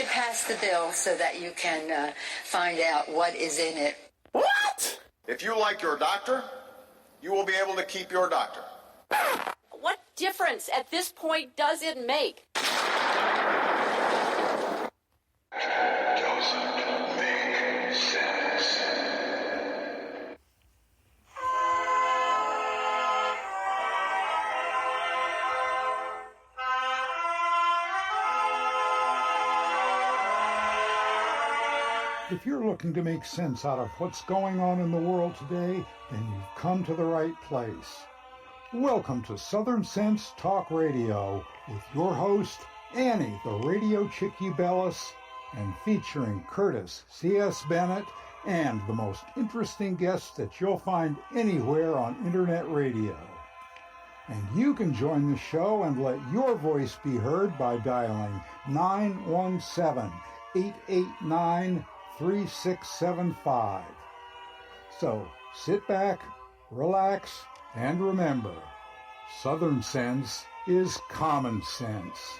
to pass the bill so that you can find out what is in it. What? If you like your doctor, you will be able to keep your doctor. What difference at this point does it make? Doesn't make sense. If you're looking to make sense out of what's going on in the world today, then you've come to the right place. Welcome to Southern Sense Talk Radio with your host, Annie, the radio chick Ubelis, and featuring Curtis C.S. Bennett and the most interesting guests that you'll find anywhere on internet radio. And you can join the show and let your voice be heard by dialing 917-889-3675. So sit back, relax, and remember, Southern sense is common sense.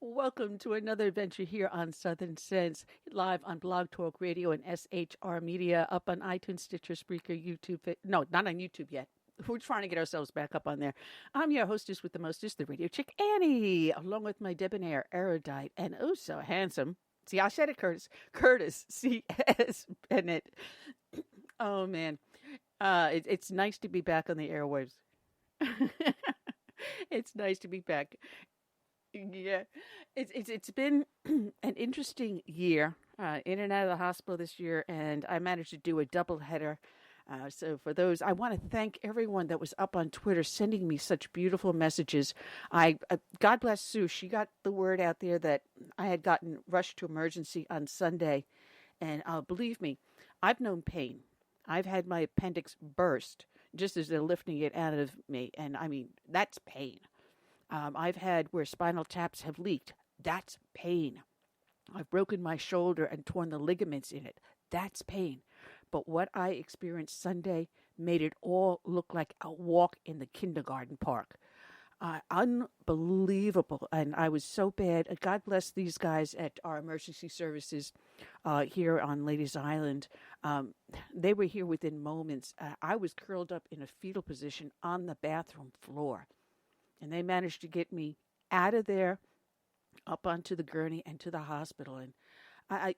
Welcome to another adventure here on Southern Sense, live on Blog Talk Radio and SHR Media, up on iTunes, Stitcher, Spreaker, YouTube. No, not on YouTube yet. We're trying to get ourselves back up on there. I'm your hostess with the mostest, the radio chick Annie, along with my debonair, erudite, and oh so handsome. See, I said it, Curtis C.S. Bennett. Oh, man. It's nice to be back on the airwaves. It's nice to be back. Yeah, it's been an interesting year, in and out of the hospital this year, and I managed to do a double header. So for those, I want to thank everyone that was up on Twitter sending me such beautiful messages. God bless Sue. She got the word out there that I had gotten rushed to emergency on Sunday, and believe me, I've known pain. I've had my appendix burst just as they're lifting it out of me, and I mean that's pain. I've had where spinal taps have leaked. That's pain. I've broken my shoulder and torn the ligaments in it. That's pain. But what I experienced Sunday made it all look like a walk in the kindergarten park. Unbelievable. And I was so bad. God bless these guys at our emergency services here on Ladies Island. They were here within moments. I was curled up in a fetal position on the bathroom floor. And they managed to get me out of there, up onto the gurney and to the hospital. And I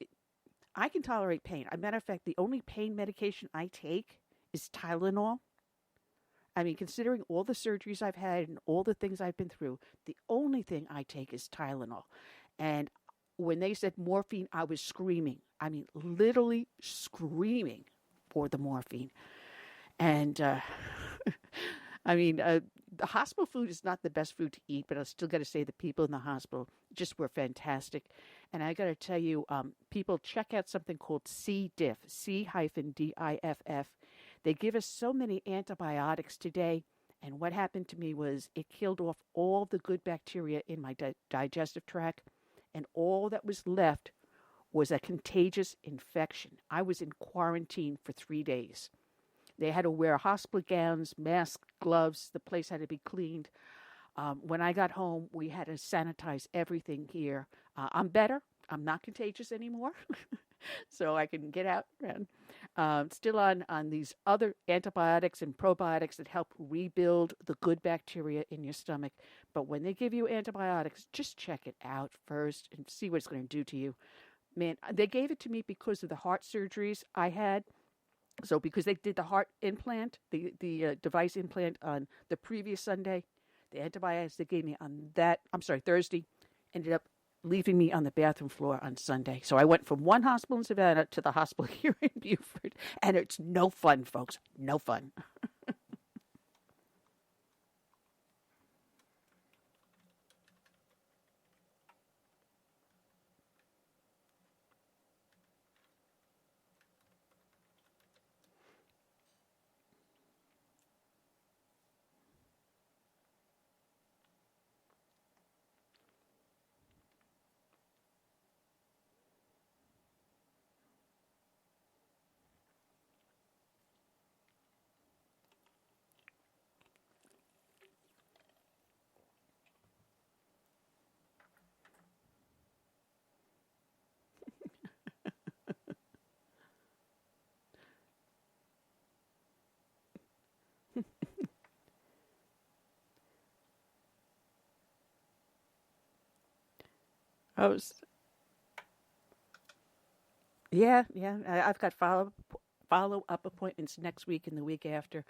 can tolerate pain. As a matter of fact, the only pain medication I take is Tylenol. I mean, considering all the surgeries I've had and all the things I've been through, the only thing I take is Tylenol. And when they said morphine, I was screaming. I mean, literally screaming for the morphine. And I mean, the hospital food is not the best food to eat, but I still got to say the people in the hospital just were fantastic. And I got to tell you, people, check out something called C. diff, C-DIFF. They give us so many antibiotics today. And what happened to me was it killed off all the good bacteria in my digestive tract. And all that was left was a contagious infection. I was in quarantine for 3 days. They had to wear hospital gowns, masks, gloves. The place had to be cleaned. When I got home, we had to sanitize everything here. I'm better. I'm not contagious anymore, so I can get out around. Still on these other antibiotics and probiotics that help rebuild the good bacteria in your stomach. But when they give you antibiotics, just check it out first and see what it's going to do to you. Man, they gave it to me because of the heart surgeries I had. So because they did the heart implant, the device implant on the previous Sunday, the antibiotics they gave me on Thursday, ended up leaving me on the bathroom floor on Sunday. So I went from one hospital in Savannah to the hospital here in Beaufort, and it's no fun, folks. No fun. Oh, yeah. I've got follow up appointments next week and the week after.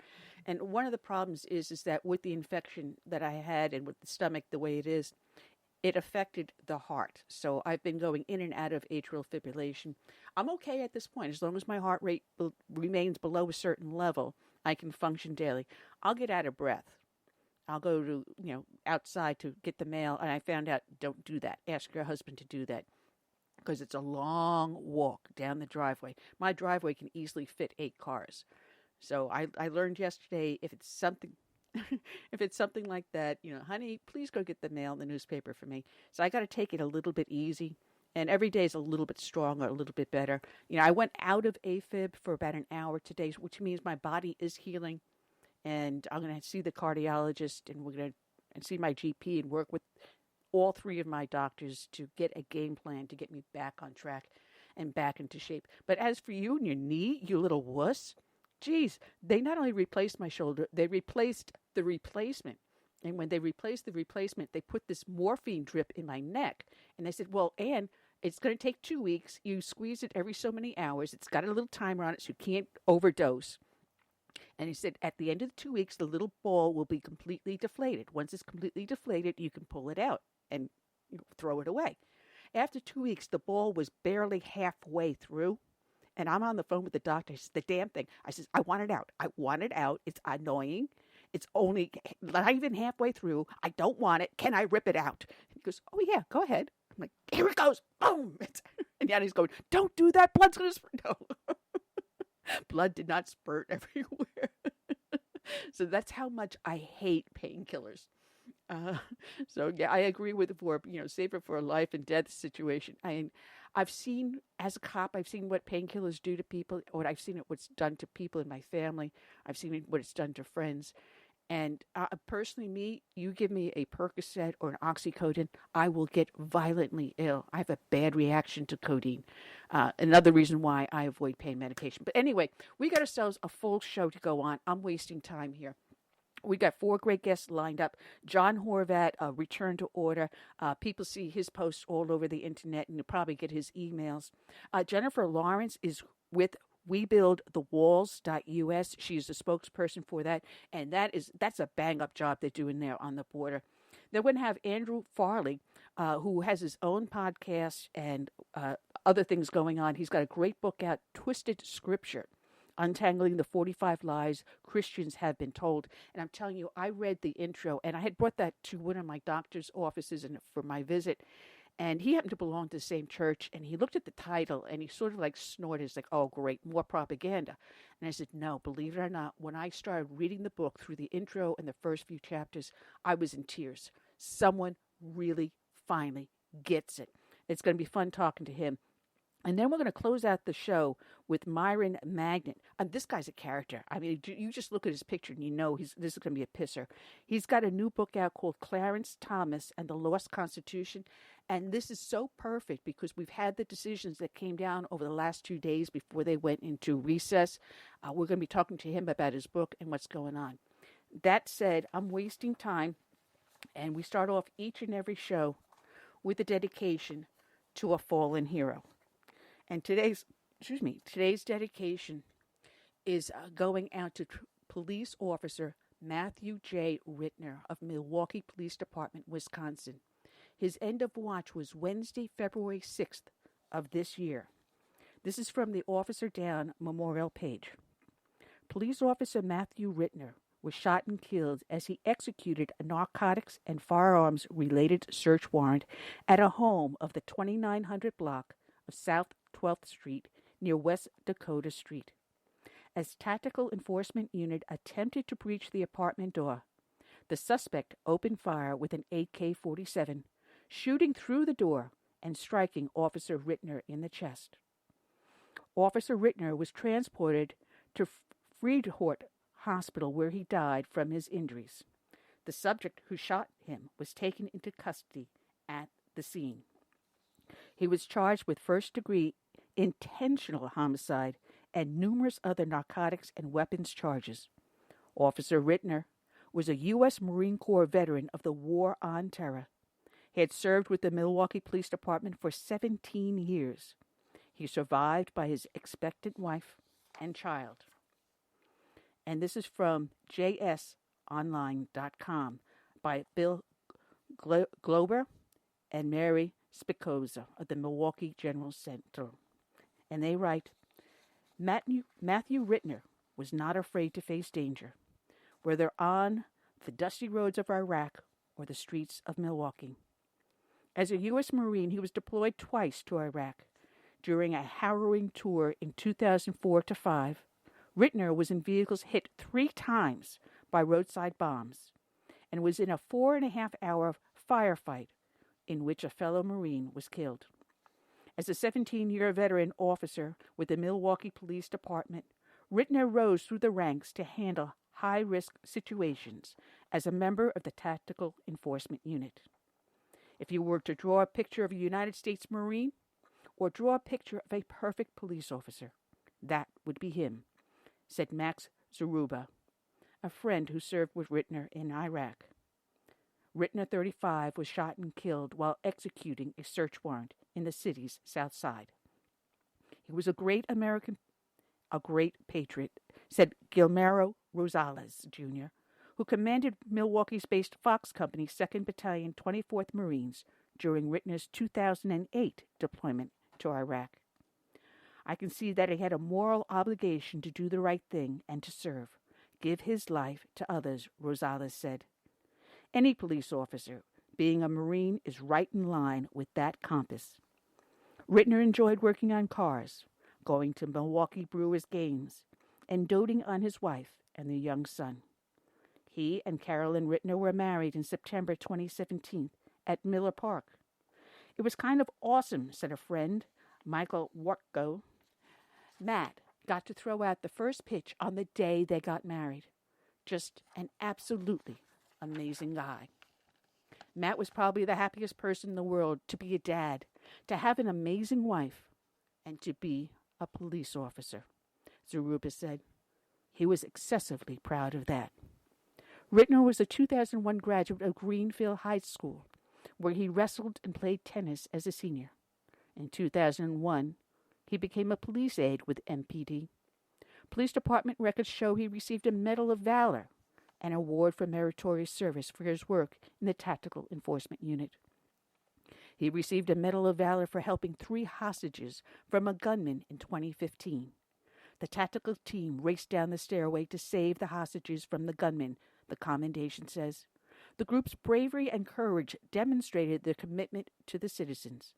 And one of the problems is that with the infection that I had and with the stomach the way it is, it affected the heart. So I've been going in and out of atrial fibrillation. I'm okay at this point. As long as my heart rate remains below a certain level, I can function daily. I'll get out of breath. I'll go to, outside to get the mail, and I found out, don't do that. Ask your husband to do that, because it's a long walk down the driveway. My driveway can easily fit 8 cars. So I learned yesterday, if it's something like that, honey, please go get the mail and the newspaper for me. So I got to take it a little bit easy, and every day is a little bit stronger, a little bit better. I went out of AFib for about an hour today, which means my body is healing. And I'm going to see the cardiologist, and we're going to see my GP and work with all 3 of my doctors to get a game plan to get me back on track and back into shape. But as for you and your knee, you little wuss, geez, they not only replaced my shoulder, they replaced the replacement. And when they replaced the replacement, they put this morphine drip in my neck. And they said, well, Ann, it's going to take 2 weeks. You squeeze it every so many hours. It's got a little timer on it, so you can't overdose. And he said, at the end of the 2 weeks, the little ball will be completely deflated. Once it's completely deflated, you can pull it out and throw it away. After 2 weeks, the ball was barely halfway through. And I'm on the phone with the doctor. He says, the damn thing. I says, I want it out. I want it out. It's annoying. It's only not even halfway through. I don't want it. Can I rip it out? He goes, oh, yeah, go ahead. I'm like, here it goes. Boom. And yet he's going, don't do that. Blood's going to spurt. No. Blood did not spurt everywhere. So that's how much I hate painkillers. So yeah, I agree with save it for a life and death situation. I've seen, as a cop, I've seen what painkillers do to people, or I've seen what's done to people in my family. I've seen what it's done to friends. And personally, you give me a Percocet or an Oxycodone, I will get violently ill. I have a bad reaction to codeine. Another reason why I avoid pain medication. But anyway, we got ourselves a full show to go on. I'm wasting time here. We got 4 great guests lined up. John Horvat, Return to Order. People see his posts all over the internet, and you'll probably get his emails. Jennifer Lawrence is with WeBuildTheWalls.us. She's the spokesperson for that, and that's a bang-up job they're doing there on the border. They're going to have Andrew Farley, who has his own podcast and other things going on. He's got a great book out, Twisted Scripture, Untangling the 45 Lies Christians Have Been Told. And I'm telling you, I read the intro, and I had brought that to one of my doctor's offices for my visit. And he happened to belong to the same church, and he looked at the title, and he sort of like snorted. He's like, oh, great, more propaganda. And I said, no, believe it or not, when I started reading the book through the intro and the first few chapters, I was in tears. Someone really finally gets it. It's going to be fun talking to him. And then we're going to close out the show with Myron Magnet. And this guy's a character. I mean, you just look at his picture and you know this is going to be a pisser. He's got a new book out called Clarence, Thomas, and the Lost Constitution. And this is so perfect because we've had the decisions that came down over the last 2 days before they went into recess. We're going to be talking to him about his book and what's going on. That said, I'm wasting time. And we start off each and every show with a dedication to a fallen hero. And today's dedication is going out to police officer Matthew J. Rittner of Milwaukee Police Department, Wisconsin. His end of watch was Wednesday, February 6th of this year. This is from the Officer Down memorial page. Police officer Matthew Rittner was shot and killed as he executed a narcotics and firearms-related search warrant at a home of the 2900 block of South 12th Street near West Dakota Street. As tactical enforcement unit attempted to breach the apartment door, the suspect opened fire with an AK-47, shooting through the door and striking Officer Rittner in the chest. Officer Rittner was transported to Freeport Hospital, where he died from his injuries. The subject who shot him was taken into custody at the scene. He was charged with first-degree intentional homicide and numerous other narcotics and weapons charges. Officer Rittner was a U.S. Marine Corps veteran of the War on Terror. He had served with the Milwaukee Police Department for 17 years. He survived by his expectant wife and child. And this is from jsonline.com by Bill Glober and Mary Spicoza of the Milwaukee General Center. And they write, Matthew Rittner was not afraid to face danger, whether on the dusty roads of Iraq or the streets of Milwaukee. As a U.S. Marine, he was deployed twice to Iraq. During a harrowing tour in 2004-5, Rittner was in vehicles hit 3 times by roadside bombs and was in a 4.5-hour firefight in which a fellow Marine was killed. As a 17-year veteran officer with the Milwaukee Police Department, Rittner rose through the ranks to handle high-risk situations as a member of the Tactical Enforcement Unit. If you were to draw a picture of a United States Marine or draw a picture of a perfect police officer, that would be him, said Max Zaruba, a friend who served with Rittner in Iraq. Rittner, 35, was shot and killed while executing a search warrant in the city's south side. He was a great American, a great patriot, said Guillermo Rosales, Jr., who commanded Milwaukee's-based Fox Company 2nd Battalion, 24th Marines during Rittner's 2008 deployment to Iraq. I can see that he had a moral obligation to do the right thing and to serve, give his life to others, Rosales said. Any police officer, being a Marine, is right in line with that compass. Rittner enjoyed working on cars, going to Milwaukee Brewers games, and doting on his wife and their young son. He and Carolyn Rittner were married in September 2017 at Miller Park. It was kind of awesome, said a friend, Michael Wartko. Matt got to throw out the first pitch on the day they got married. Just an absolutely amazing guy. Matt was probably the happiest person in the world to be a dad, to have an amazing wife, and to be a police officer, Zaruba said. He was excessively proud of that. Rittner was a 2001 graduate of Greenfield High School, where he wrestled and played tennis as a senior. In 2001, he became a police aide with MPD. Police department records show he received a Medal of Valor, an award for meritorious service for his work in the Tactical Enforcement Unit. He received a Medal of Valor for helping 3 hostages from a gunman in 2015. The tactical team raced down the stairway to save the hostages from the gunman, the commendation says. The group's bravery and courage demonstrated their commitment to the citizens.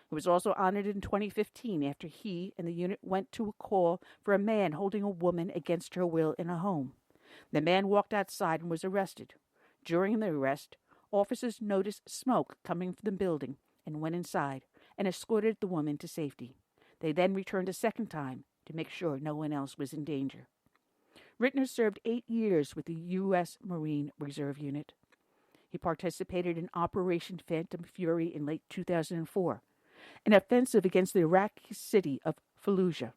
He was also honored in 2015 after he and the unit went to a call for a man holding a woman against her will in a home. The man walked outside and was arrested. During the arrest, officers noticed smoke coming from the building and went inside and escorted the woman to safety. They then returned a second time to make sure no one else was in danger. Rittner served 8 years with the U.S. Marine Reserve Unit. He participated in Operation Phantom Fury in late 2004, an offensive against the Iraqi city of Fallujah.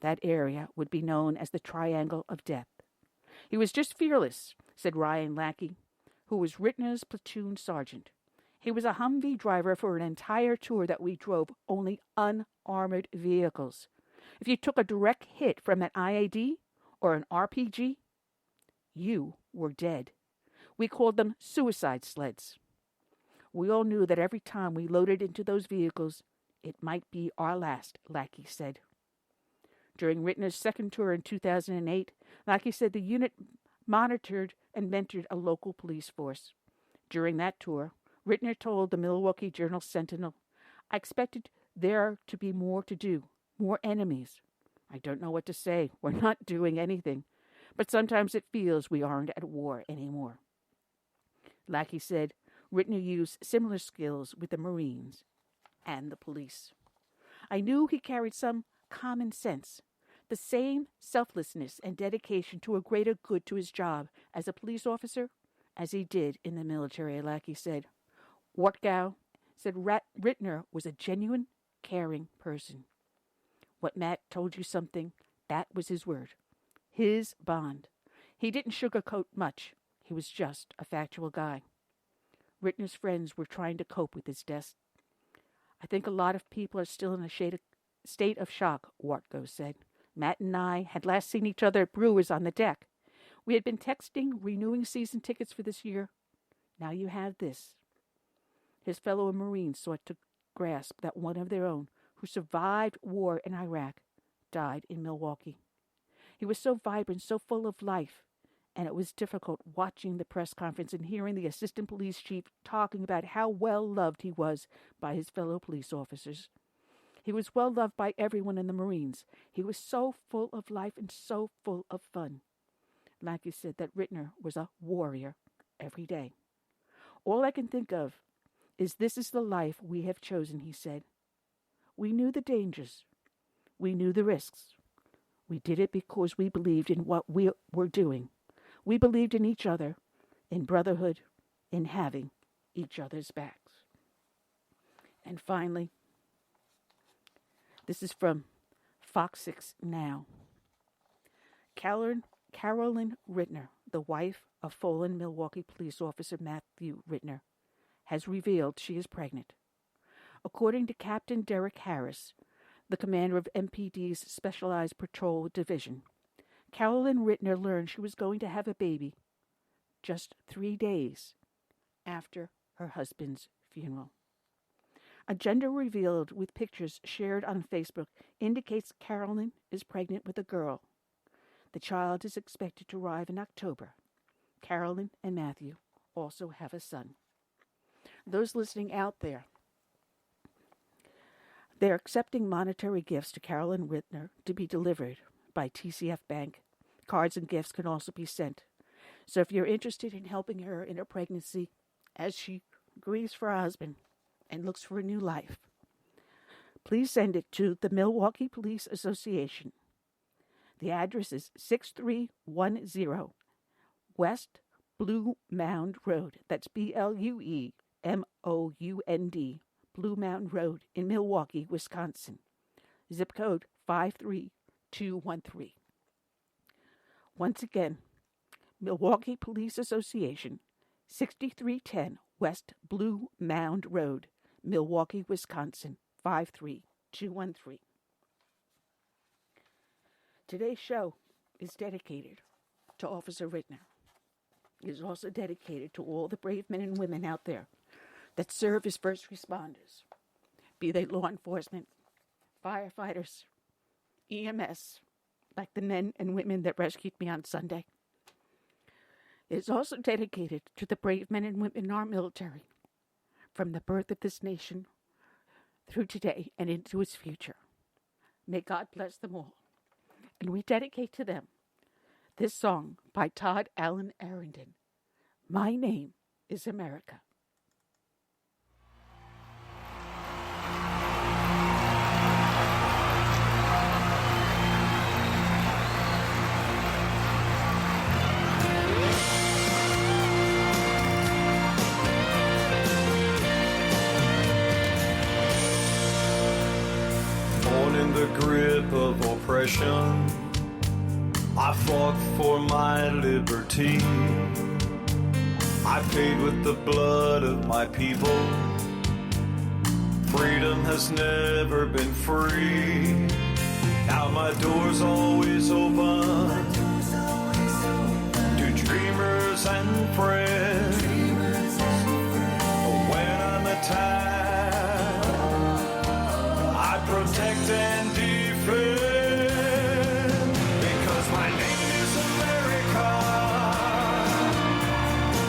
That area would be known as the Triangle of Death. He was just fearless, said Ryan Lackey, who was Rittner's platoon sergeant. He was a Humvee driver for an entire tour that we drove only unarmored vehicles. If you took a direct hit from an IED or an RPG, you were dead. We called them suicide sleds. We all knew that every time we loaded into those vehicles, it might be our last, Lackey said. During Rittner's second tour in 2008, Lackey said the unit monitored and mentored a local police force. During that tour, Rittner told the Milwaukee Journal-Sentinel, "I expected there to be more to do, more enemies. I don't know what to say. We're not doing anything. But sometimes it feels we aren't at war anymore." Lackey said Rittner used similar skills with the Marines and the police. "I knew he carried some common sense, the same selflessness and dedication to a greater good to his job as a police officer as he did in the military," Lackey said. Wartgau said Rittner was a genuine, caring person. What Matt told you something, that was his word. His bond. He didn't sugarcoat much. He was just a factual guy. Rittner's friends were trying to cope with his death. "I think a lot of people are still in a state of shock," Wartgau said. "Matt and I had last seen each other at Brewers on the deck. We had been texting, renewing season tickets for this year. Now you have this." His fellow Marines sought to grasp that one of their own, who survived war in Iraq, died in Milwaukee. He was so vibrant, so full of life, and it was difficult watching the press conference and hearing the assistant police chief talking about how well loved he was by his fellow police officers. He was well loved by everyone in the Marines. He was so full of life and so full of fun. Lackey said that Rittner was a warrior every day. "All I can think of is this is the life we have chosen," he said. "We knew the dangers. We knew the risks. We did it because we believed in what we were doing. We believed in each other, in brotherhood, in having each other's backs." And finally, this is from Fox 6 Now. Carolyn Rittner, the wife of fallen Milwaukee police officer Matthew Rittner, has revealed she is pregnant. According to Captain Derek Harris, the commander of MPD's Specialized Patrol Division, Carolyn Rittner learned she was going to have a baby just 3 days after her husband's funeral. A gender revealed with pictures shared on Facebook indicates Carolyn is pregnant with a girl. The child is expected to arrive in October. Carolyn and Matthew also have a son. Those listening out there, they're accepting monetary gifts to Carolyn Rittner to be delivered by TCF Bank. Cards and gifts can also be sent. So if you're interested in helping her in her pregnancy as she grieves for her husband and looks for a new life, please send it to the Milwaukee Police Association. The address is 6310 West Blue Mound Road. That's BLUEMOUND, Blue Mound Road in Milwaukee, Wisconsin. Zip code 53213. Once again, Milwaukee Police Association, 6310 West Blue Mound Road, Milwaukee, Wisconsin, 53213. Today's show is dedicated to Officer Rittner. It is also dedicated to all the brave men and women out there that serve as first responders, be they law enforcement, firefighters, EMS, like the men and women that rescued me on Sunday. It is also dedicated to the brave men and women in our military, from the birth of this nation through today and into its future. May God bless them all. And we dedicate to them this song by Todd Allen Arrington, "My Name is America." Born in the grip of oppression, I fought for my liberty. I paid with the blood of my people. Freedom has never been free. Now my door's always open. dreamers and friends. When I'm attacked, I protect and defend. Because my name is America.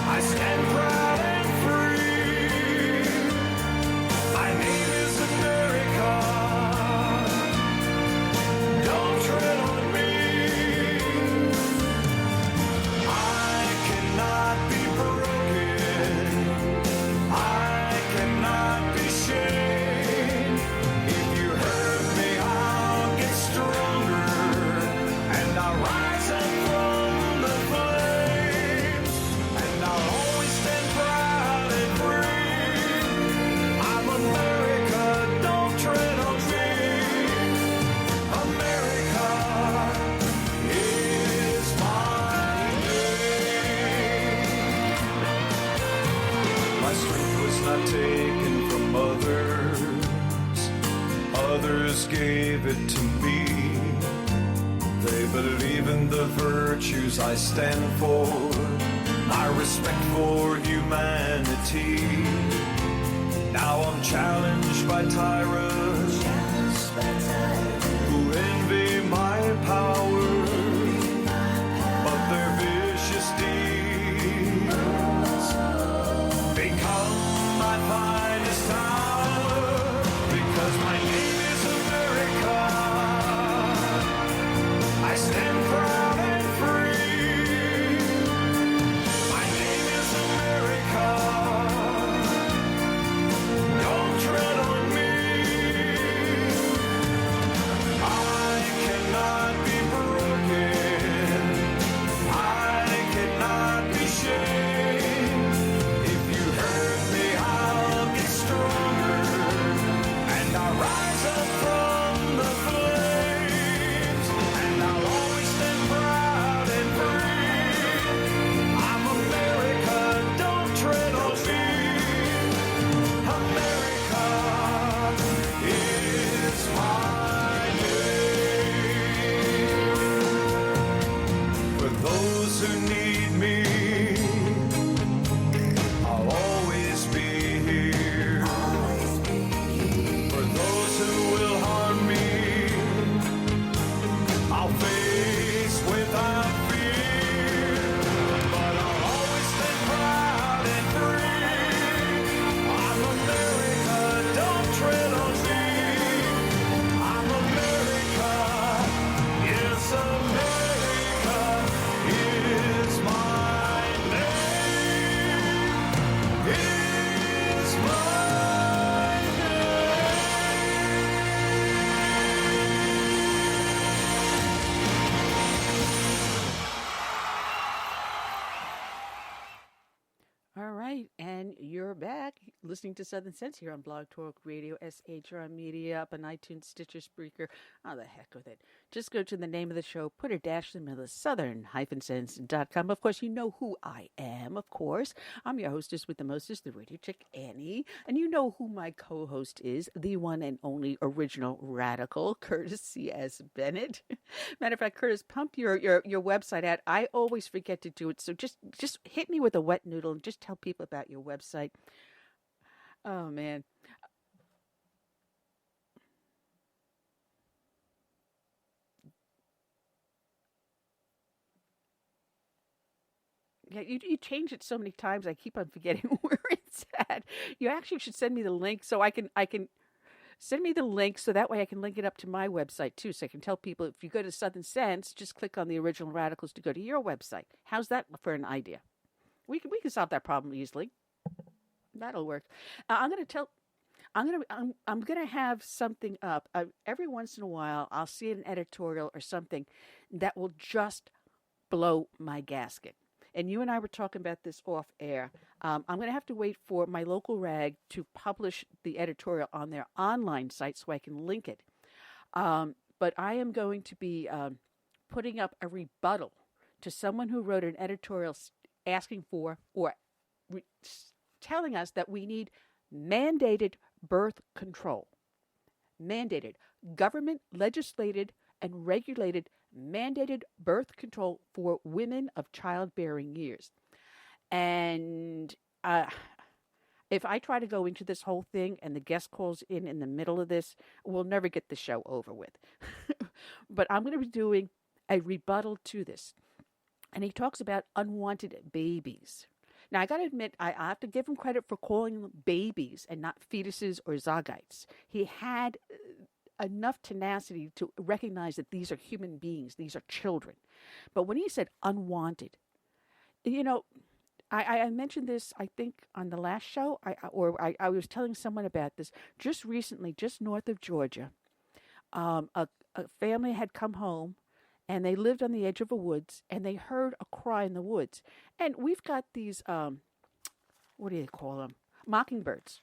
I stand proud and free. My name is America. Don't tread on me. I cannot be broken. I cannot be shamed. If you hurt me, I'll get stronger, and I'll rise up from the flames, and I'll always stand proud and free. I'm America, don't tread on me. America is my name. My strength was not taken from others. Others gave it to me. They believe in the virtues I stand for. My respect for humanity. Now I'm challenged by tyrants who envy my power, but their vicious deeds become my finest hour. Because my name is America. I stand proud and free. My name is America. Don't tread on me. I cannot be broken. I cannot be shamed. If you hurt me, I'll get stronger, and I'll rise up from the flames, and I'll always stand proud and free. I'm America, don't tread on me. America is my name. For those who need me, I'll always be here. For those who will harm me, I'll face without fear. But I'll always stand proud and free. I'm America, don't tread on me. I'm America, yes, America is my name. Is my All right, and you're back listening to Southern Sense here on Blog Talk Radio, SHR Media, up on iTunes, Stitcher, Spreaker. Oh, the heck with it. Just go to the name of the show, put a dash in the middle, southern-sense.com. Of course, you know who I am, of course. I'm your hostess with the mostest, the radio chick, Annie. And you know who my co-host is, the one and only original radical, Curtis C.S. Bennett. Matter of fact, Curtis, pump your website out. I always forget to do it, so just hit me with a wet noodle and just tell people about your website. Oh, man. Yeah, you change it so many times, I keep on forgetting where it's at. You actually should send me the link so I can send me the link so that way I can link it up to my website too, so I can tell people if you go to Southern Sense, just click on the Original Radicals to go to your website. How's that for an idea? We can solve that problem easily. That'll work. I'm gonna have something up every once in a while. I'll see an editorial or something that will just blow my gasket. And you and I were talking about this off air. I'm going to have to wait for my local rag to publish the editorial on their online site so I can link it. But I am going to be putting up a rebuttal to someone who wrote an editorial asking for or telling us that we need mandated birth control. Mandated, government legislated and regulated mandated birth control for women of childbearing years. And if I try to go into this whole thing and the guest calls in the middle of this, we'll never get the show over with. But I'm going to be doing a rebuttal to this. And he talks about unwanted babies. Now, I got to admit, I have to give him credit for calling them babies and not fetuses or zygotes. He had enough tenacity to recognize that these are human beings, these are children. But when he said unwanted, you know, I mentioned this, I think, on the last show, I was telling someone about this. Just recently, just north of Georgia, a family had come home, and they lived on the edge of a woods, and they heard a cry in the woods. And we've got these, what do you call them? Mockingbirds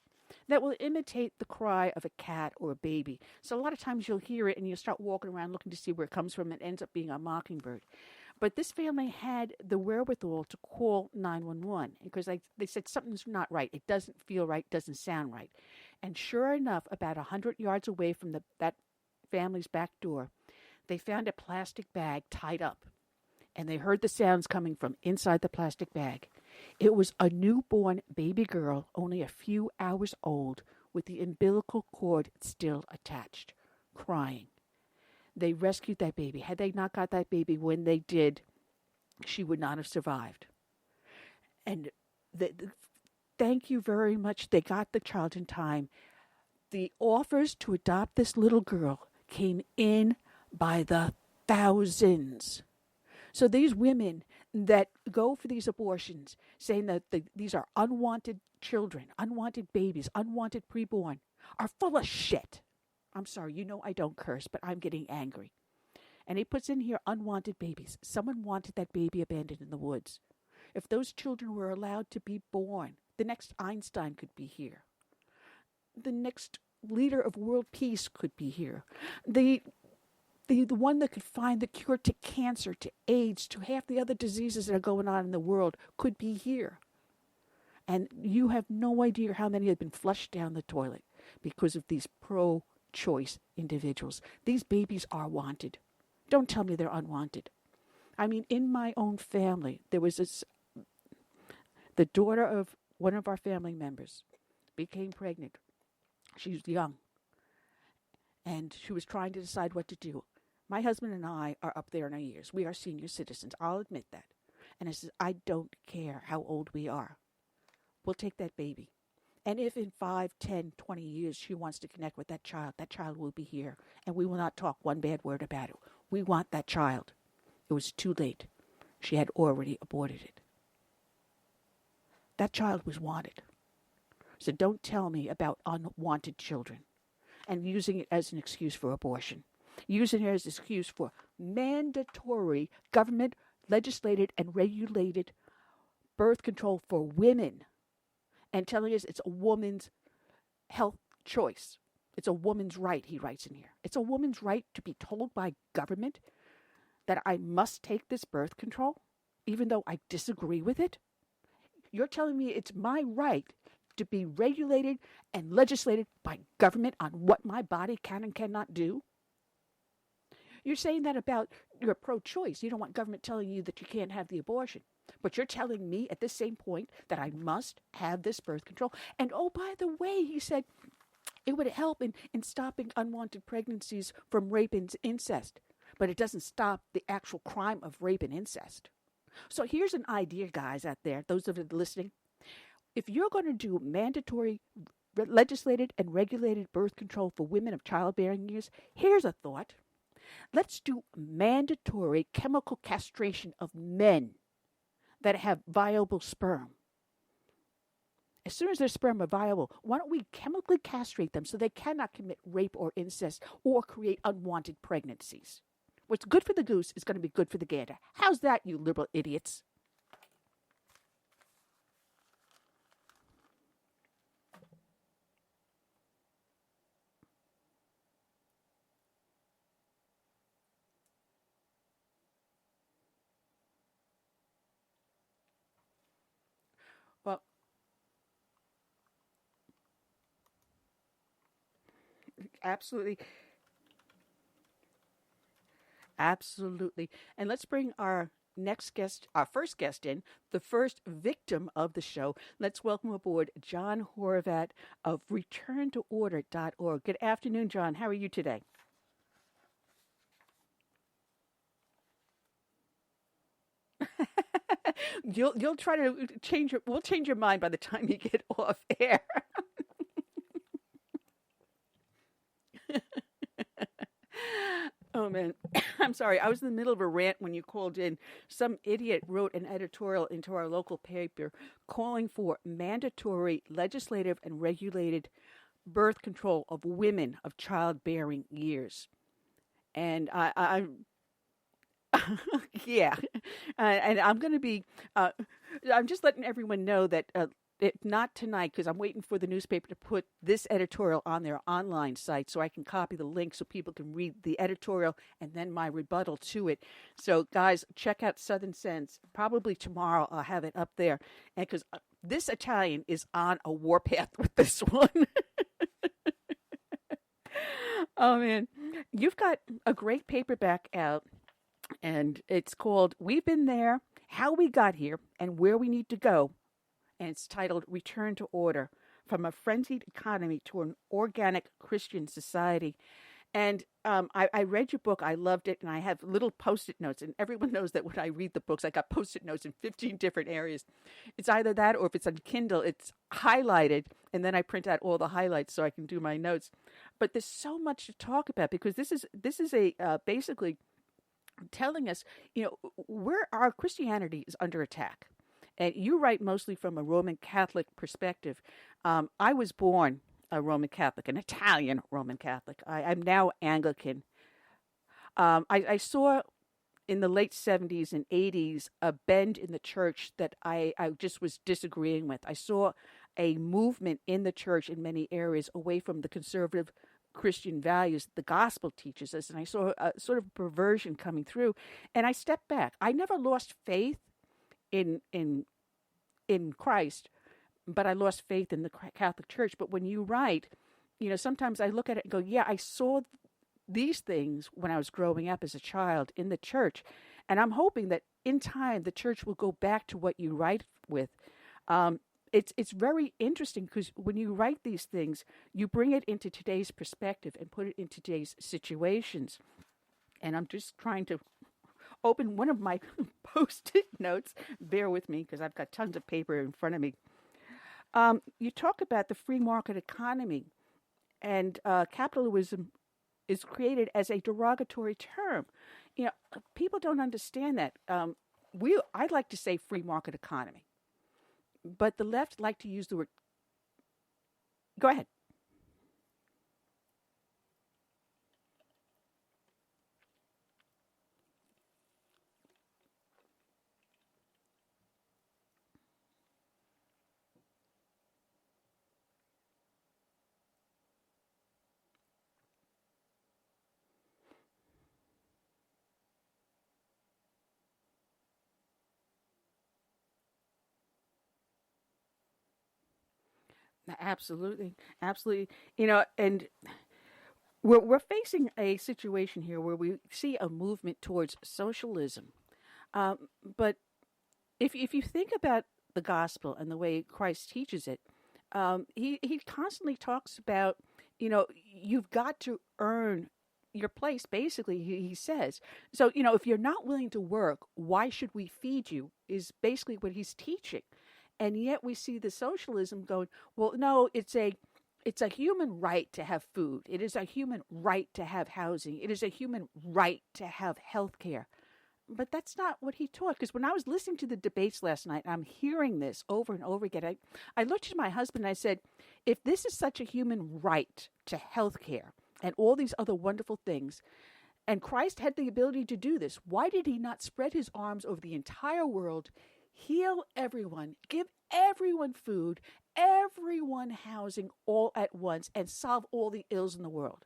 that will imitate the cry of a cat or a baby. So a lot of times you'll hear it, and you start walking around looking to see where it comes from, and it ends up being a mockingbird. But this family had the wherewithal to call 911 because they said something's not right. It doesn't feel right, doesn't sound right. And sure enough, about 100 yards away from that family's back door, they found a plastic bag tied up. And they heard the sounds coming from inside the plastic bag. It was a newborn baby girl, only a few hours old, with the umbilical cord still attached, crying. They rescued that baby. Had they not got that baby when they did, she would not have survived. And thank you very much. They got the child in time. The offers to adopt this little girl came in by the thousands. So these women that go for these abortions, saying that these are unwanted children, unwanted babies, unwanted preborn, are full of shit. I'm sorry, you know I don't curse, but I'm getting angry. And he puts in here unwanted babies. Someone wanted that baby abandoned in the woods. If those children were allowed to be born, the next Einstein could be here. The next leader of world peace could be here. The one that could find the cure to cancer, to AIDS, to half the other diseases that are going on in the world could be here. And you have no idea how many have been flushed down the toilet because of these pro-choice individuals. These babies are wanted. Don't tell me they're unwanted. I mean, in my own family, there was the daughter of one of our family members became pregnant. She was young. And she was trying to decide what to do. My husband and I are up there in our years. We are senior citizens. I'll admit that. And I said, I don't care how old we are. We'll take that baby. And if in 5, 10, 20 years she wants to connect with that child will be here. And we will not talk one bad word about it. We want that child. It was too late. She had already aborted it. That child was wanted. So don't tell me about unwanted children and using it as an excuse for abortion. Using it as an excuse for mandatory government legislated and regulated birth control for women and telling us it's a woman's health choice. It's a woman's right, he writes in here. It's a woman's right to be told by government that I must take this birth control, even though I disagree with it. You're telling me it's my right to be regulated and legislated by government on what my body can and cannot do? You're saying that about your pro-choice. You don't want government telling you that you can't have the abortion. But you're telling me at this same point that I must have this birth control. And oh, by the way, he said it would help in stopping unwanted pregnancies from rape and incest. But it doesn't stop the actual crime of rape and incest. So here's an idea, guys, out there, those of you listening. If you're going to do mandatory legislated and regulated birth control for women of childbearing years, here's a thought. Let's do mandatory chemical castration of men that have viable sperm. As soon as their sperm are viable, why don't we chemically castrate them so they cannot commit rape or incest or create unwanted pregnancies? What's good for the goose is going to be good for the gander. How's that, you liberal idiots? Well, absolutely. Absolutely. And let's bring our next guest, our first guest in, the first victim of the show. Let's welcome aboard John Horvat of returntoorder.org. Good afternoon, John. How are you today? You'll try to change your, we'll change your mind by the time you get off air. Oh man, I'm sorry. I was in the middle of a rant when you called in. Some idiot wrote an editorial into our local paper calling for mandatory legislative and regulated birth control of women of childbearing years. And yeah, and I'm going to be. I'm just letting everyone know that not tonight, because I'm waiting for the newspaper to put this editorial on their online site so I can copy the link so people can read the editorial and then my rebuttal to it. So, guys, check out Southern Sense. Probably tomorrow I'll have it up there, and because this Italian is on a warpath with this one. Oh man, you've got a great paperback out. And it's called We've Been There, How We Got Here, and Where We Need to Go. And it's titled Return to Order, From a Frenzied Economy to an Organic Christian Society. And I read your book. I loved it. And I have little Post-it notes. And everyone knows that when I read the books, I got Post-it notes in 15 different areas. It's either that or if it's on Kindle, it's highlighted. And then I print out all the highlights so I can do my notes. But there's so much to talk about because this is a basically telling us, where our Christianity is under attack. And you write mostly from a Roman Catholic perspective. I was born a Roman Catholic, an Italian Roman Catholic. I'm now Anglican. I saw in the late 70s and 80s a bend in the church that I just was disagreeing with. I saw a movement in the church in many areas away from the conservative Christian values the gospel teaches us, and I saw a sort of perversion coming through, and I stepped back. I never lost faith in Christ, but I lost faith in the Catholic Church. But when you write, sometimes I look at it and go, yeah, I saw these things when I was growing up as a child in the church, and I'm hoping that in time the church will go back to what you write with. It's very interesting because when you write these things, you bring it into today's perspective and put it in today's situations. And I'm just trying to open one of my Post-it notes. Bear with me because I've got tons of paper in front of me. You talk about the free market economy, and capitalism is created as a derogatory term. People don't understand that. I'd like to say free market economy. But the left like to use the word. Go ahead. Absolutely, absolutely. And we're facing a situation here where we see a movement towards socialism. But if you think about the gospel and the way Christ teaches it, he constantly talks about, you've got to earn your place. Basically, he says. So, if you're not willing to work, why should we feed you? Is basically what he's teaching. And yet we see the socialism going, well, no, it's a human right to have food. It is a human right to have housing. It is a human right to have health care. But that's not what he taught. Because when I was listening to the debates last night, I'm hearing this over and over again. I looked at my husband and I said, if this is such a human right to health care and all these other wonderful things, and Christ had the ability to do this, why did he not spread his arms over the entire world, heal everyone, give everyone food, everyone housing all at once, and solve all the ills in the world?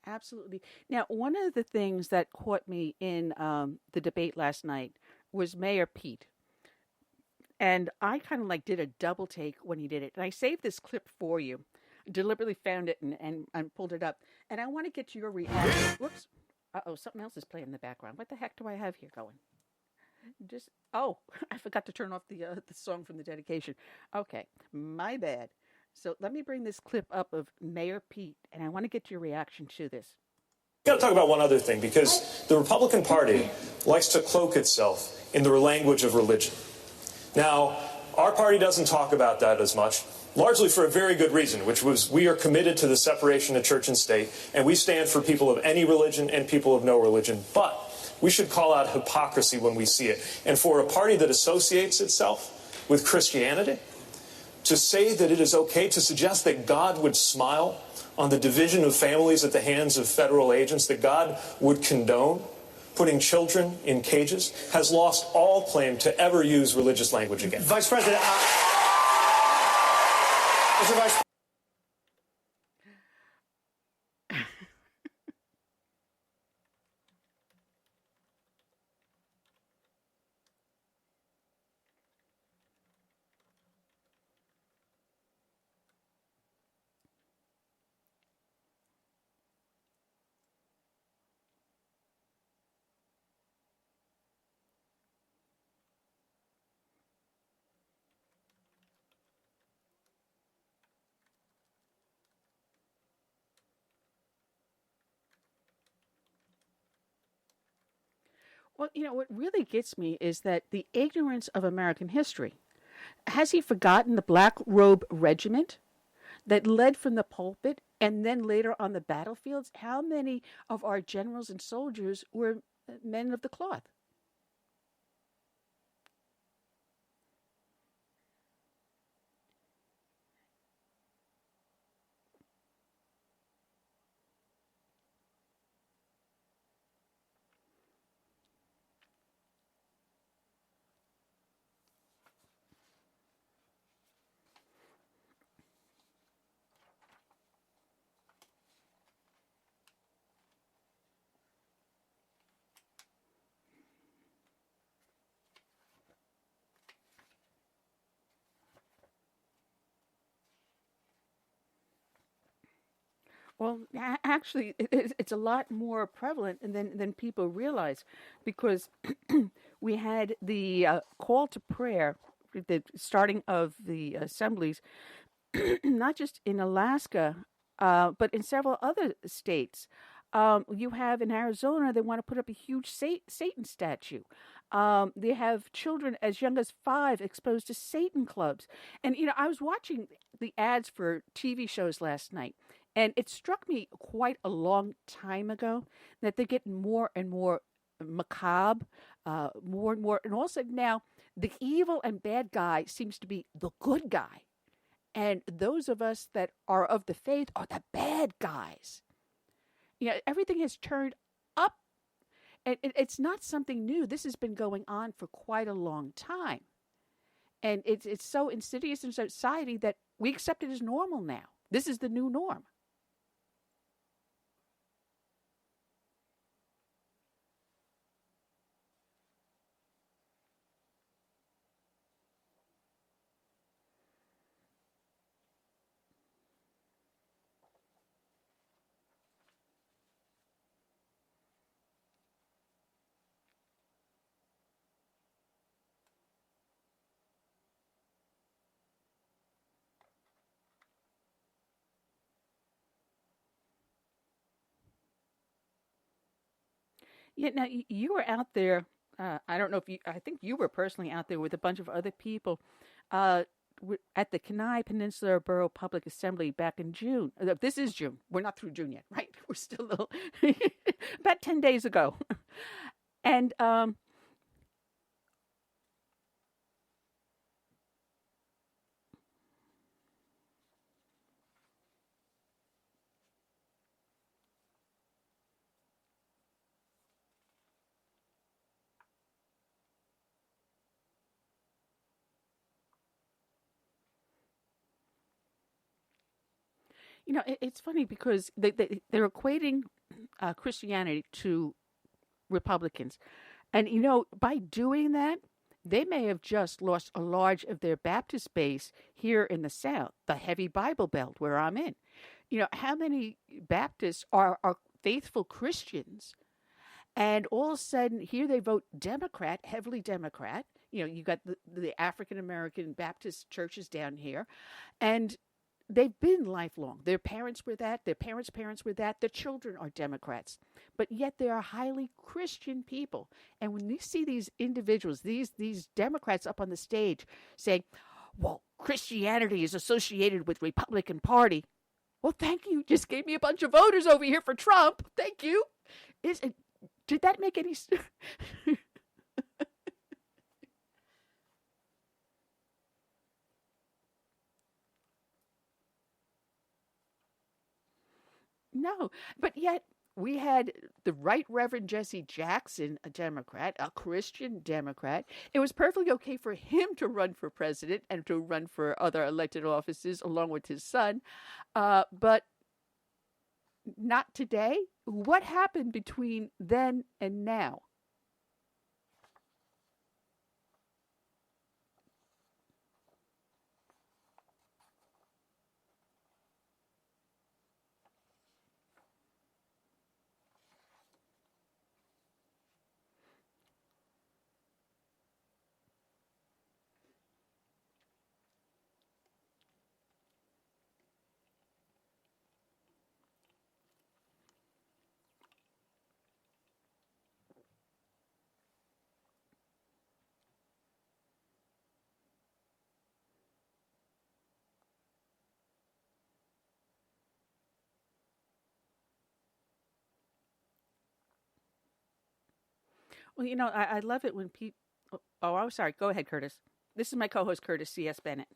Absolutely. Now, one of the things that caught me in the debate last night was Mayor Pete. And I kind of like did a double take when he did it. And I saved this clip for you. Deliberately found it and pulled it up. And I want to get your reaction. Whoops. Uh-oh, something else is playing in the background. What the heck do I have here going? I forgot to turn off the song from the dedication. Okay, my bad. So let me bring this clip up of Mayor Pete, and I want to get your reaction to this. We've got to talk about one other thing, because the Republican Party likes to cloak itself in the language of religion. Now, our party doesn't talk about that as much, largely for a very good reason, which was we are committed to the separation of church and state, and we stand for people of any religion and people of no religion. But we should call out hypocrisy when we see it. And for a party that associates itself with Christianity, to say that it is okay to suggest that God would smile on the division of families at the hands of federal agents, that God would condone putting children in cages, has lost all claim to ever use religious language again. Vice President, Mr. Vice Well, what really gets me is that the ignorance of American history. Has he forgotten the Black Robe Regiment that led from the pulpit and then later on the battlefields? How many of our generals and soldiers were men of the cloth? Well, actually, it's a lot more prevalent than people realize, because we had the call to prayer, the starting of the assemblies, not just in Alaska, but in several other states. You have in Arizona, they want to put up a huge Satan statue. They have children as young as 5 exposed to Satan clubs. And, I was watching the ads for TV shows last night, and it struck me quite a long time ago that they're getting more and more macabre, more and more. And also now, the evil and bad guy seems to be the good guy. And those of us that are of the faith are the bad guys. Everything has turned up. And it's not something new. This has been going on for quite a long time. And it's so insidious in society that we accept it as normal now. This is the new norm. Yeah, now you were out there. I don't know if I think you were personally out there with a bunch of other people at the Kenai Peninsula Borough Public Assembly back in June. This is June. We're not through June yet, right? We're still about 10 days ago. And It's funny because they're equating Christianity to Republicans. And, by doing that, they may have just lost a large of their Baptist base here in the South, the heavy Bible Belt where I'm in. How many Baptists are faithful Christians? And all of a sudden, here they vote Democrat, heavily Democrat. You got the African-American Baptist churches down here. And they've been lifelong. Their parents were that. Their parents' parents were that. Their children are Democrats. But yet they are highly Christian people. And when you see these individuals, these Democrats up on the stage saying, well, Christianity is associated with Republican Party. Well, thank you. Just gave me a bunch of voters over here for Trump. Thank you. Did that make any sense? No, but yet we had the Right Reverend Jesse Jackson, a Democrat, a Christian Democrat. It was perfectly okay for him to run for president and to run for other elected offices along with his son, but not today. What happened between then and now? Well, I love it when people. Oh, I'm sorry. Go ahead, Curtis. This is my co-host, Curtis C.S. Bennett.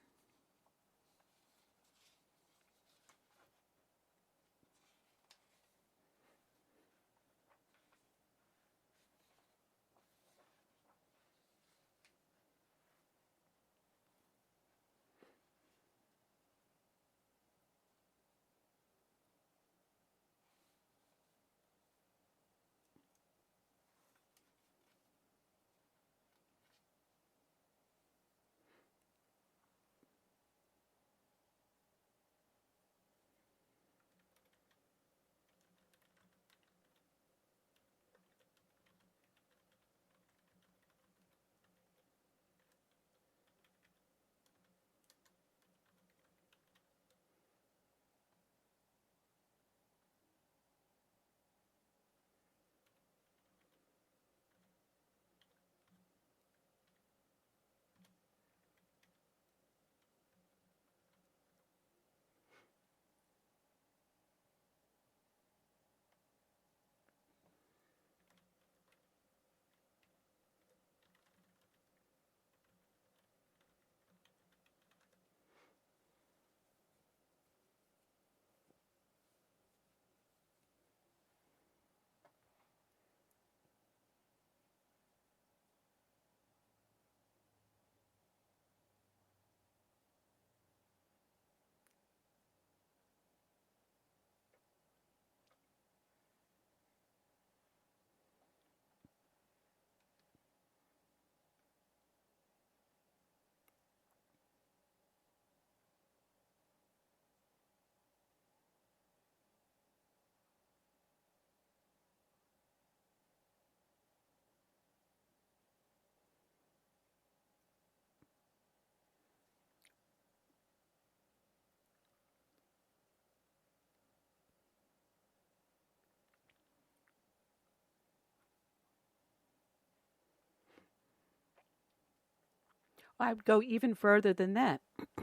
I would go even further than that.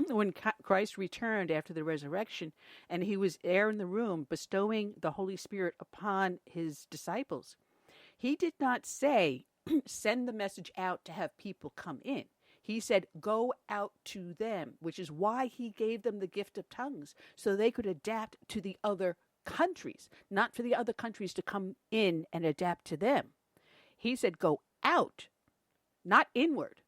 When Christ returned after the resurrection and he was there in the room bestowing the Holy Spirit upon his disciples, he did not say, send the message out to have people come in. He said, go out to them, which is why he gave them the gift of tongues, so they could adapt to the other countries, not for the other countries to come in and adapt to them. He said, go out, not inward.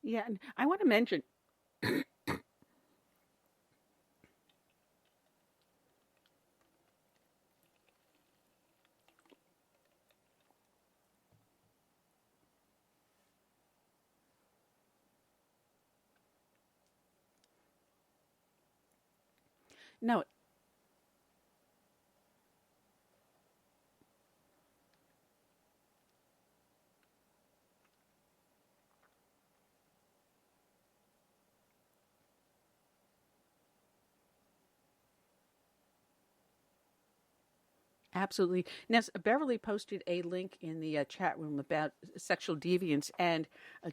Yeah, and I want to mention. No, absolutely. Now, Beverly posted a link in the chat room about sexual deviance and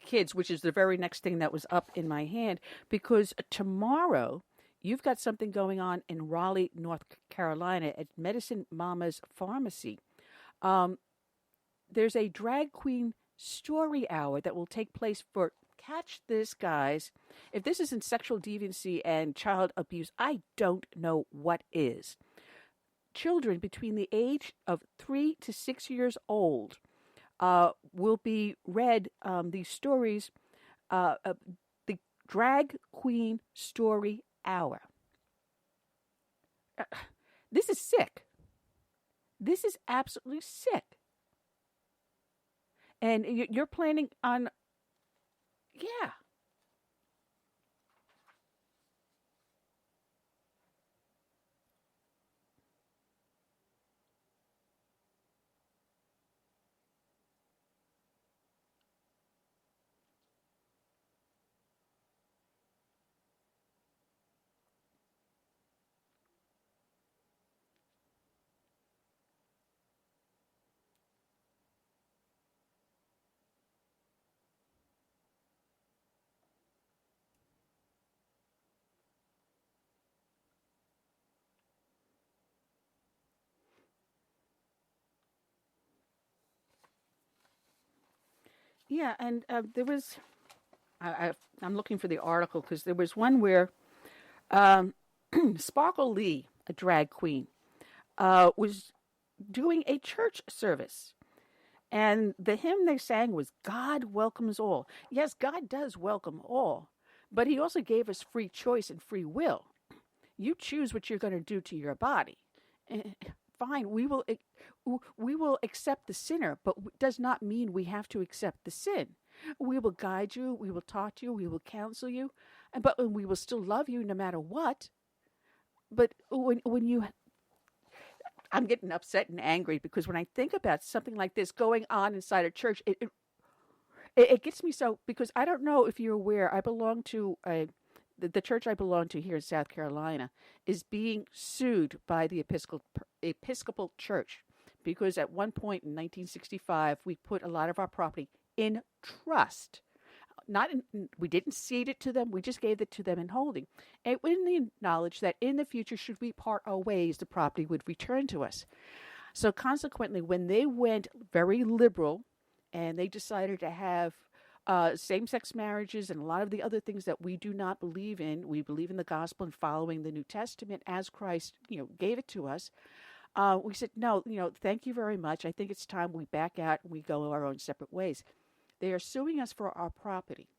kids, which is the very next thing that was up in my hand, because tomorrow you've got something going on in Raleigh, North Carolina at Medicine Mama's Pharmacy. There's a drag queen story hour that will take place for, catch this, guys. If this isn't sexual deviancy and child abuse, I don't know what is. Children between the age of 3 to 6 years old will be read these stories, the Drag Queen Story Hour. This is sick. This is absolutely sick. And you're planning on, yeah. Yeah, and there was, I'm looking for the article because there was one where Sparkle Lee, a drag queen, was doing a church service. And the hymn they sang was God Welcomes All. Yes, God does welcome all, but he also gave us free choice and free will. You choose what you're going to do to your body. Fine, we will accept the sinner, but does not mean we have to accept the sin. We will guide you, we will talk to you, we will counsel you, but we will still love you no matter what. But when you, I'm getting upset and angry because when I think about something like this going on inside a church, it gets me so, because I don't know if you're aware, I belong to the church I belong to here in South Carolina is being sued by the Episcopal Church because at one point in 1965 we put a lot of our property in trust. We didn't cede it to them, we just gave it to them in holding. And in the knowledge that in the future, should we part our ways, the property would return to us. So consequently, when they went very liberal and they decided to have same-sex marriages and a lot of the other things that we do not believe in, we believe in the gospel and following the New Testament as Christ, gave it to us. We said, no, thank you very much. I think it's time we back out and we go our own separate ways. They are suing us for our property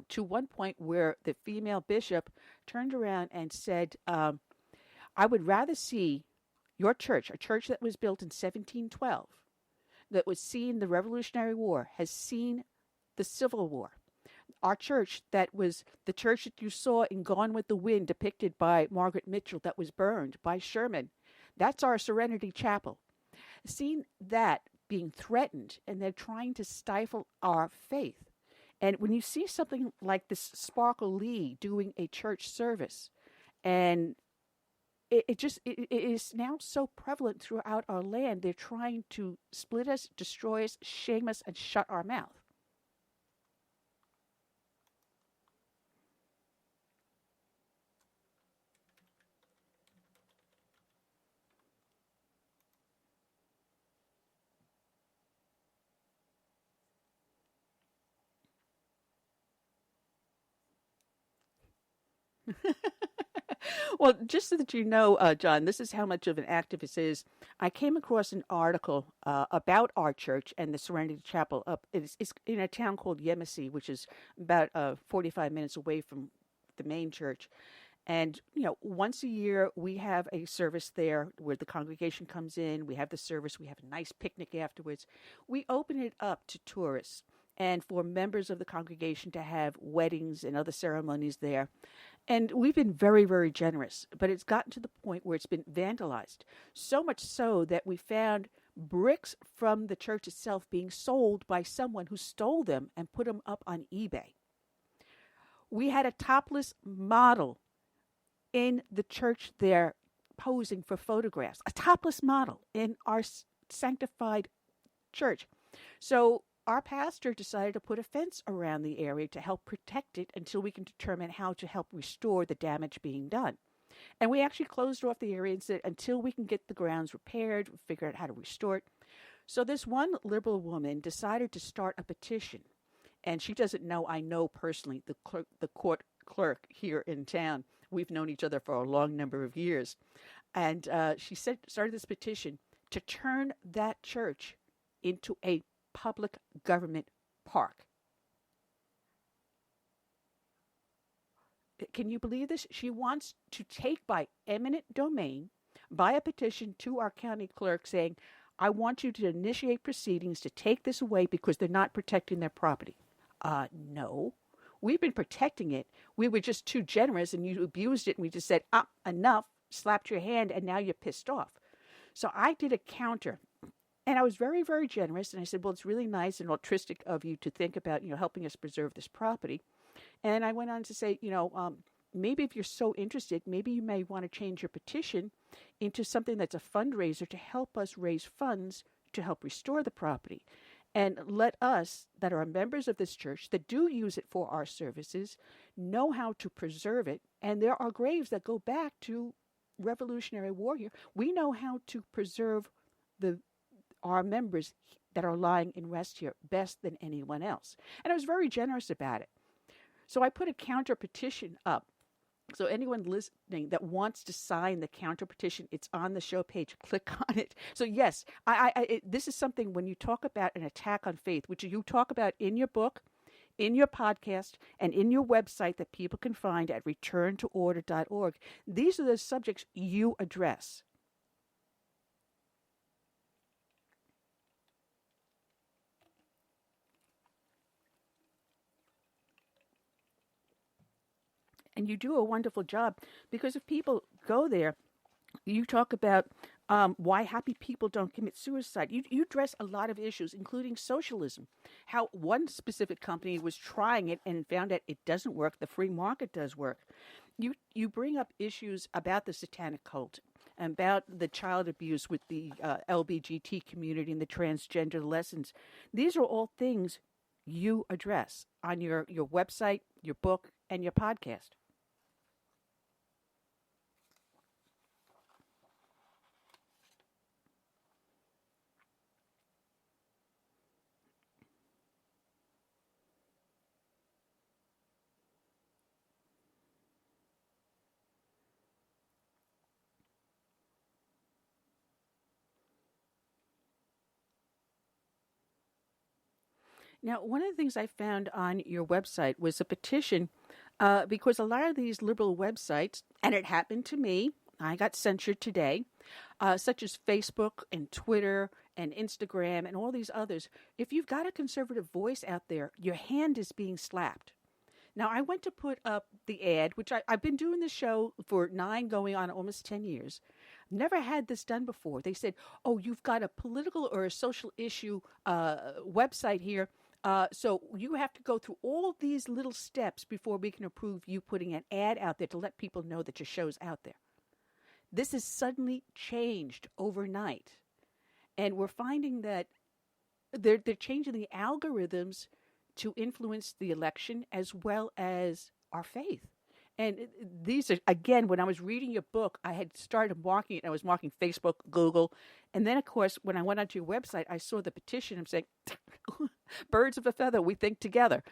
to one point where the female bishop turned around and said, I would rather see your church, a church that was built in 1712, that was seen the Revolutionary War, has seen the Civil War. Our church, that was the church that you saw in Gone with the Wind, depicted by Margaret Mitchell, that was burned by Sherman. That's our Serenity Chapel. Seeing that being threatened, and they're trying to stifle our faith. And when you see something like this Sparkle Lee doing a church service, and it is now so prevalent throughout our land, they're trying to split us, destroy us, shame us, and shut our mouth. Well, just so that you know, John, this is how much of an activist this is. I came across an article about our church and the Serenity Chapel. It's in a town called Yemisi, which is about 45 minutes away from the main church. And, once a year we have a service there where the congregation comes in. We have the service. We have a nice picnic afterwards. We open it up to tourists and for members of the congregation to have weddings and other ceremonies there. And we've been very, very generous, but it's gotten to the point where it's been vandalized. So much so that we found bricks from the church itself being sold by someone who stole them and put them up on eBay. We had a topless model in the church there posing for photographs, a topless model in our sanctified church. So our pastor decided to put a fence around the area to help protect it until we can determine how to help restore the damage being done. And we actually closed off the area and said, until we can get the grounds repaired, figure out how to restore it. So this one liberal woman decided to start a petition. And she doesn't know I know personally the court clerk here in town. We've known each other for a long number of years. And she started this petition to turn that church into a public government park. Can you believe this? She wants to take by eminent domain, by a petition to our county clerk saying, I want you to initiate proceedings to take this away because they're not protecting their property. No. We've been protecting it. We were just too generous and you abused it and we just said, enough, slapped your hand and now you're pissed off. So I did a counter and I was very, very generous. And I said, well, it's really nice and altruistic of you to think about, helping us preserve this property. And I went on to say, maybe if you're so interested, maybe you may want to change your petition into something that's a fundraiser to help us raise funds to help restore the property. And let us, that are members of this church, that do use it for our services, know how to preserve it. And there are graves that go back to Revolutionary War here. We know how to preserve our members that are lying in rest here best than anyone else. And I was very generous about it. So I put a counter petition up. So anyone listening that wants to sign the counter petition, it's on the show page. Click on it. So yes, this is something when you talk about an attack on faith, which you talk about in your book, in your podcast, and in your website that people can find at returntoorder.org. These are the subjects you address. And you do a wonderful job because if people go there, you talk about why happy people don't commit suicide. You address a lot of issues, including socialism, how one specific company was trying it and found out it doesn't work. The free market does work. You bring up issues about the satanic cult, about the child abuse with the LBGT community and the transgender lessons. These are all things you address on your website, your book, and your podcast. Now, one of the things I found on your website was a petition because a lot of these liberal websites, and it happened to me, I got censored today, such as Facebook and Twitter and Instagram and all these others. If you've got a conservative voice out there, your hand is being slapped. Now, I went to put up the ad, which I've been doing this show for 9 going on almost 10 years. Never had this done before. They said, oh, you've got a political or a social issue website here. So you have to go through all these little steps before we can approve you putting an ad out there to let people know that your show's out there. This has suddenly changed overnight. And we're finding that they're changing the algorithms to influence the election as well as our faith. And these are, again, when I was reading your book, I had started marking it. I was marking Facebook, Google. And then, of course, when I went onto your website, I saw the petition. I'm saying, birds of a feather, we think together.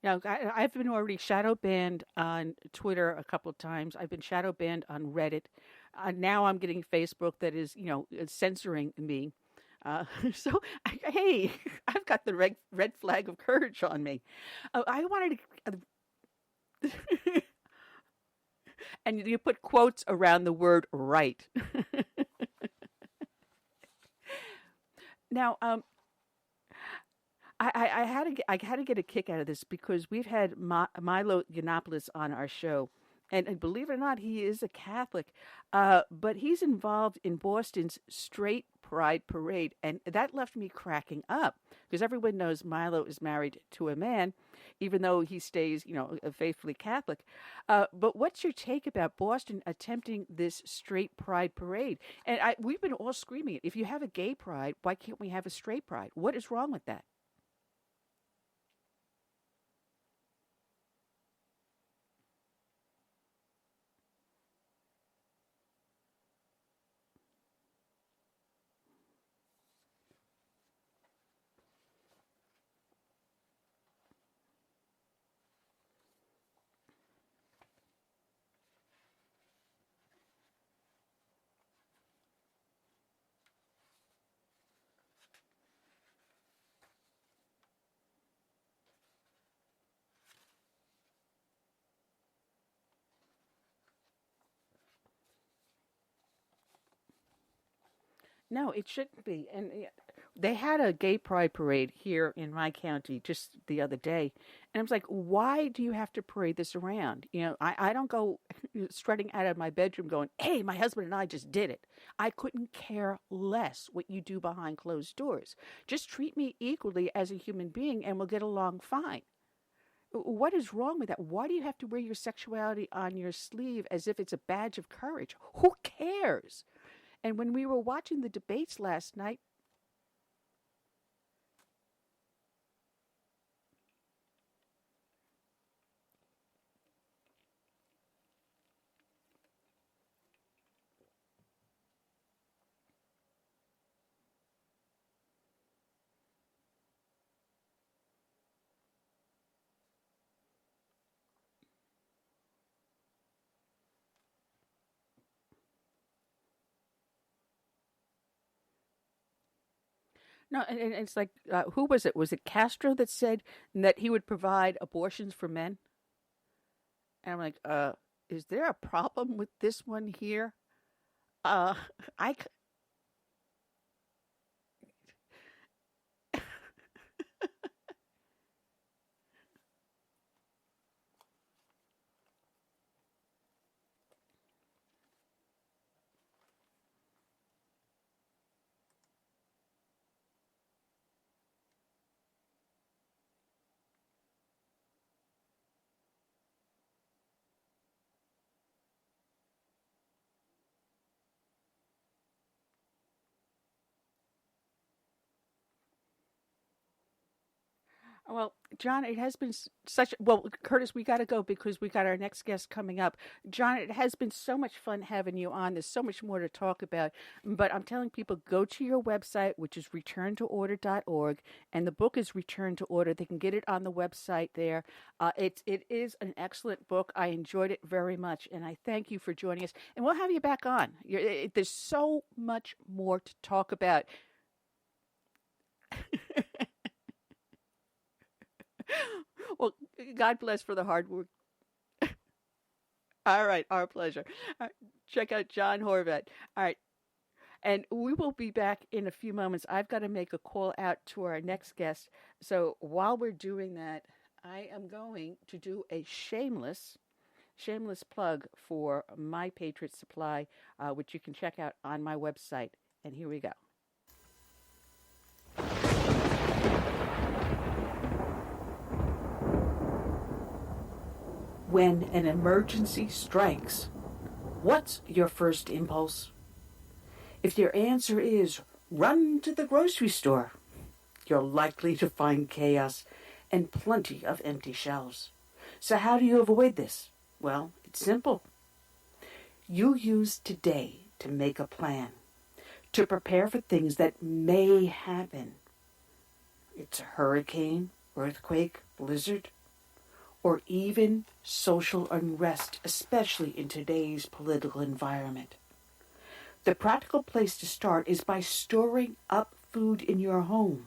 Now, I've been already shadow banned on Twitter a couple of times. I've been shadow banned on Reddit. Now I'm getting Facebook that is, censoring me. So, hey, I've got the red flag of courage on me. I wanted to, and you put quotes around the word right. Now, I had to get a kick out of this because we've had Milo Yiannopoulos on our show, and believe it or not, he is a Catholic, but he's involved in Boston's Straight Pride Parade, and that left me cracking up because everyone knows Milo is married to a man, even though he stays, faithfully Catholic. But what's your take about Boston attempting this Straight Pride Parade? And we've been all screaming it. If you have a gay pride, why can't we have a straight pride? What is wrong with that? No, it shouldn't be. And they had a gay pride parade here in my county just the other day. And I was like, why do you have to parade this around? I don't go strutting out of my bedroom going, hey, my husband and I just did it. I couldn't care less what you do behind closed doors. Just treat me equally as a human being and we'll get along fine. What is wrong with that? Why do you have to wear your sexuality on your sleeve as if it's a badge of courage? Who cares? And when we were watching the debates last night, no, and it's like, who was it? Was it Castro that said that he would provide abortions for men? And I'm like, is there a problem with this one here? Uh, I, Well, John, it has been well, Curtis, we got to go because we got our next guest coming up. John, it has been so much fun having you on. There's so much more to talk about. But I'm telling people, go to your website, which is returntoorder.org, and the book is Return to Order. They can get it on the website there. It is an excellent book. I enjoyed it very much, and I thank you for joining us. And we'll have you back on. There's so much more to talk about. Well, God bless for the hard work. All right, our pleasure. Check out John Horvat. All right, and we will be back in a few moments. I've got to make a call out to our next guest. So while we're doing that, I am going to do a shameless plug for My Patriot Supply, which you can check out on my website. And here we go. When an emergency strikes, what's your first impulse? If your answer is run to the grocery store, you're likely to find chaos and plenty of empty shelves. So how do you avoid this? Well, it's simple. You use today to make a plan, to prepare for things that may happen. It's a hurricane, earthquake, blizzard. or even social unrest, especially in today's political environment. The practical place to start is by storing up food in your home.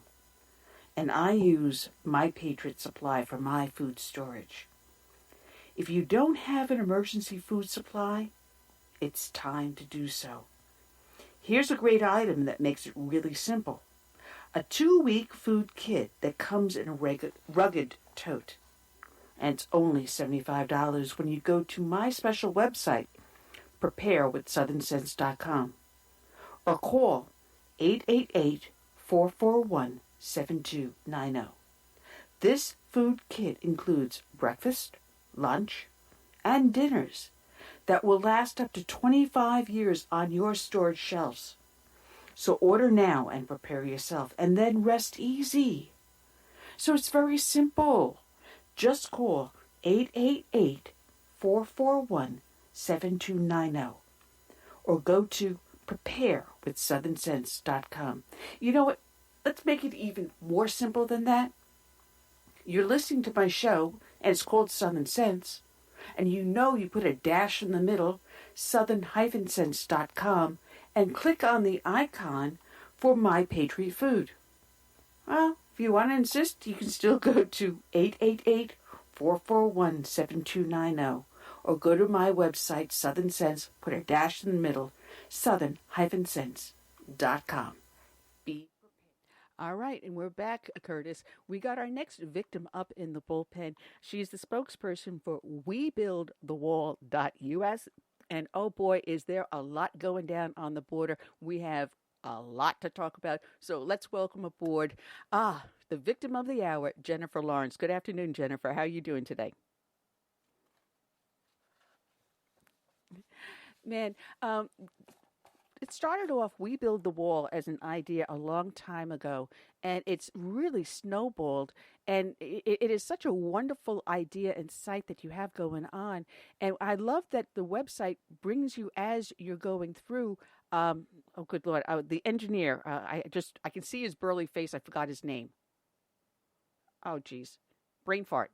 And I use My Patriot Supply for my food storage. If you don't have an emergency food supply, it's time to do so. Here's a great item that makes it really simple. A 2-week food kit that comes in a rugged tote. And it's only $75 when you go to my special website, preparewithsouthernsense.com, or call 888-441-7290. This food kit includes breakfast, lunch, and dinners that will last up to 25 years on your storage shelves. So order now and prepare yourself, and then rest easy. So it's very simple. Just call 888-441-7290 or go to preparewithsouthernsense.com. You know what? Let's make it even more simple than that. You're listening to my show, and it's called Southern Sense, and you know you put a dash in the middle, southern-sense.com, and click on the icon for My Patriot Food. Well, if you want to insist, you can still go to 888-441-7290 or go to my website, Southern Sense, put a dash in the middle, southern-sense.com. Be All right, and we're back, Curtis. We got our next victim up in the bullpen. She's the spokesperson for WeBuildTheWall.us. And oh boy, is there a lot going down on the border. We have a lot to talk about. So let's welcome aboard the victim of the hour, Jennifer Lawrence. Good afternoon, Jennifer. How are you doing today? Man, it started off, We Build the Wall, as an idea a long time ago, and it's really snowballed, and it is such a wonderful idea and site that you have going on, and I love that the website brings you as you're going through. Oh, good Lord, the engineer, I can see his burly face. I forgot his name. Oh, geez. Brain fart.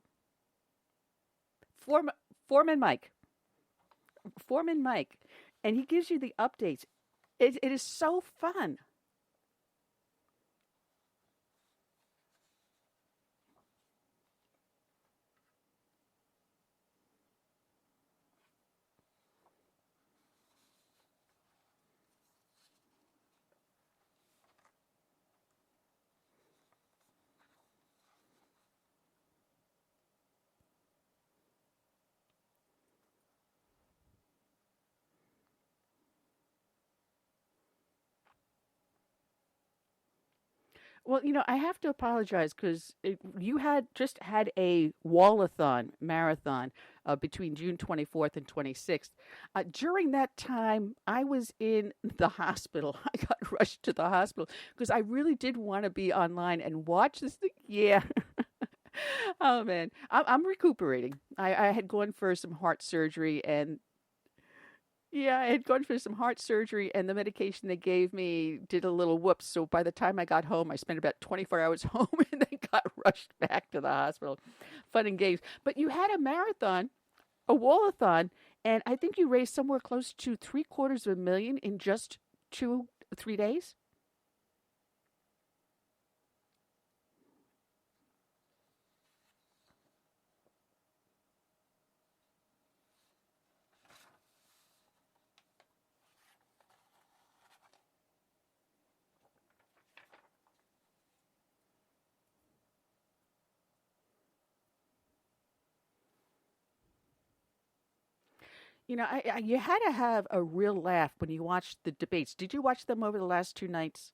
Foreman Mike. And he gives you the updates. It is so fun. Well, I have to apologize because you had just had a wallathon marathon between June 24th and 26th. During that time, I was in the hospital. I got rushed to the hospital because I really did want to be online and watch this thing. Yeah. Oh, man. I'm recuperating. I had gone for some heart surgery and the medication they gave me did a little whoops. So by the time I got home, I spent about 24 hours home and then got rushed back to the hospital. Fun and games. But you had a marathon, a wallathon, and I think you raised somewhere close to $750,000 in just 2-3 days. You had to have a real laugh when you watched the debates. Did you watch them over the last 2 nights?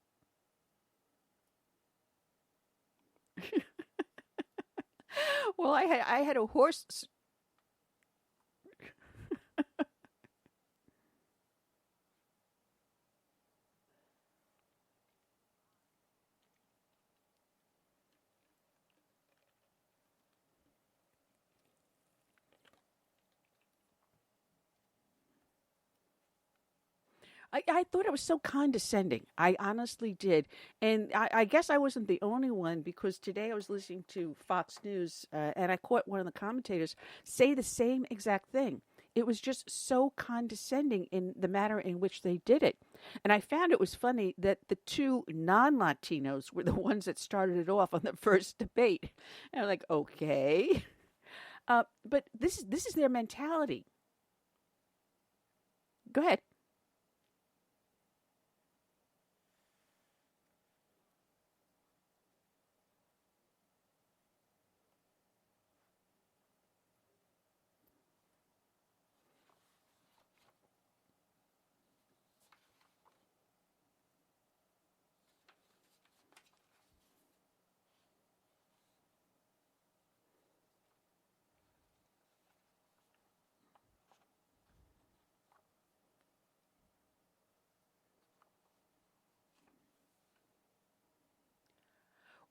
Well, I had a horse. I thought it was so condescending. I honestly did. And I guess I wasn't the only one, because today I was listening to Fox News and I caught one of the commentators say the same exact thing. It was just so condescending in the manner in which they did it. And I found it was funny that the two non-Latinos were the ones that started it off on the first debate. And I'm like, okay. But this is their mentality. Go ahead.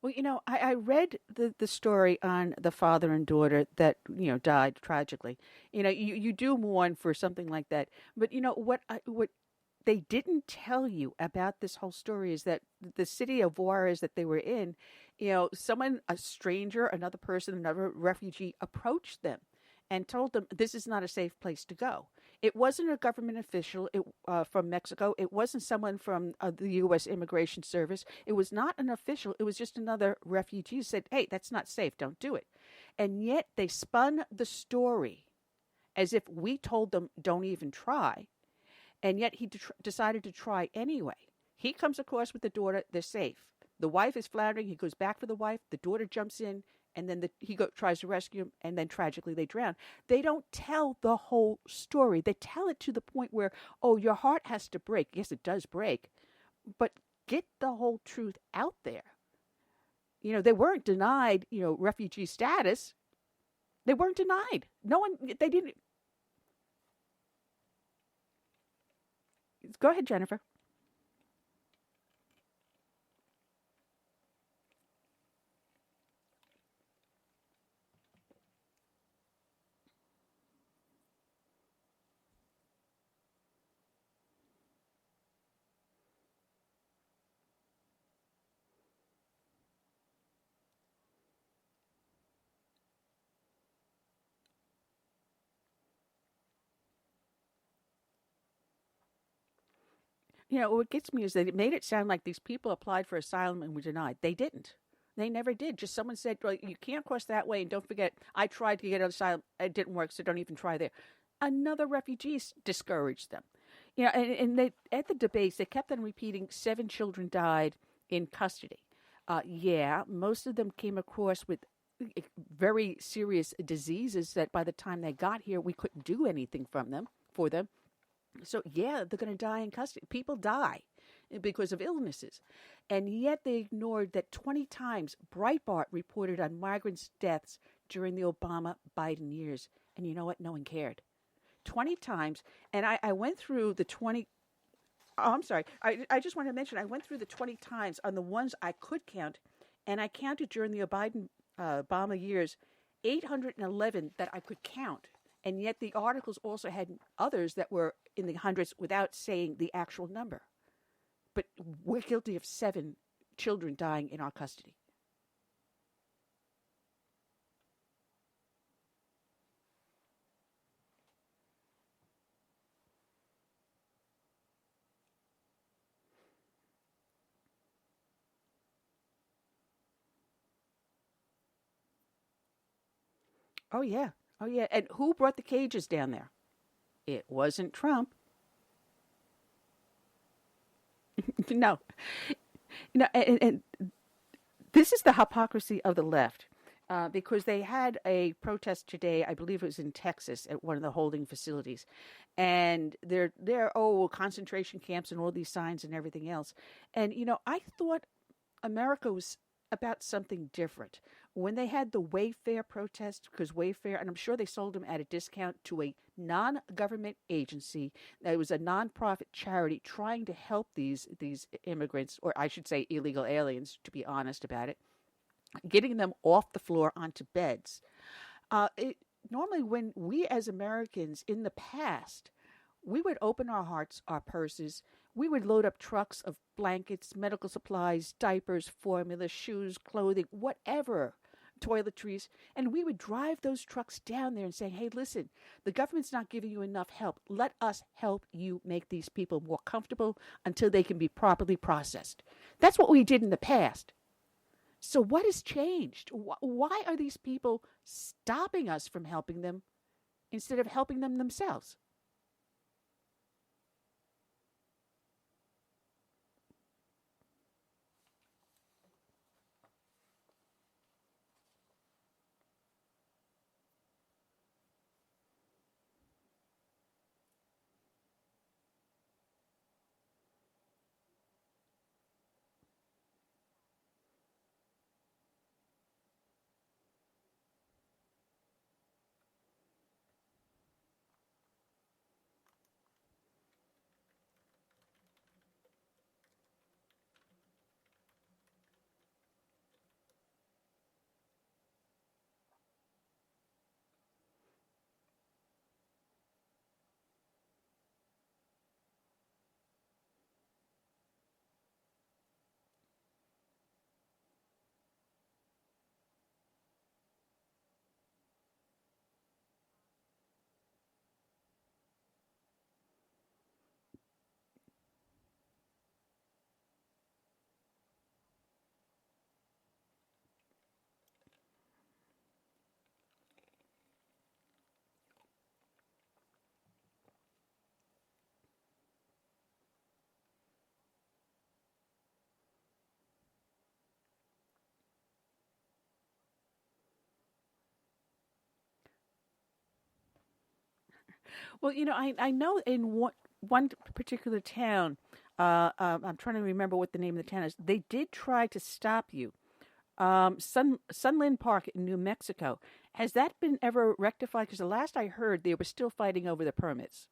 Well, I read the story on the father and daughter that, died tragically. You do mourn for something like that. But what they didn't tell you about this whole story is that the city of Juarez that they were in, someone, a stranger, another person, another refugee approached them and told them this is not a safe place to go. It wasn't a government official from Mexico. It wasn't someone from the U.S. Immigration Service. It was not an official. It was just another refugee who said, hey, that's not safe. Don't do it. And yet they spun the story as if we told them don't even try. And yet he decided to try anyway. He comes across with the daughter. They're safe. The wife is floundering. He goes back for the wife. The daughter jumps in. And then he tries to rescue him, and then tragically they drown. They don't tell the whole story. They tell it to the point where, oh, your heart has to break. Yes, it does break. But get the whole truth out there. They weren't denied, refugee status. They weren't denied. They didn't. Go ahead, Jennifer. What gets me is that it made it sound like these people applied for asylum and were denied. They didn't. They never did. Just someone said, well, you can't cross that way. And don't forget, I tried to get asylum. It didn't work, so don't even try there. Another refugee discouraged them. And they, at the debates, they kept on repeating 7 children died in custody. Most of them came across with very serious diseases that by the time they got here, we couldn't do anything for them. So, they're going to die in custody. People die because of illnesses. And yet they ignored that 20 times Breitbart reported on migrants' deaths during the Obama-Biden years. And you know what? No one cared. 20 times. And I went through the 20... Oh, I'm sorry. I just want to mention, I went through the 20 times on the ones I could count. And I counted during the Obama years, 811 that I could count. And yet the articles also had others that were in the hundreds without saying the actual number. But we're guilty of 7 children dying in our custody. Oh, yeah. Oh, yeah. And who brought the cages down there? It wasn't Trump. No. And this is the hypocrisy of the left. Because they had a protest today, I believe it was in Texas, at one of the holding facilities. And they're concentration camps and all these signs and everything else. And, I thought America was about something different. When they had the Wayfair protest, because Wayfair, and I'm sure they sold them at a discount to a non-government agency, that was a non-profit charity trying to help these immigrants, or I should say illegal aliens, to be honest about it, getting them off the floor onto beds. Normally when we as Americans in the past we would open our hearts, our purses. We would load up trucks of blankets, medical supplies, diapers, formula, shoes, clothing, whatever, toiletries, and we would drive those trucks down there and say, hey, listen, the government's not giving you enough help. Let us help you make these people more comfortable until they can be properly processed. That's what we did in the past. So what has changed? Why are these people stopping us from helping them instead of helping them themselves? Well, I know in one particular town, I'm trying to remember what the name of the town is. They did try to stop you. Sunland Park in New Mexico. Has that been ever rectified? Because the last I heard, they were still fighting over the permits.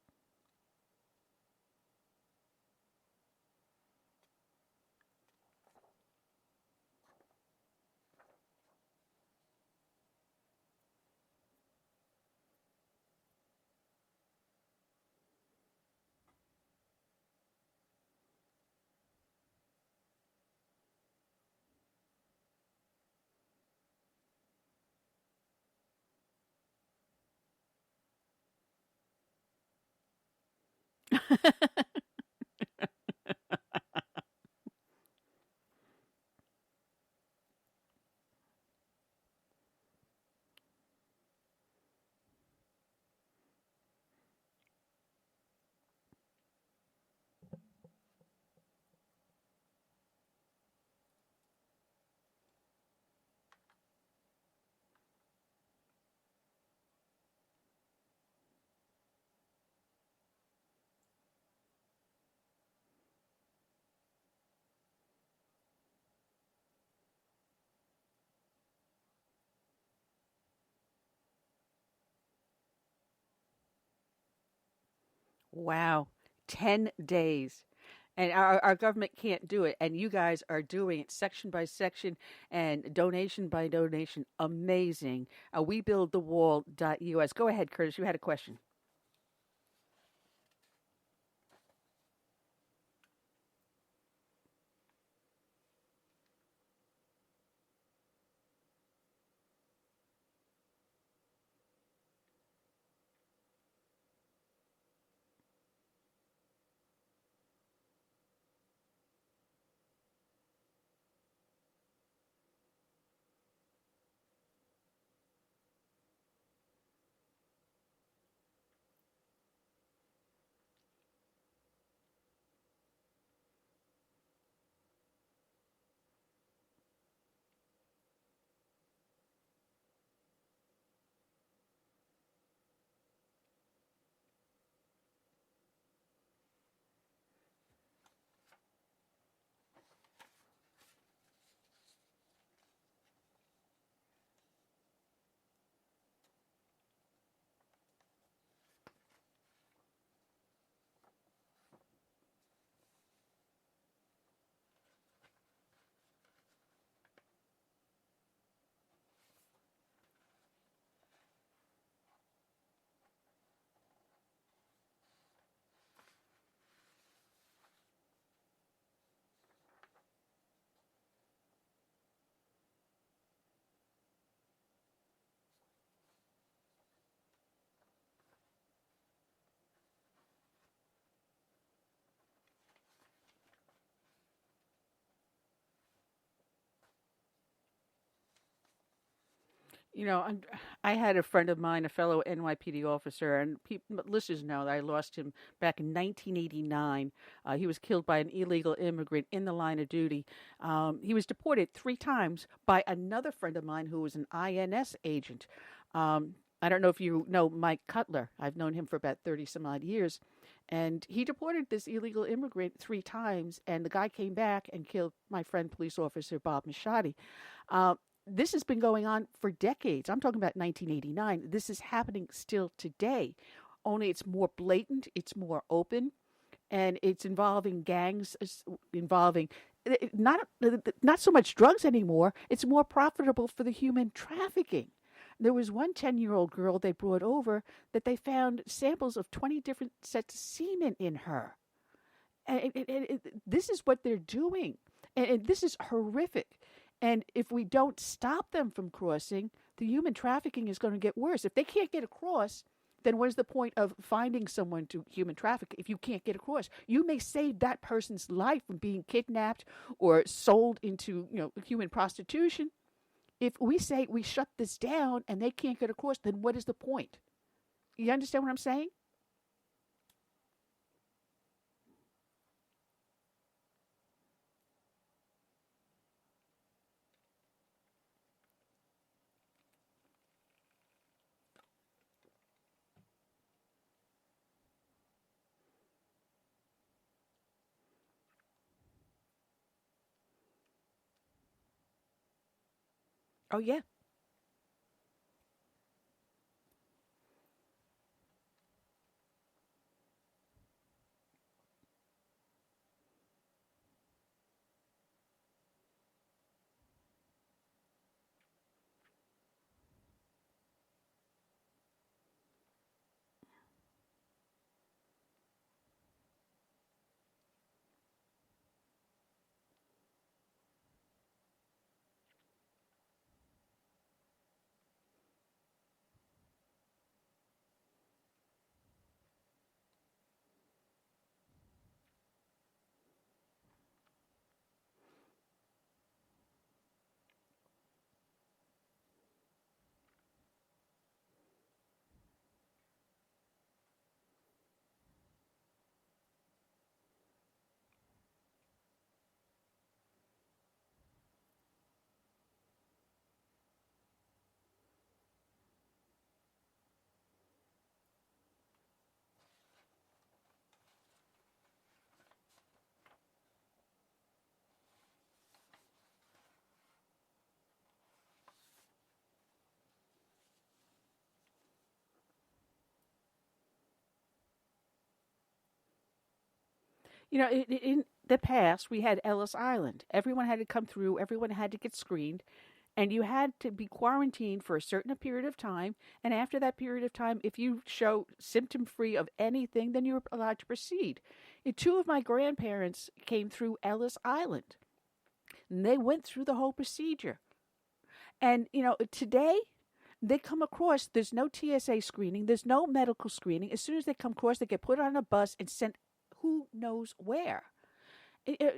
Wow. 10 days. And our government can't do it. And you guys are doing it section by section and donation by donation. Amazing. WeBuildTheWall.us. Go ahead, Curtis. You had a question. I had a friend of mine, a fellow NYPD officer, and listeners know that I lost him back in 1989. He was killed by an illegal immigrant in the line of duty. He was deported 3 times by another friend of mine who was an INS agent. I don't know if you know Mike Cutler. I've known him for about 30 some odd years. And he deported this illegal immigrant 3 times, and the guy came back and killed my friend, police officer Bob Machadi. This has been going on for decades. I'm talking about 1989. This is happening still today, only it's more blatant, it's more open, and it's involving gangs, involving not so much drugs anymore. It's more profitable for the human trafficking. There was one 10-year-old girl they brought over that they found samples of 20 different sets of semen in her. And this is what they're doing. And this is horrific. And if we don't stop them from crossing, the human trafficking is going to get worse. If they can't get across, then what is the point of finding someone to human traffic if you can't get across? You may save that person's life from being kidnapped or sold into, human prostitution. If we say we shut this down and they can't get across, then what is the point? You understand what I'm saying? Oh, yeah. In the past, we had Ellis Island. Everyone had to come through. Everyone had to get screened. And you had to be quarantined for a certain period of time. And after that period of time, if you show symptom-free of anything, then you're allowed to proceed. And 2 of my grandparents came through Ellis Island. And they went through the whole procedure. And, today, they come across, there's no TSA screening. There's no medical screening. As soon as they come across, they get put on a bus and sent who knows where.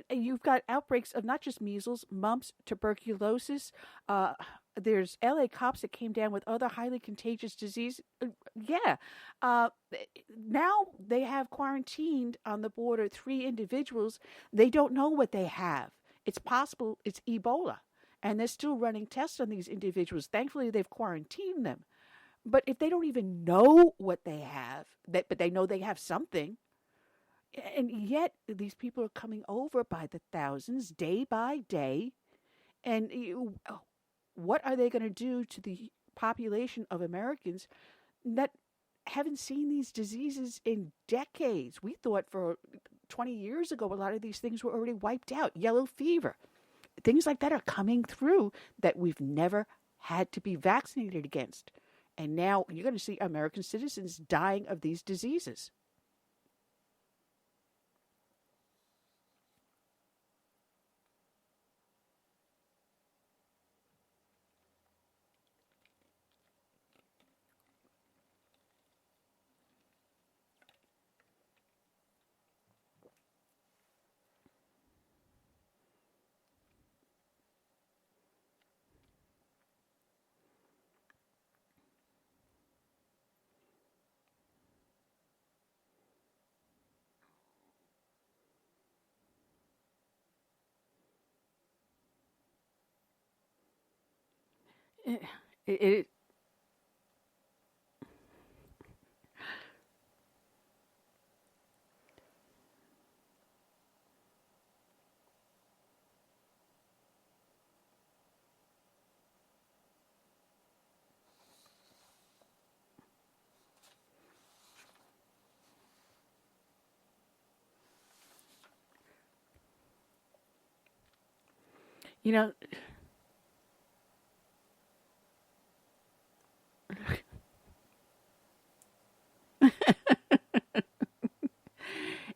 You've got outbreaks of not just measles, mumps, tuberculosis. There's LA cops that came down with other highly contagious disease. Now they have quarantined on the border 3 individuals. They don't know what they have. It's possible it's Ebola. And they're still running tests on these individuals. Thankfully, they've quarantined them. But if they don't even know what they have, but they know they have something, and yet these people are coming over by the thousands, day by day. And what are they going to do to the population of Americans that haven't seen these diseases in decades? We thought for 20 years ago, a lot of these things were already wiped out. Yellow fever, things like that are coming through that we've never had to be vaccinated against. And now you're going to see American citizens dying of these diseases. it, it you know,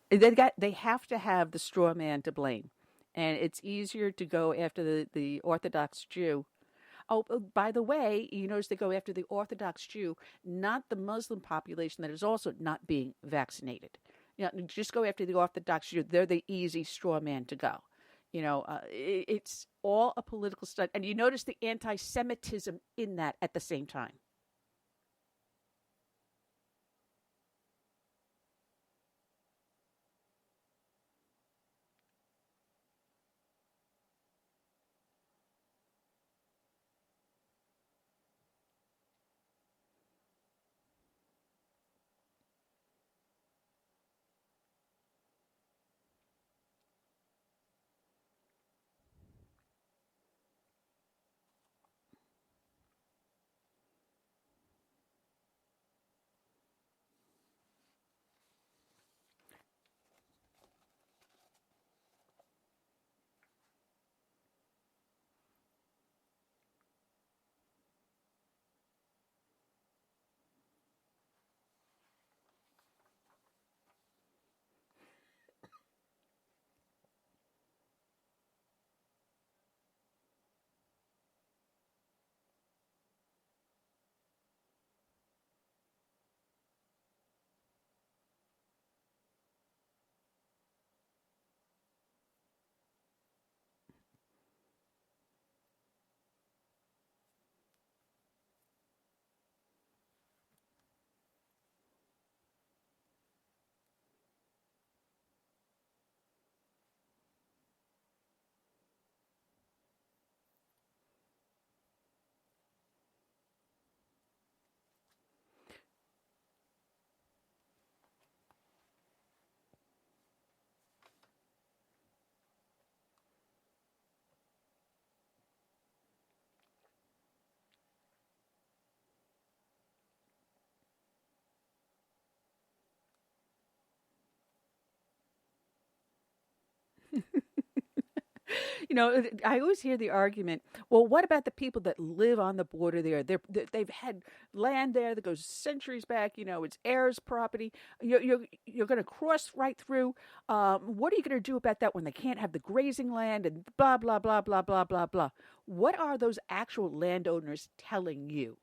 they have to have the straw man to blame, and it's easier to go after the Orthodox Jew. Oh, by the way, you notice they go after the Orthodox Jew, not the Muslim population that is also not being vaccinated. Just go after the Orthodox Jew. They're the easy straw man to go. It's all a political stunt, and you notice the anti-Semitism in that at the same time. I always hear the argument, well, what about the people that live on the border there? They've had land there that goes centuries back. It's heirs property. You're going to cross right through. What are you going to do about that when they can't have the grazing land and blah, blah, blah, blah, blah, blah, blah? What are those actual landowners telling you?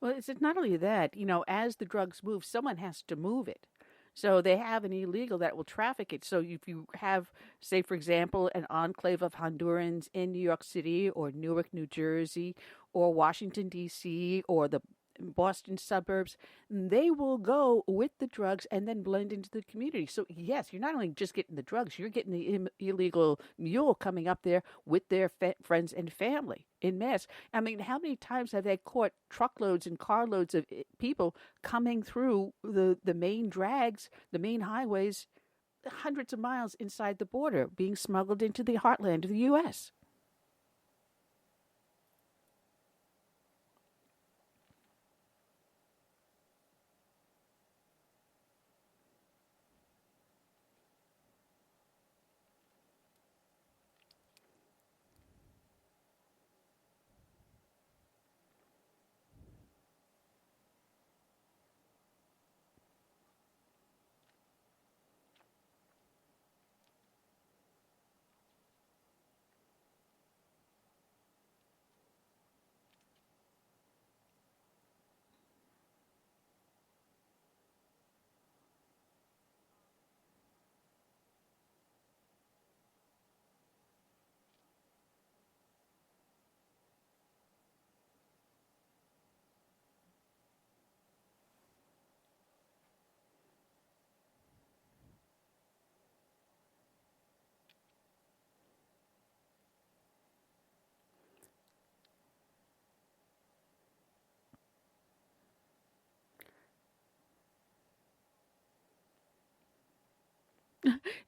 Well, it's not only that, as the drugs move, someone has to move it. So they have an illegal that will traffic it. So if you have, say, for example, an enclave of Hondurans in New York City or Newark, New Jersey, or Washington, D.C., or the Boston suburbs, they will go with the drugs and then blend into the community. So, yes, you're not only just getting the drugs, you're getting the illegal mule coming up there with their friends and family in mass. I mean, how many times have they caught truckloads and carloads of people coming through the main drags, the main highways, hundreds of miles inside the border, being smuggled into the heartland of the U.S.?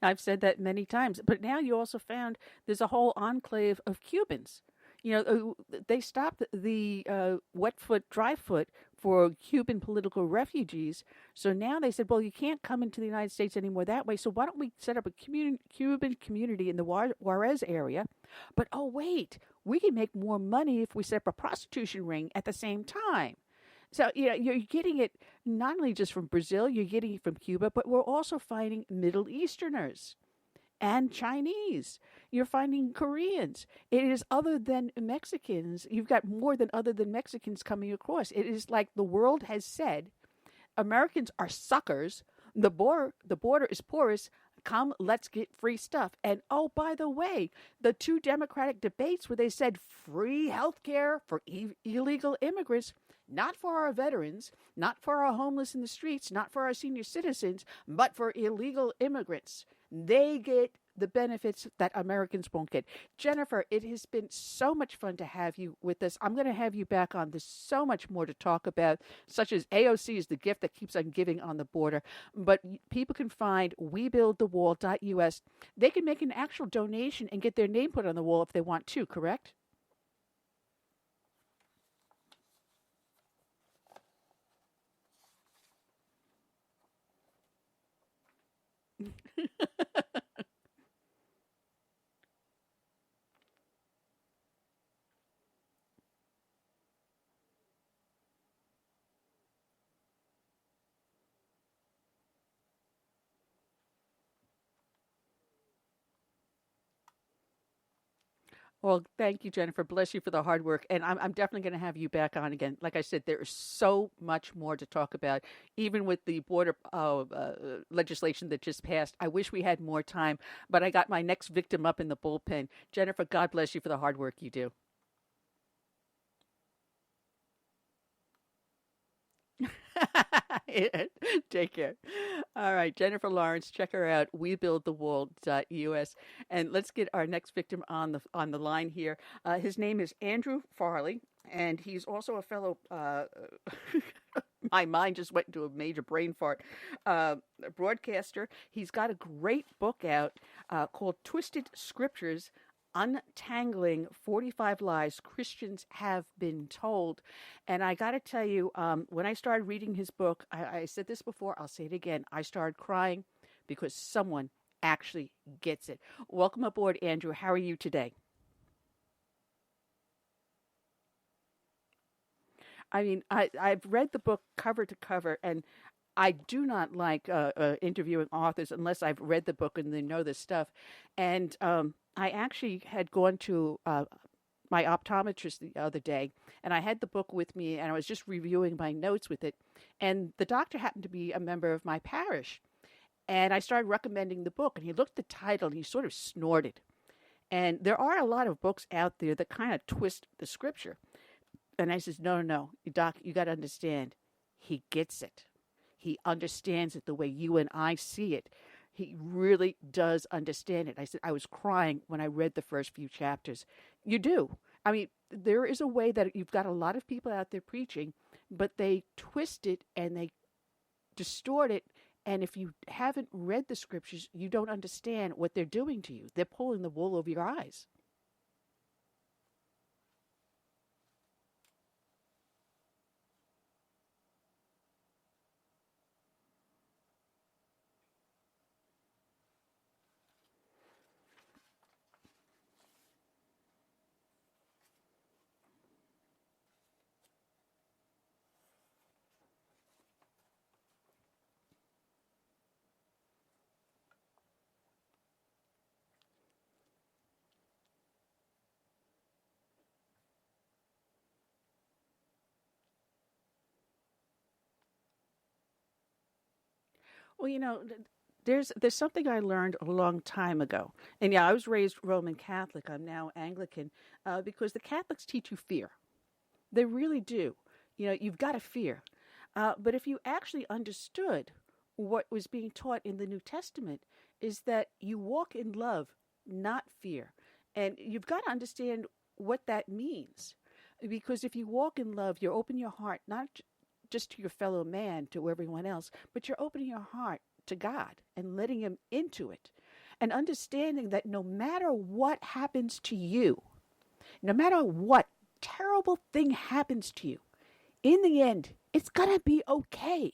I've said that many times. But now you also found there's a whole enclave of Cubans. They stopped the wet foot, dry foot for Cuban political refugees. So now they said, well, you can't come into the United States anymore that way. So why don't we set up a Cuban community in the Juarez area? But, oh, wait, we can make more money if we set up a prostitution ring at the same time. So, you're getting it not only just from Brazil, you're getting it from Cuba, but we're also finding Middle Easterners and Chinese. You're finding Koreans. It is other than Mexicans. You've got more than other than Mexicans coming across. It is like the world has said, Americans are suckers. The border is porous. Come, let's get free stuff. And, oh, by the way, the two Democratic debates where they said free health care for illegal immigrants, not for our veterans, not for our homeless in the streets, not for our senior citizens, but for illegal immigrants. They get the benefits that Americans won't get. Jennifer, it has been so much fun to have you with us. I'm going to have you back on. There's so much more to talk about, such as AOC is the gift that keeps on giving on the border. But people can find webuildthewall.us. They can make an actual donation and get their name put on the wall if they want to, correct? Well, thank you, Jennifer. Bless you for the hard work. And I'm definitely going to have you back on again. Like I said, there is so much more to talk about, even with the border legislation that just passed. I wish we had more time, but I got my next victim up in the bullpen. Jennifer, God bless you for the hard work you do. Take care. All right, Jennifer Lawrence, check her out, webuildthewall.us. And let's get our next victim on the line here. His name is Andrew Farley, and he's also a fellow my mind just went into a major brain fart. Broadcaster. He's got a great book out called Twisted Scriptures, Untangling 45 Lies Christians Have Been Told. And I got to tell you, when I started reading his book, I said this before, I'll say it again, I started crying because someone actually gets it. Welcome aboard, Andrew. How are you today? I mean, I've read the book cover to cover, and I do not like interviewing authors unless I've read the book and they know this stuff. And I actually had gone to my optometrist the other day, and I had the book with me, and I was just reviewing my notes with it. And the doctor happened to be a member of my parish. And I started recommending the book, and he looked at the title, and he sort of snorted. And there are a lot of books out there that kind of twist the scripture. And I says, no, Doc, you got to understand. He gets it. He understands it the way you and I see it. He really does understand it. I said, I was crying when I read the first few chapters. You do. I mean, there is a way that you've got a lot of people out there preaching, but they twist it and they distort it. And if you haven't read the scriptures, you don't understand what they're doing to you. They're pulling the wool over your eyes. Well, there's something I learned a long time ago. And yeah, I was raised Roman Catholic. I'm now Anglican because the Catholics teach you fear. They really do. You've got to fear. But if you actually understood what was being taught in the New Testament is that you walk in love, not fear. And you've got to understand what that means. Because if you walk in love, you open your heart, not just to your fellow man, to everyone else, but you're opening your heart to God and letting him into it and understanding that no matter what happens to you, no matter what terrible thing happens to you, in the end, it's going to be okay.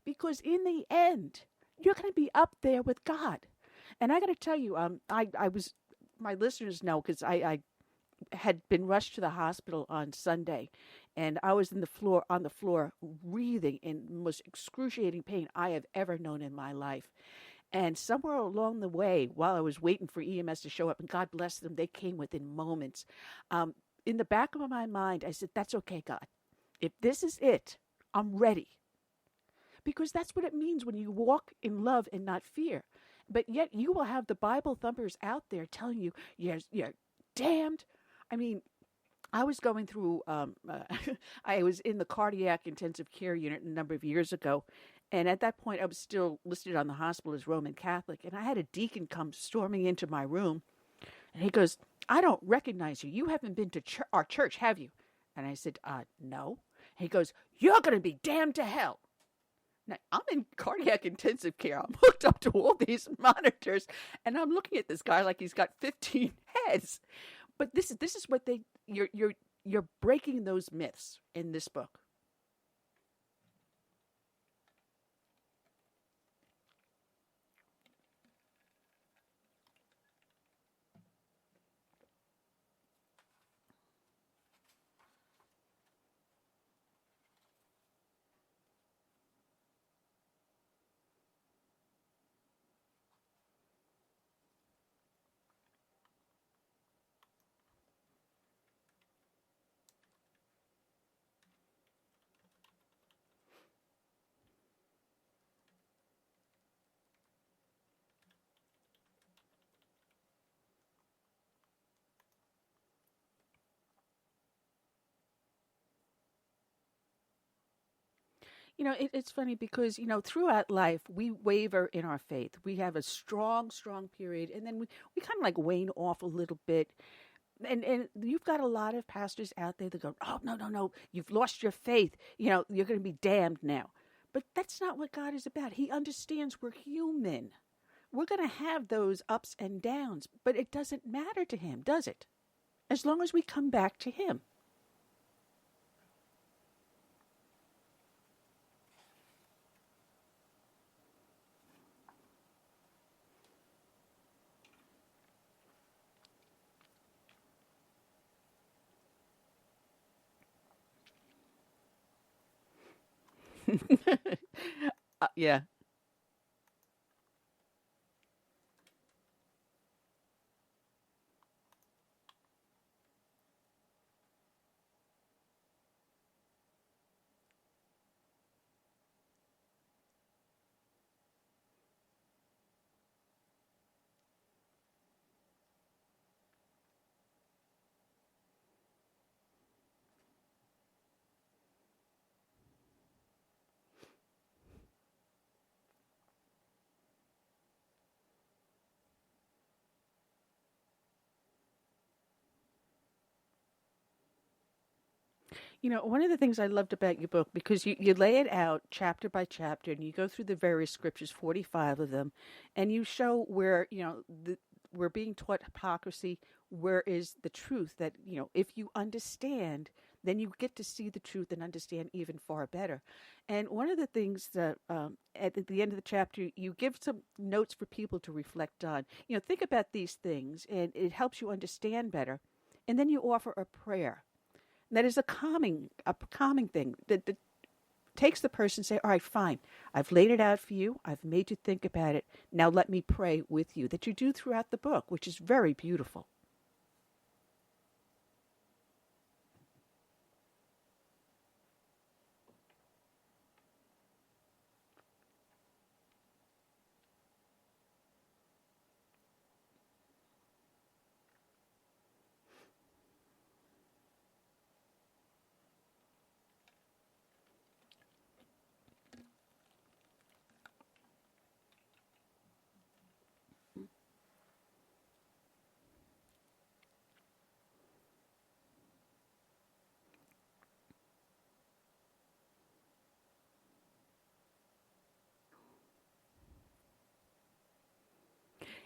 Because in the end, you're going to be up there with God. And I got to tell you, I was, my listeners know, because I had been rushed to the hospital on Sunday, and I was on the floor, breathing in the most excruciating pain I have ever known in my life. And somewhere along the way, while I was waiting for EMS to show up, and God bless them, they came within moments. In the back of my mind, I said, that's okay, God. If this is it, I'm ready. Because that's what it means when you walk in love and not fear. But yet you will have the Bible thumpers out there telling you, you're damned. I mean, I was going through, I was in the cardiac intensive care unit a number of years ago. And at that point, I was still listed on the hospital as Roman Catholic. And I had a deacon come storming into my room. And he goes, I don't recognize you. You haven't been to our church, have you? And I said, no. He goes, you're going to be damned to hell. Now, I'm in cardiac intensive care. I'm hooked up to all these monitors. And I'm looking at this guy like he's got 15 heads. But this is what you're breaking those myths in this book. It's funny because, throughout life, we waver in our faith. We have a strong, strong period, and then we kind of like wane off a little bit. And you've got a lot of pastors out there that go, oh, no, you've lost your faith. You're going to be damned now. But that's not what God is about. He understands we're human. We're going to have those ups and downs, but it doesn't matter to him, does it? As long as we come back to him. Yeah. You know, one of the things I loved about your book, because you lay it out chapter by chapter and you go through the various scriptures, 45 of them, and you show where, we're being taught hypocrisy, where is the truth that, if you understand, then you get to see the truth and understand even far better. And one of the things that at the end of the chapter, you give some notes for people to reflect on. Think about these things and it helps you understand better. And then you offer a prayer. That is a calming thing that takes the person and say, all right, fine. I've laid it out for you. I've made you think about it. Now let me pray with you. That you do throughout the book, which is very beautiful.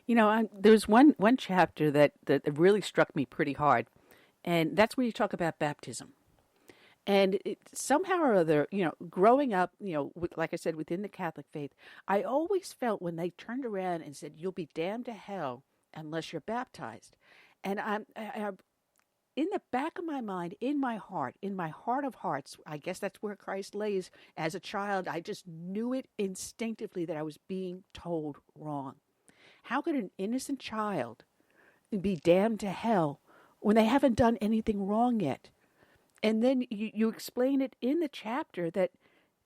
There's one chapter that really struck me pretty hard, and that's where you talk about baptism. And somehow or other, growing up, like I said, within the Catholic faith, I always felt when they turned around and said, you'll be damned to hell unless you're baptized. And I in the back of my mind, in my heart of hearts, I guess that's where Christ lays. As a child, I just knew it instinctively that I was being told wrong. How could an innocent child be damned to hell when they haven't done anything wrong yet? And then you explain it in the chapter that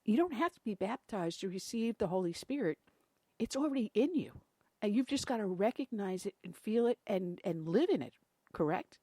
you don't have to be baptized to receive the Holy Spirit. It's already in you. And you've just got to recognize it and feel it and live in it, correct?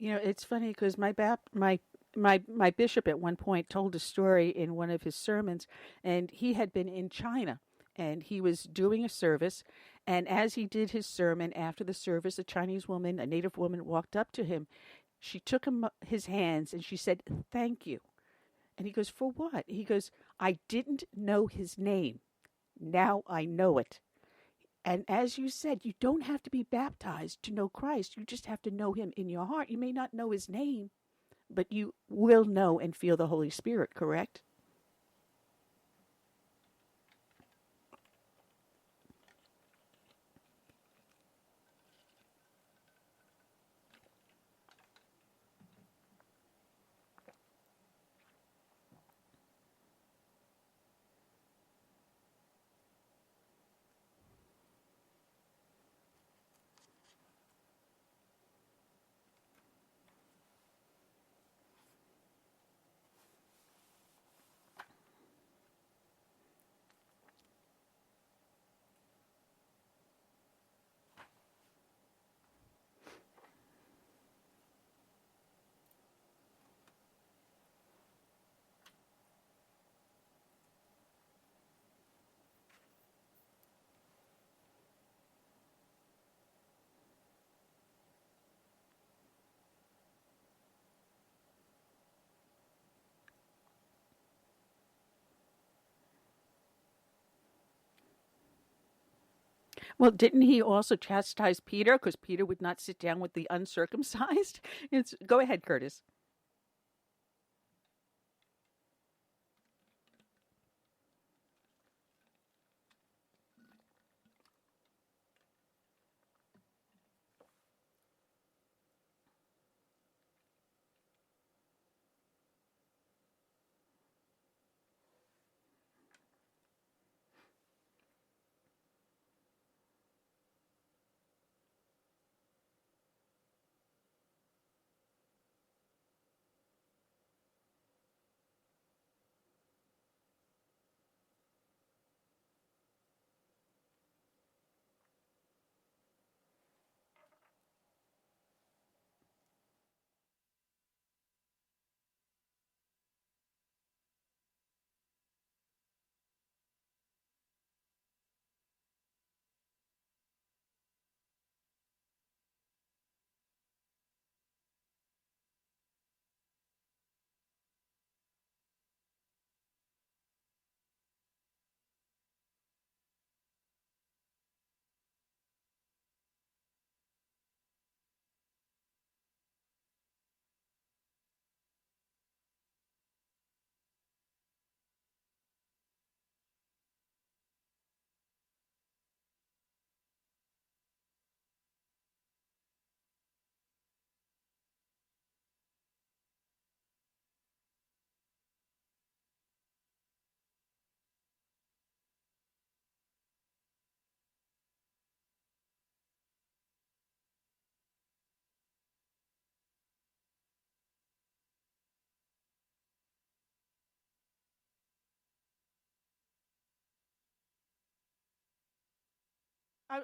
It's funny because my bishop at one point told a story in one of his sermons, and he had been in China, and he was doing a service, and as he did his sermon, after the service, a native woman, walked up to him. She took his hands, and she said, "Thank you." And he goes, "For what?" He goes, "I didn't know his name. Now I know it." And as you said, you don't have to be baptized to know Christ. You just have to know him in your heart. You may not know his name, but you will know and feel the Holy Spirit, correct? Well, didn't he also chastise Peter because Peter would not sit down with the uncircumcised? Go ahead, Curtis.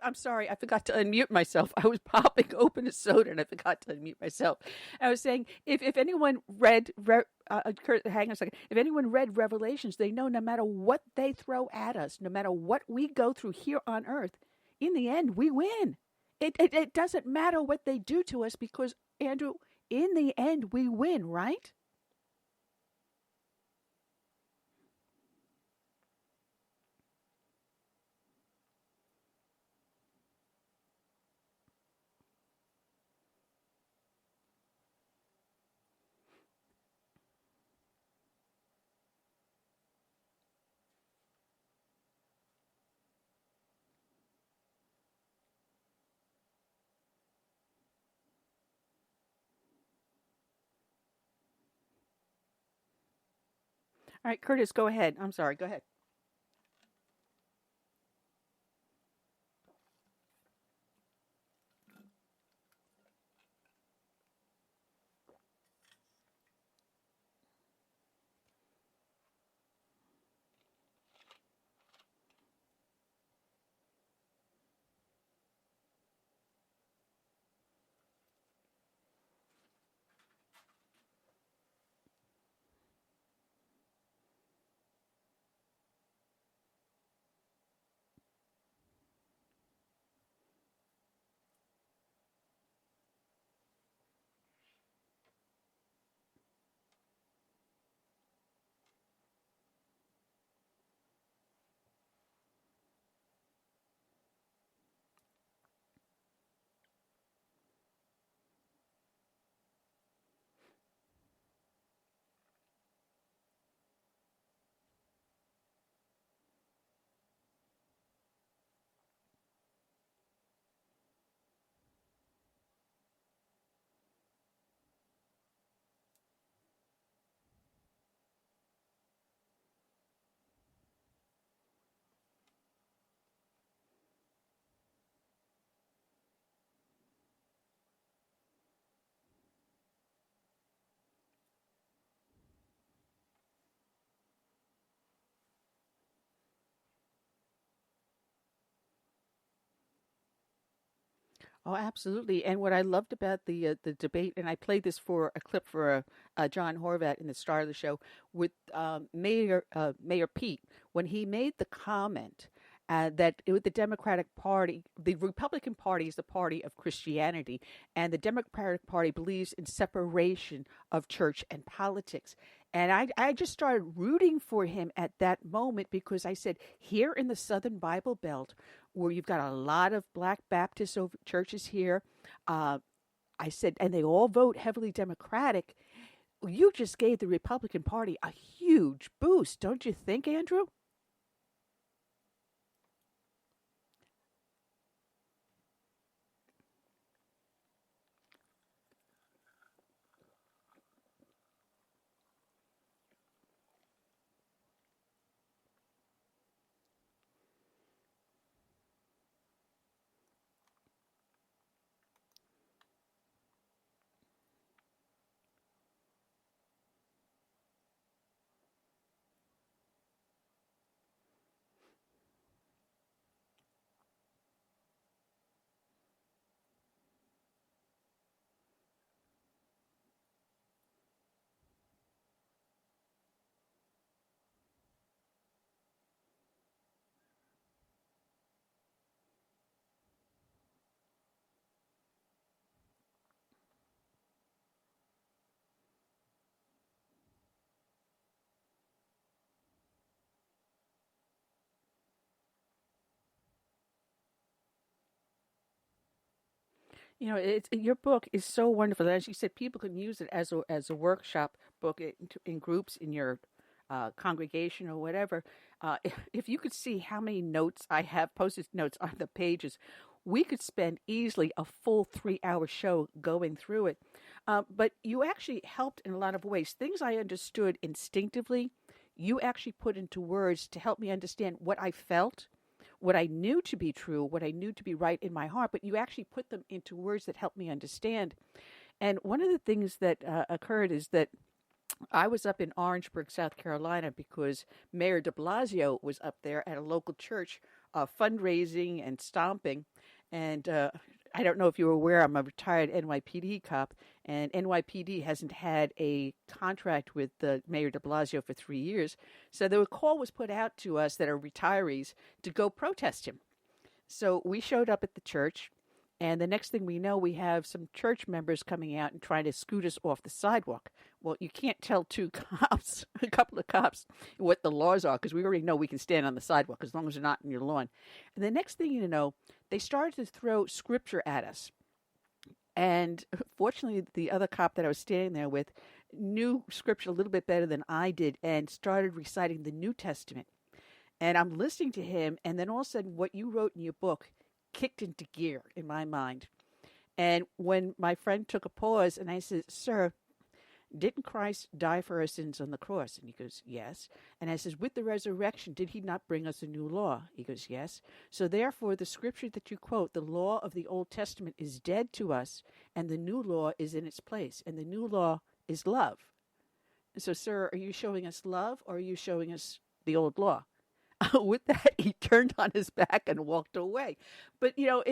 I'm sorry, I forgot to unmute myself. I was popping open a soda and I forgot to unmute myself. I was saying, if anyone hang on a second. If anyone read Revelations, they know no matter what they throw at us, no matter what we go through here on earth, in the end, we win. It doesn't matter what they do to us because, Andrew, in the end, we win, right? All right, Curtis, go ahead. I'm sorry, go ahead. Oh, absolutely. And what I loved about the debate, and I played this for a clip for John Horvat in the start of the show with Mayor Pete when he made the comment that the Democratic Party, the Republican Party is the party of Christianity, and the Democratic Party believes in separation of church and politics. And I just started rooting for him at that moment because I said, here in the Southern Bible Belt, where you've got a lot of Black Baptist churches here, I said, and they all vote heavily Democratic, you just gave the Republican Party a huge boost, don't you think, Andrew? You know, your book is so wonderful. As you said, people can use it as a workshop book in groups in your congregation or whatever. If you could see how many notes I have, posted notes on the pages, we could spend easily a full 3-hour show going through it. But you actually helped in a lot of ways. Things I understood instinctively, you actually put into words to help me understand what I felt, what I knew to be true, what I knew to be right in my heart, but you actually put them into words that helped me understand. And one of the things that occurred is that I was up in Orangeburg, South Carolina, because Mayor de Blasio was up there at a local church fundraising and stomping. And I don't know if you were aware, I'm a retired NYPD cop, and NYPD hasn't had a contract with the Mayor de Blasio for 3 years. So the call was put out to us that are retirees to go protest him. So we showed up at the church, and the next thing we know, we have some church members coming out and trying to scoot us off the sidewalk. Well, you can't tell two cops, a couple of cops, what the laws are, because we already know we can stand on the sidewalk as long as they're not in your lawn. And the next thing you know, they started to throw scripture at us. And fortunately, the other cop that I was standing there with knew scripture a little bit better than I did and started reciting the New Testament. And I'm listening to him, and then all of a sudden, what you wrote in your book kicked into gear in my mind. And when my friend took a pause, and I said, "Sir, didn't Christ die for our sins on the cross?" And he goes, "Yes." And I says, "With the resurrection, did he not bring us a new law?" He goes, "Yes." So therefore, the scripture that you quote, the law of the Old Testament, is dead to us, and the new law is in its place. And the new law is love. So, sir, are you showing us love, or are you showing us the old law? With that, he turned on his back and walked away. But, you know,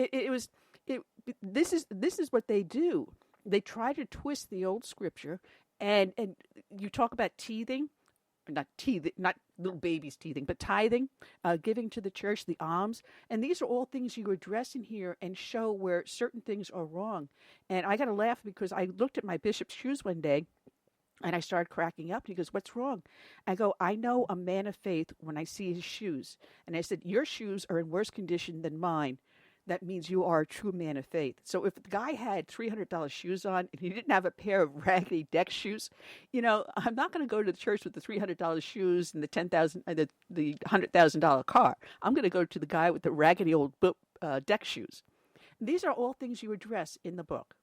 this is what they do. They try to twist the old scripture. And you talk about teething, not little babies teething, but tithing, giving to the church, the alms. And these are all things you address in here and show where certain things are wrong. And I got to laugh because I looked at my bishop's shoes one day and I started cracking up. He goes, "What's wrong?" I go, "I know a man of faith when I see his shoes." And I said, "Your shoes are in worse condition than mine. That means you are a true man of faith." So if the guy had $300 shoes on and he didn't have a pair of raggedy deck shoes, you know, I'm not going to go to the church with the $300 shoes and the $100,000 car. I'm going to go to the guy with the raggedy old deck shoes. These are all things you address in the book.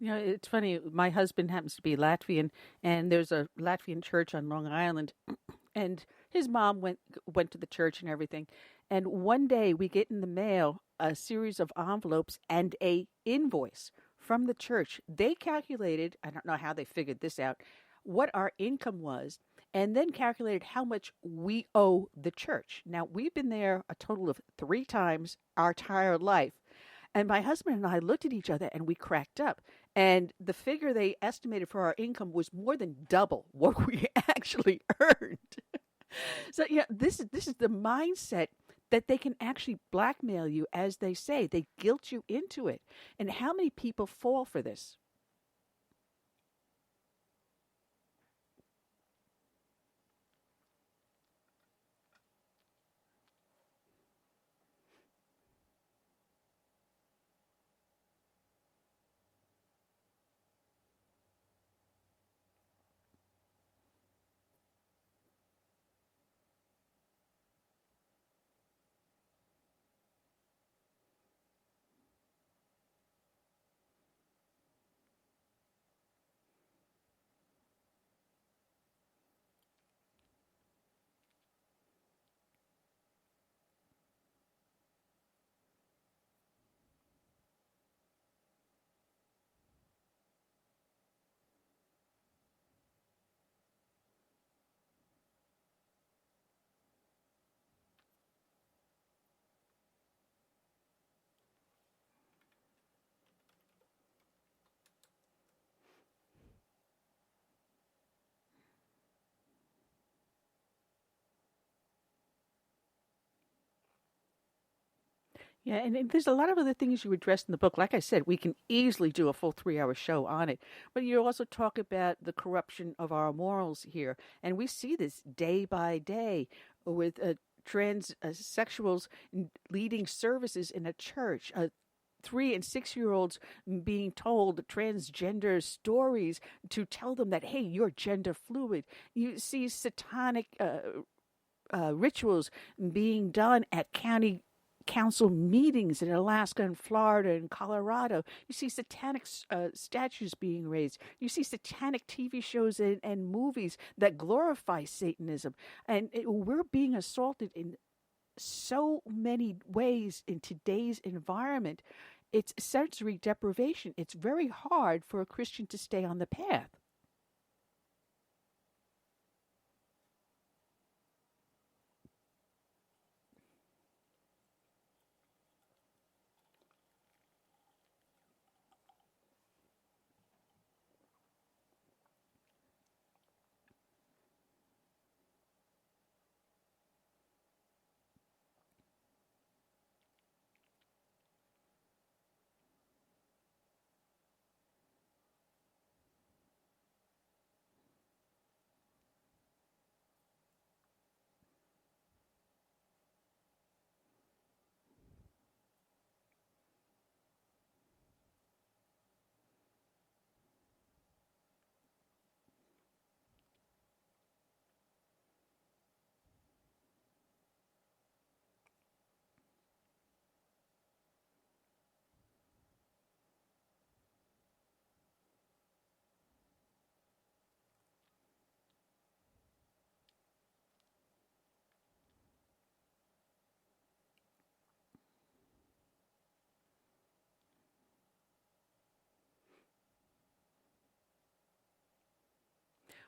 You know, it's funny. My husband happens to be Latvian, and there's a Latvian church on Long Island, and his mom went to the church and everything. And one day we get in the mail a series of envelopes and a invoice from the church. They calculated, I don't know how they figured this out, what our income was, and then calculated how much we owe the church. Now, we've been there a total of 3 times our entire life. And my husband and I looked at each other and we cracked up. And the figure they estimated for our income was more than double what we actually earned. So, yeah, this is the mindset that they can actually blackmail you, as they say. They guilt you into it. And how many people fall for this? Yeah, and there's a lot of other things you addressed in the book. Like I said, we can easily do a full 3-hour show on it. But you also talk about the corruption of our morals here. And we see this day by day with transsexuals leading services in a church. 3 and 6-year-olds being told transgender stories to tell them that, hey, you're gender fluid. You see satanic rituals being done at county council meetings in Alaska and Florida and Colorado. You see satanic statues being raised. You see satanic TV shows and movies that glorify Satanism. And we're being assaulted in so many ways in today's environment. It's sensory deprivation. It's very hard for a Christian to stay on the path.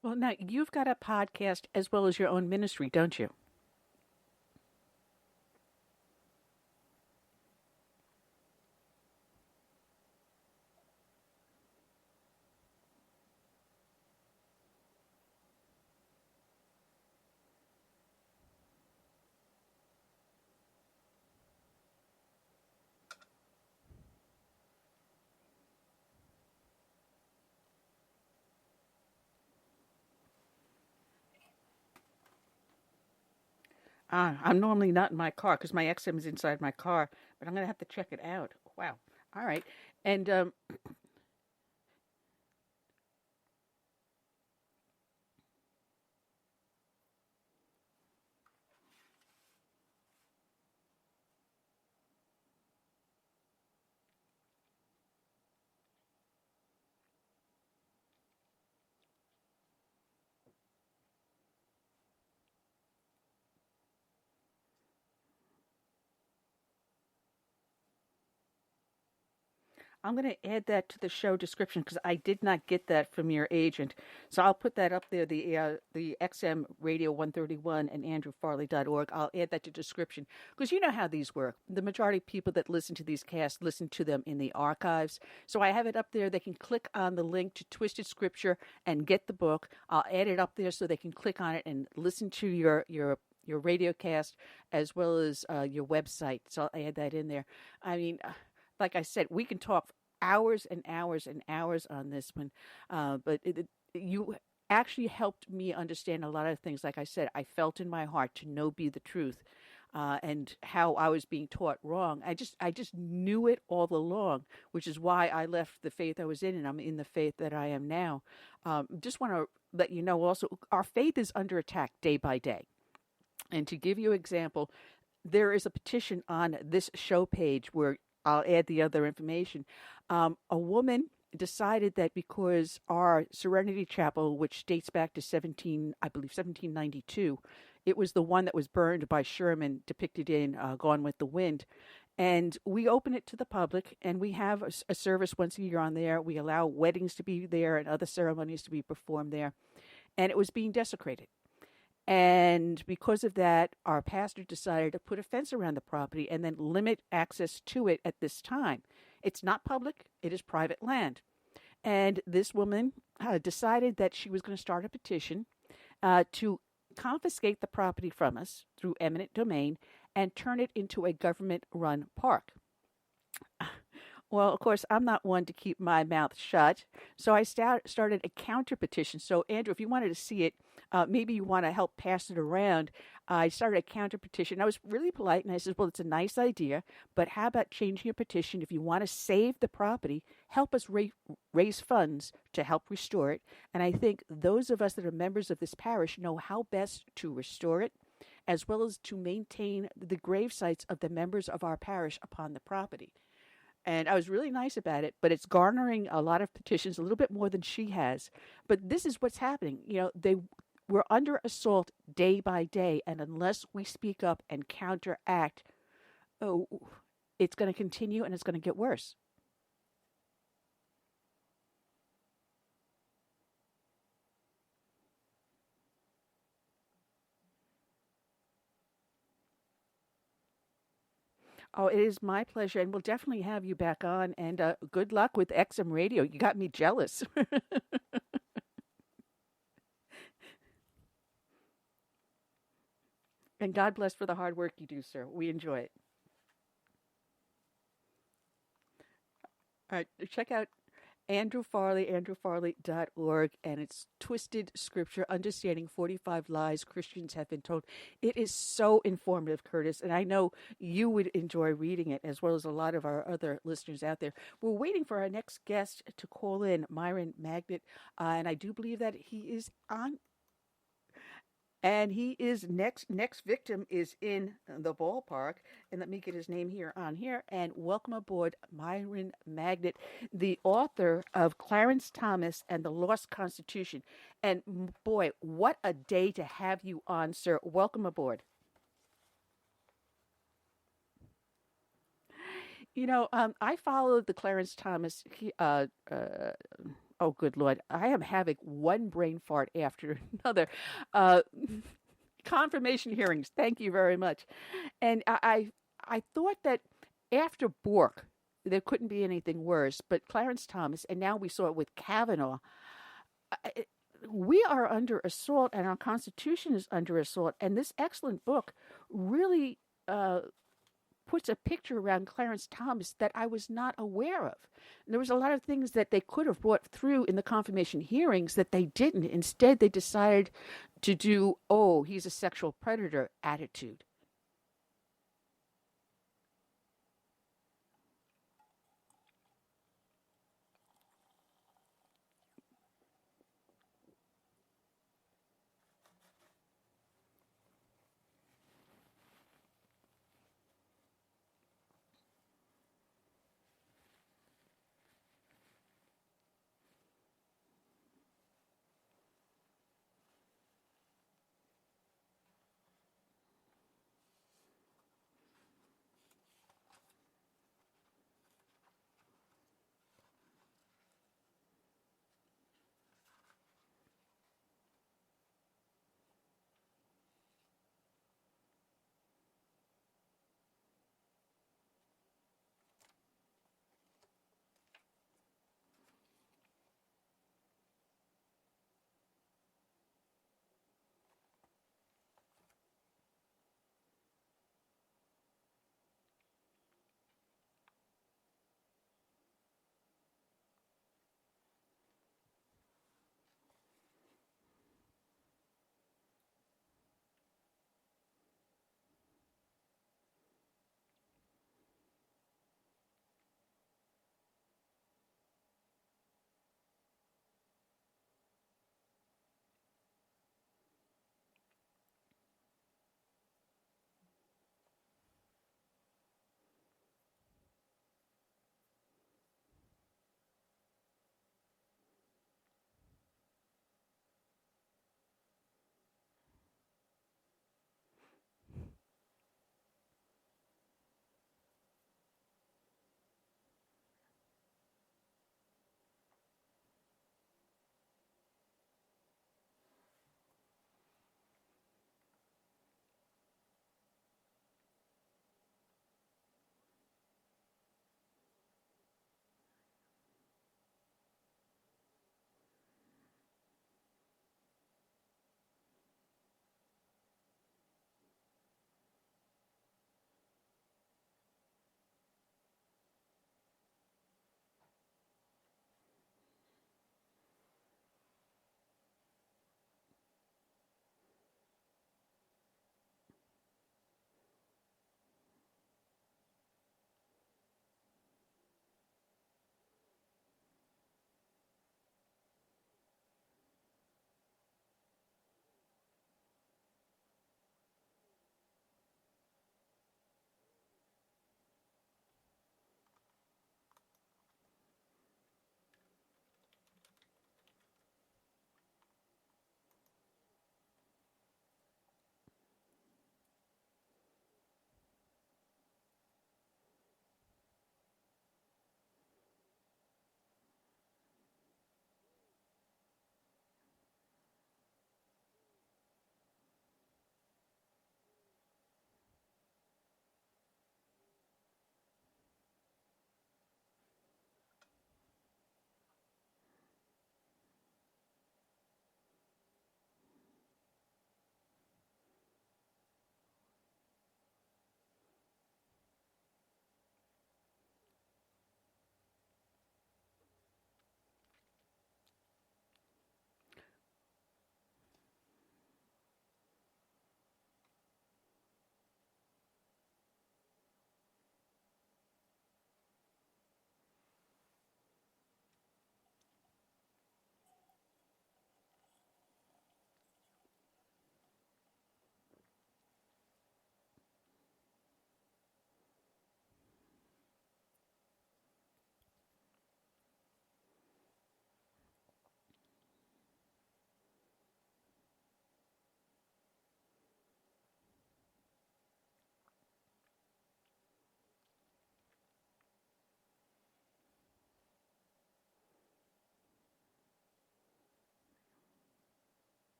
Well, now you've got a podcast as well as your own ministry, don't you? I'm normally not in my car because my XM is inside my car, but I'm going to have to check it out. Wow. All right. And I'm going to add that to the show description because I did not get that from your agent. So I'll put that up there, the XM Radio 131 and andrewfarley.org. I'll add that to description because you know how these work. The majority of people that listen to these casts listen to them in the archives. So I have it up there. They can click on the link to Twisted Scripture and get the book. I'll add it up there so they can click on it and listen to your radio cast as well as your website. So I'll add that in there. I mean, like I said, we can talk hours and hours and hours on this one, but you actually helped me understand a lot of things. Like I said, I felt in my heart to know be the truth, and how I was being taught wrong. I just knew it all along, which is why I left the faith I was in, and I'm in the faith that I am now. Just want to let you know also, our faith is under attack day by day. And to give you an example, there is a petition on this show page where I'll add the other information. A woman decided that because our Serenity Chapel, which dates back to 1792, it was the one that was burned by Sherman, depicted in Gone with the Wind. And we open it to the public, and we have a service once a year on there. We allow weddings to be there and other ceremonies to be performed there. And it was being desecrated. And because of that, our pastor decided to put a fence around the property and then limit access to it at this time. It's not public. It is private land. And this woman decided that she was going to start a petition to confiscate the property from us through eminent domain and turn it into a government-run park. Well, of course, I'm not one to keep my mouth shut, so I started a counter petition. So, Andrew, if you wanted to see it, maybe you want to help pass it around. I started a counter petition. I was really polite, and I said, well, it's a nice idea, but how about changing your petition? If you want to save the property, help us raise funds to help restore it. And I think those of us that are members of this parish know how best to restore it, as well as to maintain the grave sites of the members of our parish upon the property. And I was really nice about it, but it's garnering a lot of petitions, a little bit more than she has. But this is what's happening. You know, we're under assault day by day, and unless we speak up and counteract, it's going to continue and it's going to get worse. Oh, it is my pleasure, and we'll definitely have you back on. And good luck with XM Radio. You got me jealous. And God bless for the hard work you do, sir. We enjoy it. All right, check out Andrew Farley, andrewfarley.org, and it's Twisted Scripture, Understanding 45 Lies Christians Have Been Told. It is so informative, Curtis, and I know you would enjoy reading it, as well as a lot of our other listeners out there. We're waiting for our next guest to call in, Myron Magnet, and I do believe that he is on. And he is next victim is in the ballpark. And let me get his name here on here. And welcome aboard, Myron Magnet, the author of Clarence Thomas and the Lost Constitution. And boy, what a day to have you on, sir. Welcome aboard. You know, I followed the Clarence Thomas. Oh, good Lord. I am having one brain fart after another. Confirmation hearings. Thank you very much. And I thought that after Bork, there couldn't be anything worse. But Clarence Thomas, and now we saw it with Kavanaugh, we are under assault, and our Constitution is under assault. And this excellent book really puts a picture around Clarence Thomas that I was not aware of. And there was a lot of things that they could have brought through in the confirmation hearings that they didn't. Instead, they decided to do, he's a sexual predator attitude.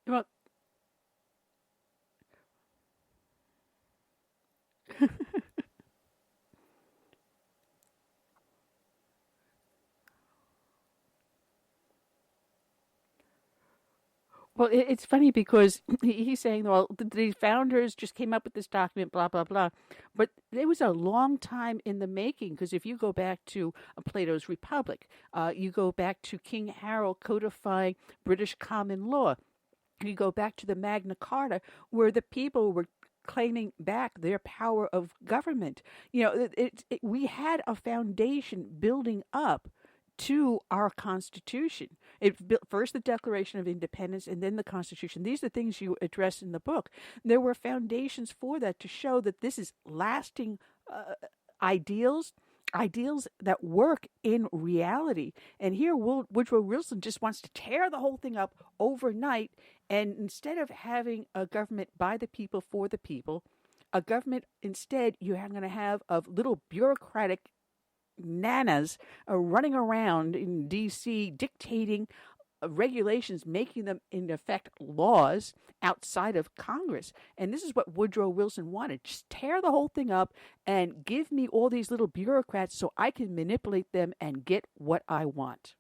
Well, Well, it's funny because he's saying, well, the founders just came up with this document, blah, blah, blah. But it was a long time in the making because if you go back to Plato's Republic, you go back to King Harold codifying British common law, you go back to the Magna Carta where the people were claiming back their power of government. We had a foundation building up to our Constitution. It built first the Declaration of Independence and then the Constitution. These are things you address in the book. There were foundations for that to show that this is lasting ideals, ideals that work in reality. And here Woodrow Wilson just wants to tear the whole thing up overnight. And instead of having a government by the people for the people, a government instead you're going to have of little bureaucratic nanas running around in D.C. dictating regulations, making them in effect laws outside of Congress. And this is what Woodrow Wilson wanted. Just tear the whole thing up and give me all these little bureaucrats so I can manipulate them and get what I want.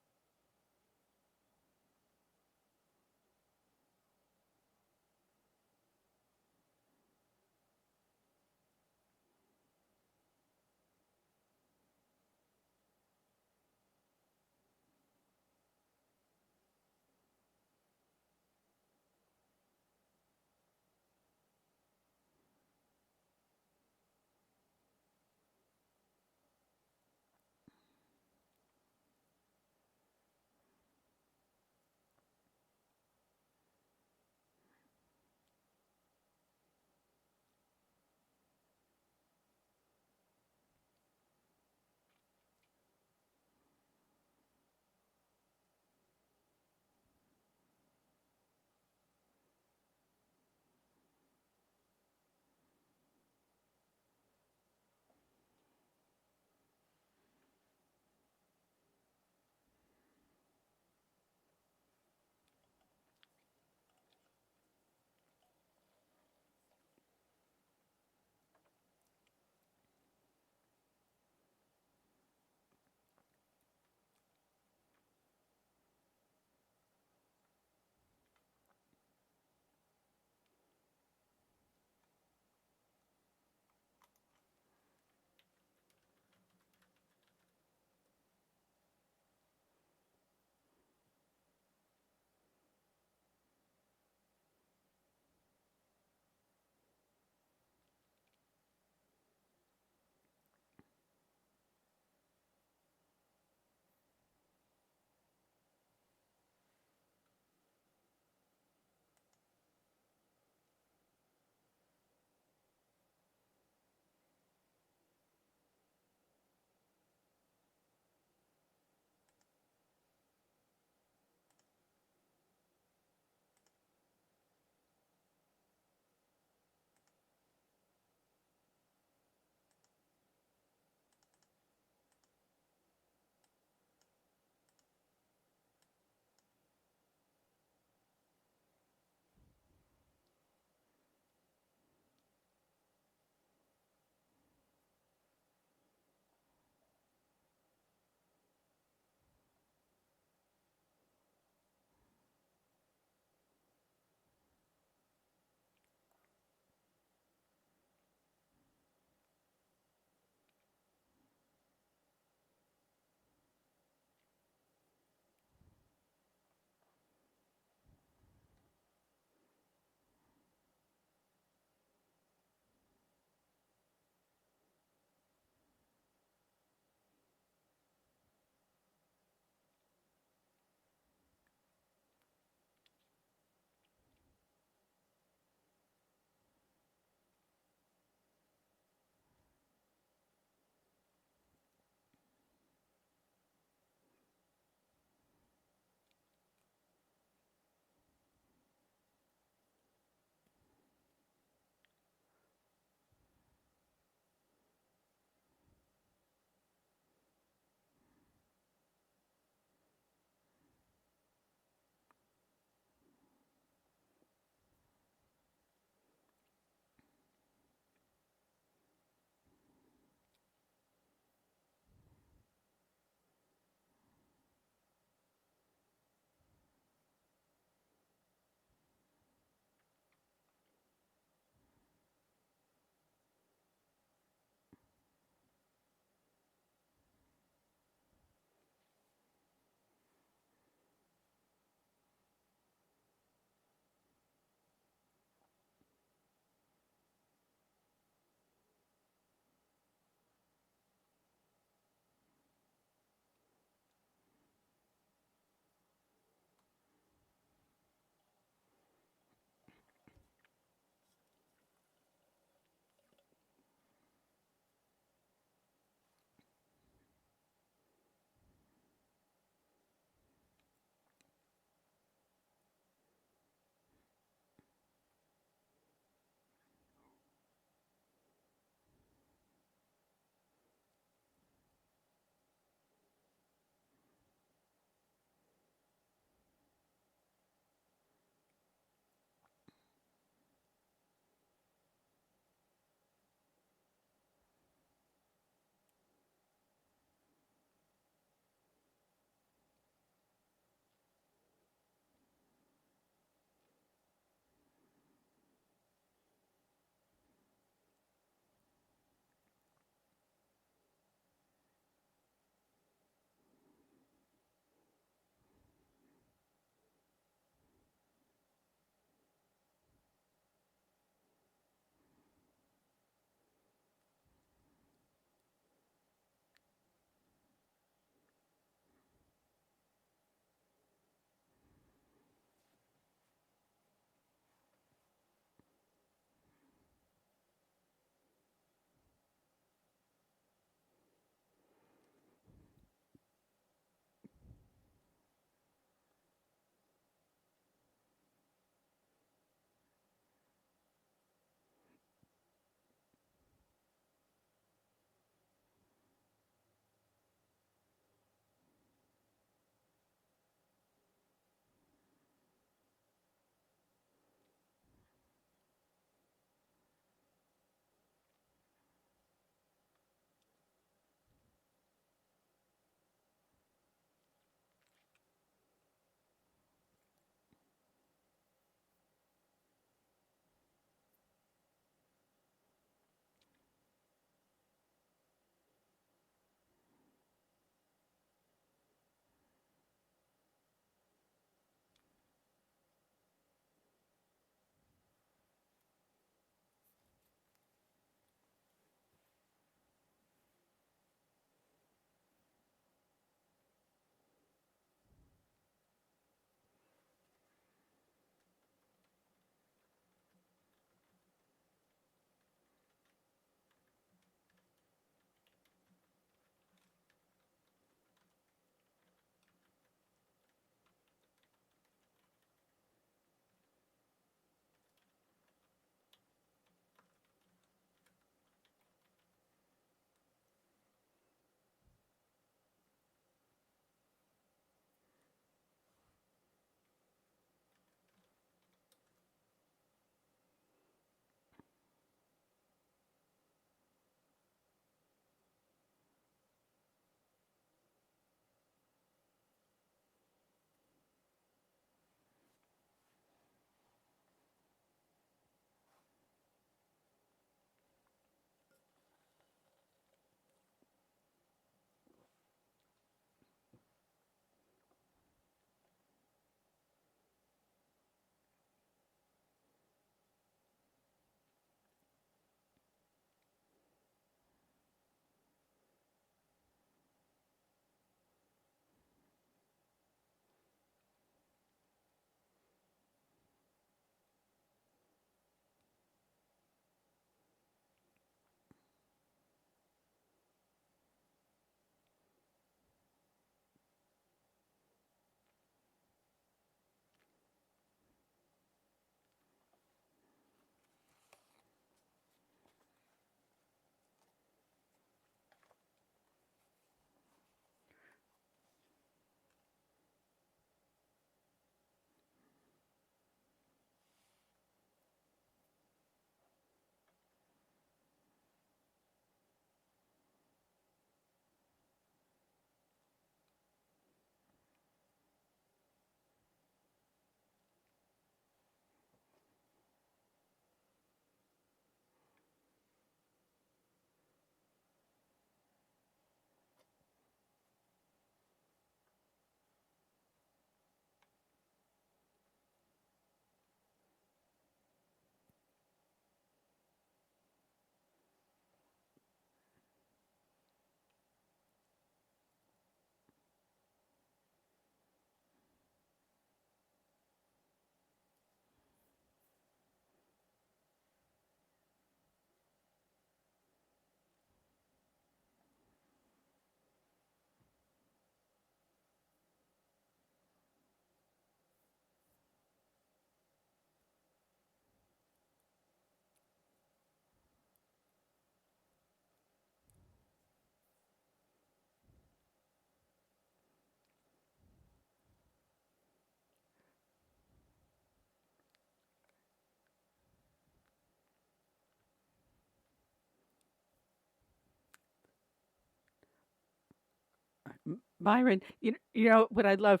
Myron, you know what I love,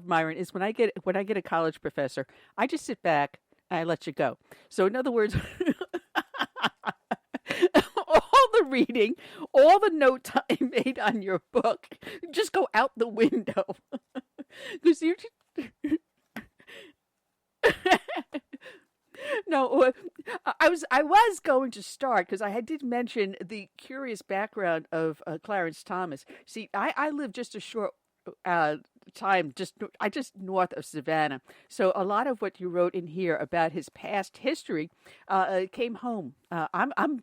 Myron, is when I get a college professor, I just sit back and I let you go. So in other words, all the reading, all the notes I made on your book, just go out the window because you. No, I was going to start because did mention the curious background of Clarence Thomas. See, I live just a short time just north of Savannah, so a lot of what you wrote in here about his past history came home. I'm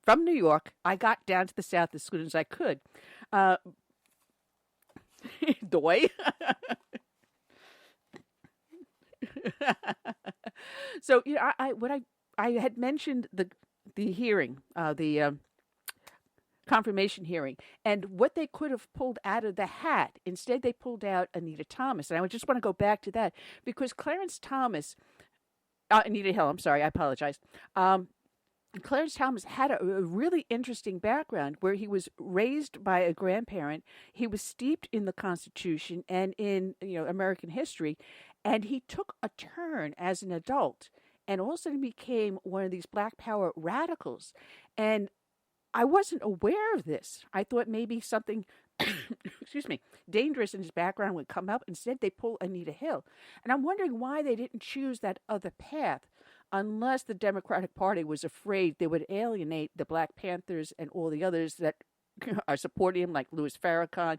from New York. I got down to the South as soon as I could. Doy. So I had mentioned the hearing, the confirmation hearing, and what they could have pulled out of the hat. Instead, they pulled out Anita Thomas, and I just want to go back to that because Clarence Thomas, Anita Hill. I'm sorry, I apologize. Clarence Thomas had a really interesting background where he was raised by a grandparent. He was steeped in the Constitution and in American history, and he took a turn as an adult and all of a sudden became one of these Black Power radicals. And I wasn't aware of this. I thought maybe something, excuse me, dangerous in his background would come up. Instead, they pull Anita Hill. And I'm wondering why they didn't choose that other path, unless the Democratic Party was afraid they would alienate the Black Panthers and all the others that are supporting him, like Louis Farrakhan.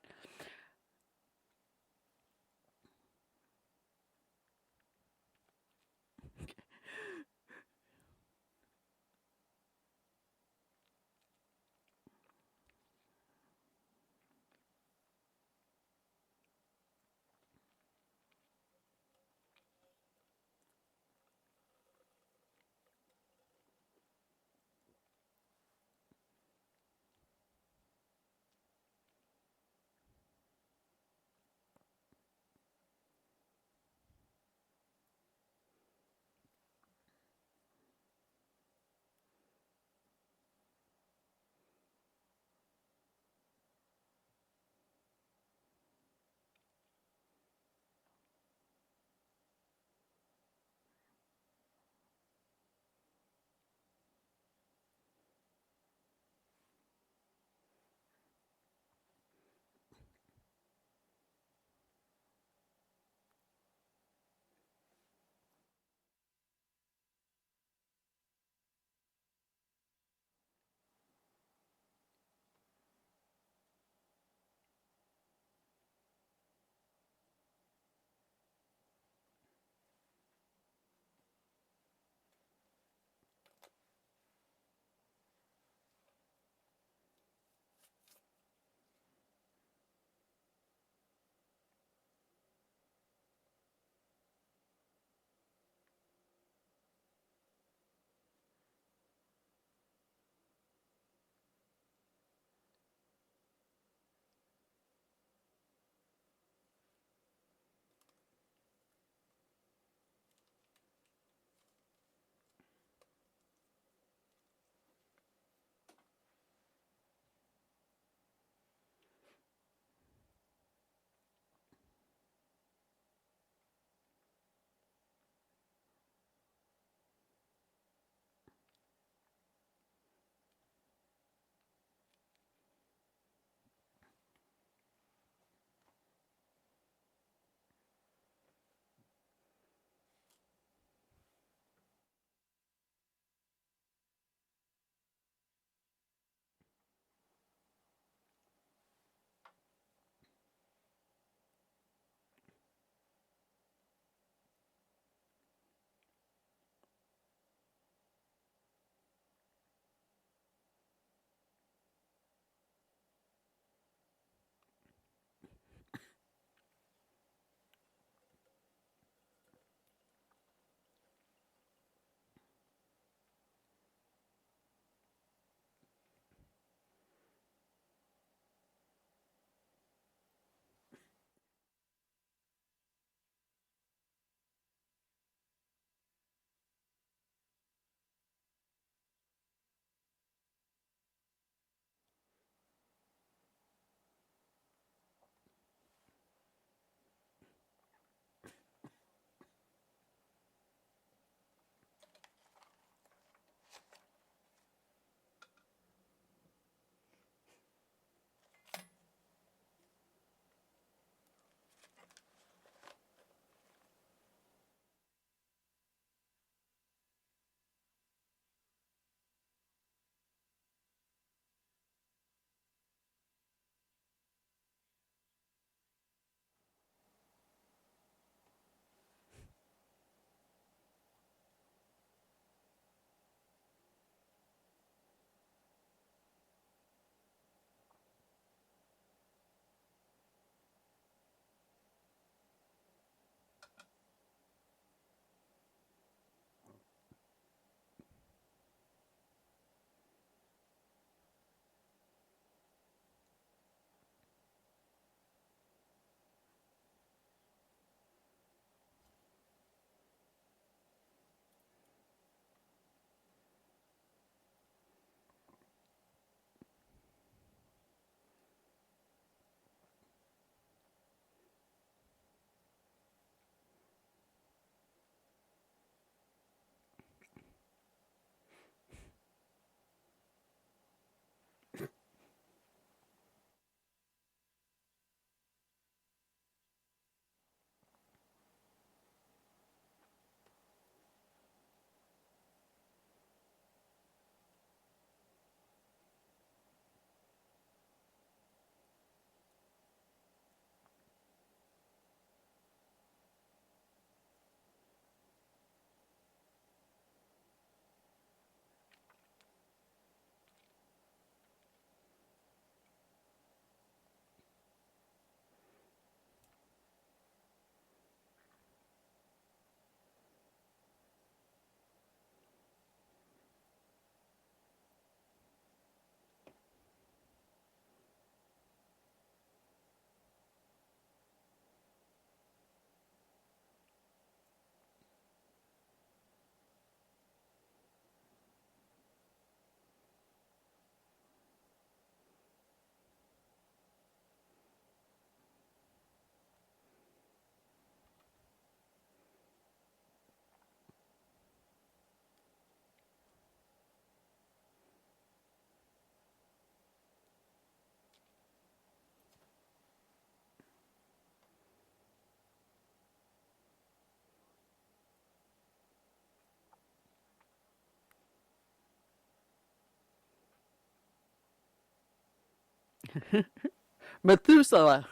Methuselah.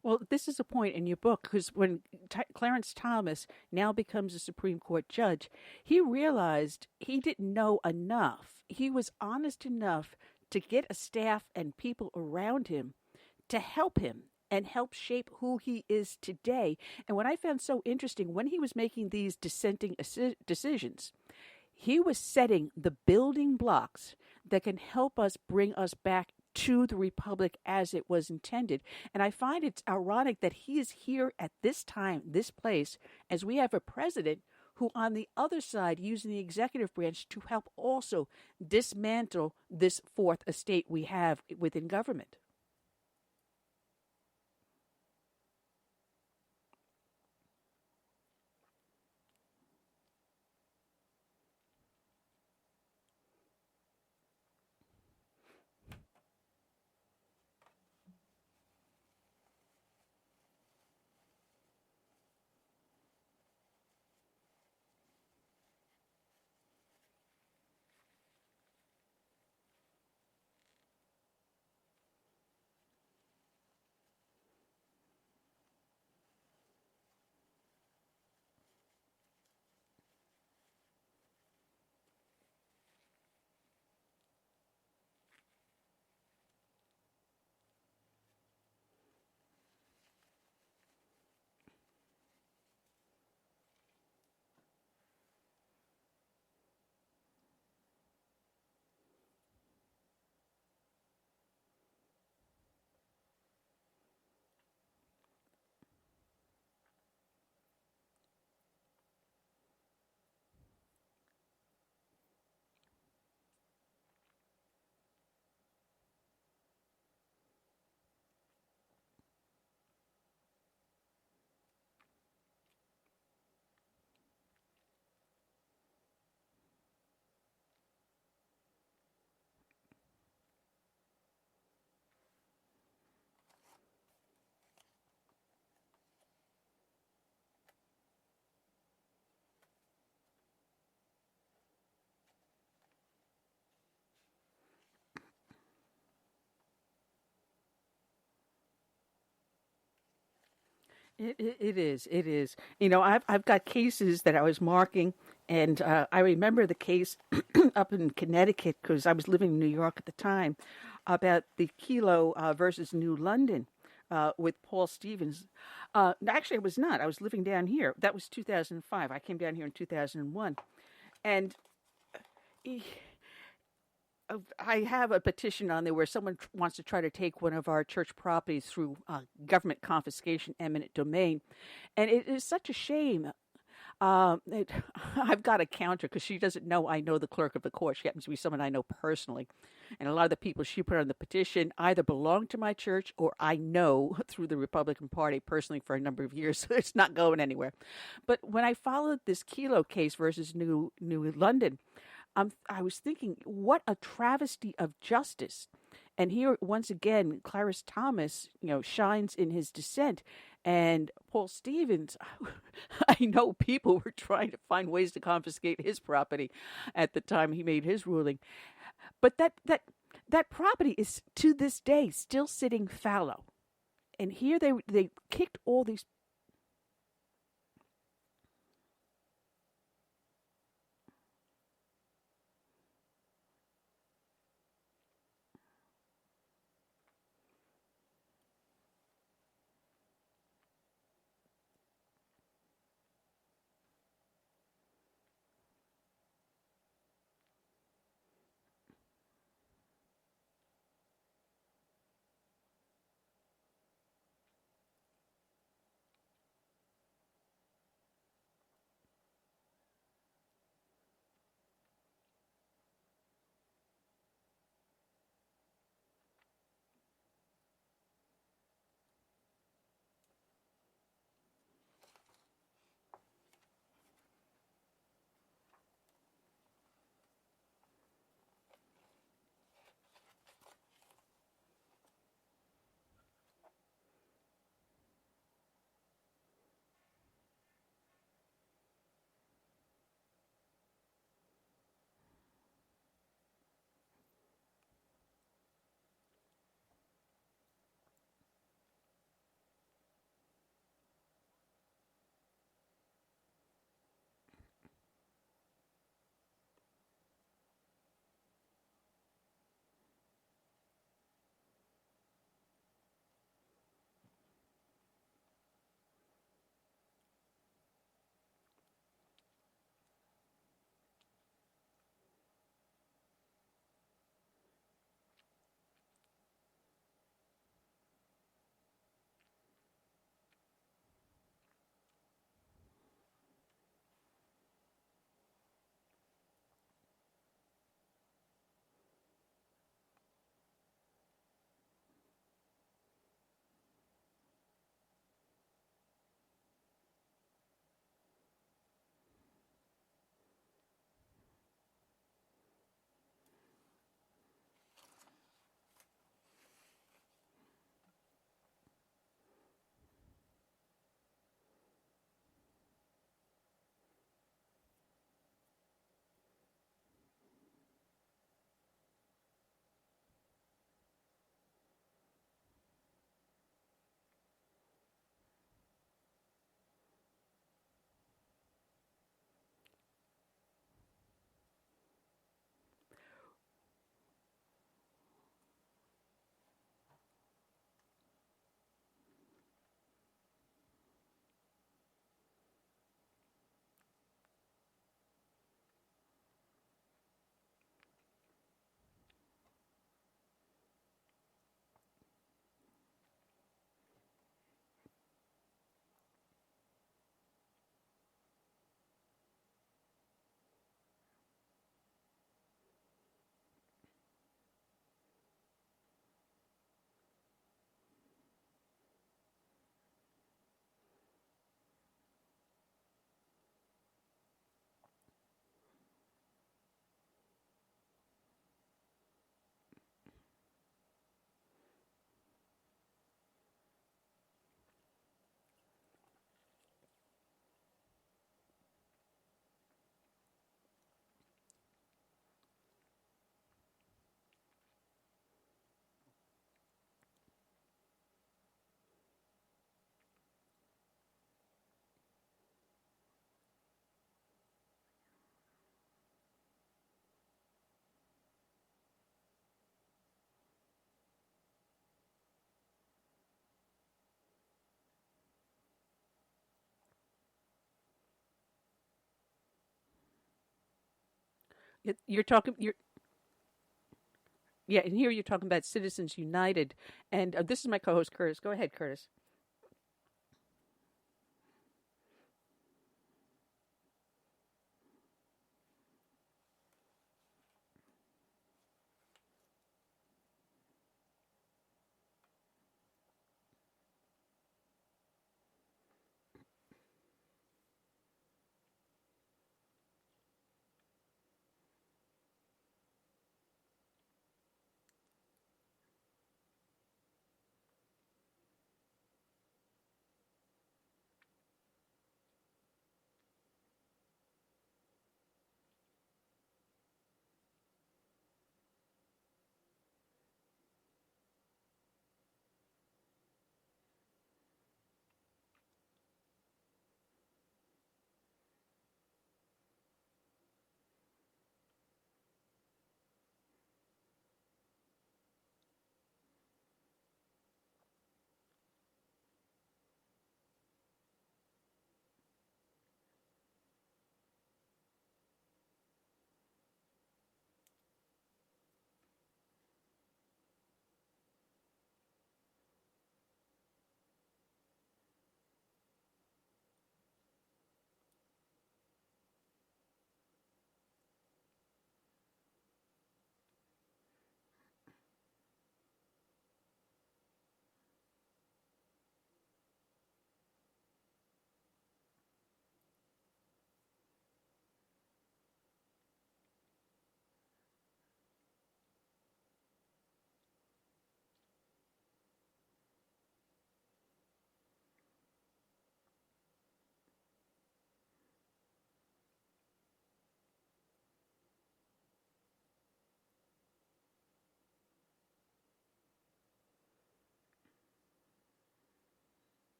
Well, this is a point in your book because when Clarence Thomas now becomes a Supreme Court judge, he realized he didn't know enough. He was honest enough to get a staff and people around him to help him and help shape who he is today. And what I found so interesting, when he was making these dissenting decisions, he was setting the building blocks that can help us bring us back to the republic as it was intended. And I find it's ironic that he is here at this time, this place, as we have a president who on the other side using the executive branch to help also dismantle this fourth estate we have within government. It is. It is. You know, I've got cases that I was marking, and I remember the case up in Connecticut because I was living in New York at the time about the Kilo versus New London with Paul Stevens. Actually, I was not. I was living down here. That was 2005. I came down here in 2001, and I have a petition on there where someone wants to try to take one of our church properties through government confiscation, eminent domain. And it is such a shame. I've got a counter because she doesn't know I know the clerk of the court. She happens to be someone I know personally. And a lot of the people she put on the petition either belong to my church or I know through the Republican Party personally for a number of years. So it's not going anywhere. But when I followed this Kilo case versus New London, I was thinking, what a travesty of justice. And here, once again, Clarence Thomas, shines in his dissent. And Paul Stevens, I know people were trying to find ways to confiscate his property at the time he made his ruling. But that property is, to this day, still sitting fallow. And here they kicked all these. You're talking. Yeah, and here you're talking about Citizens United, and this is my co-host Curtis. Go ahead, Curtis.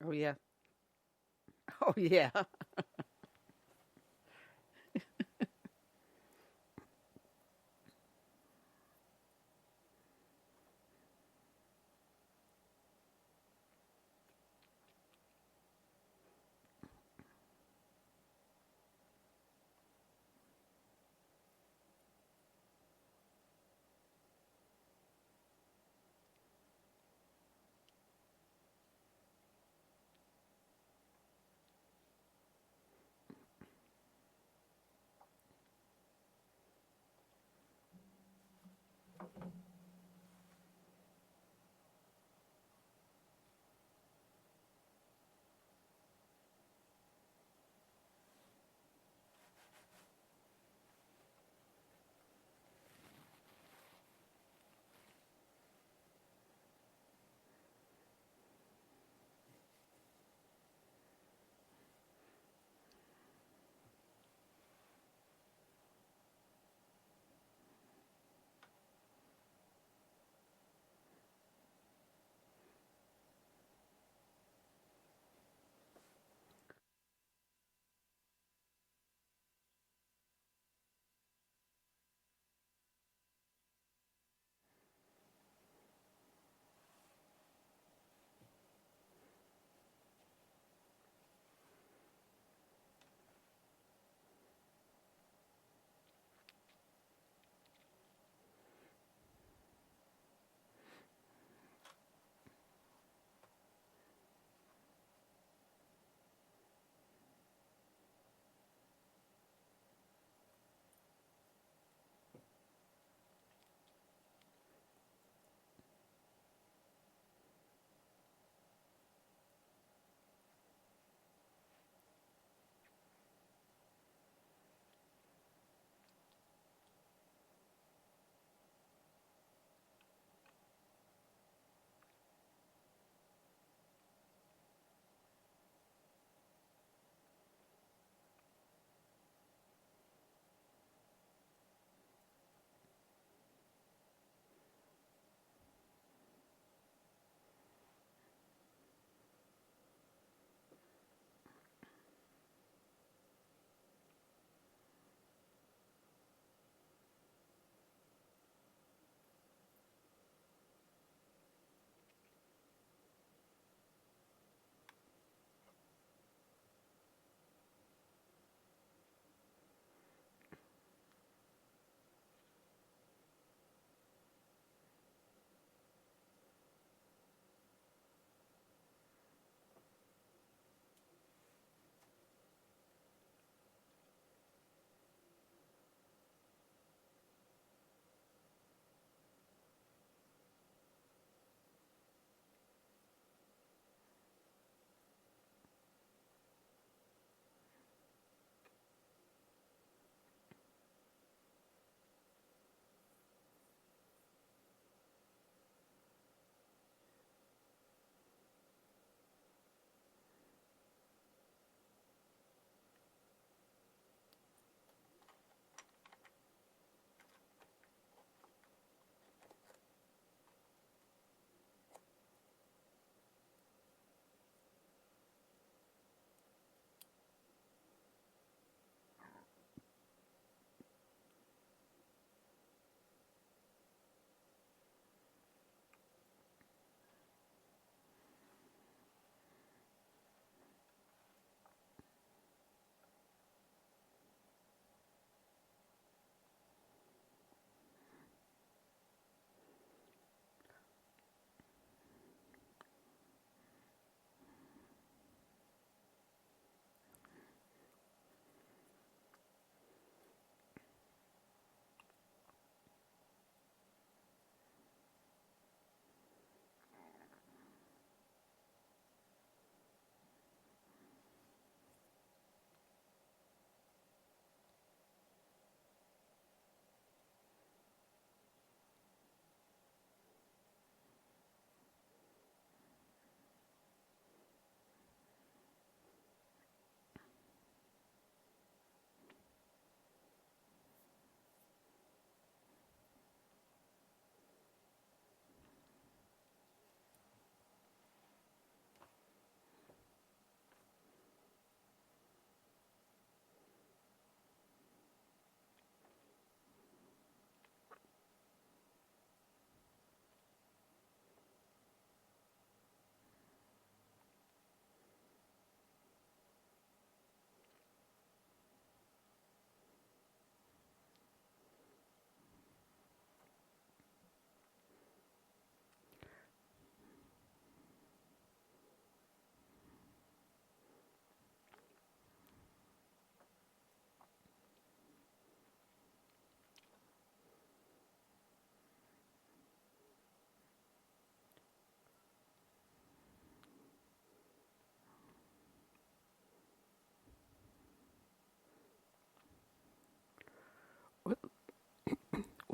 Oh, yeah. Oh, yeah.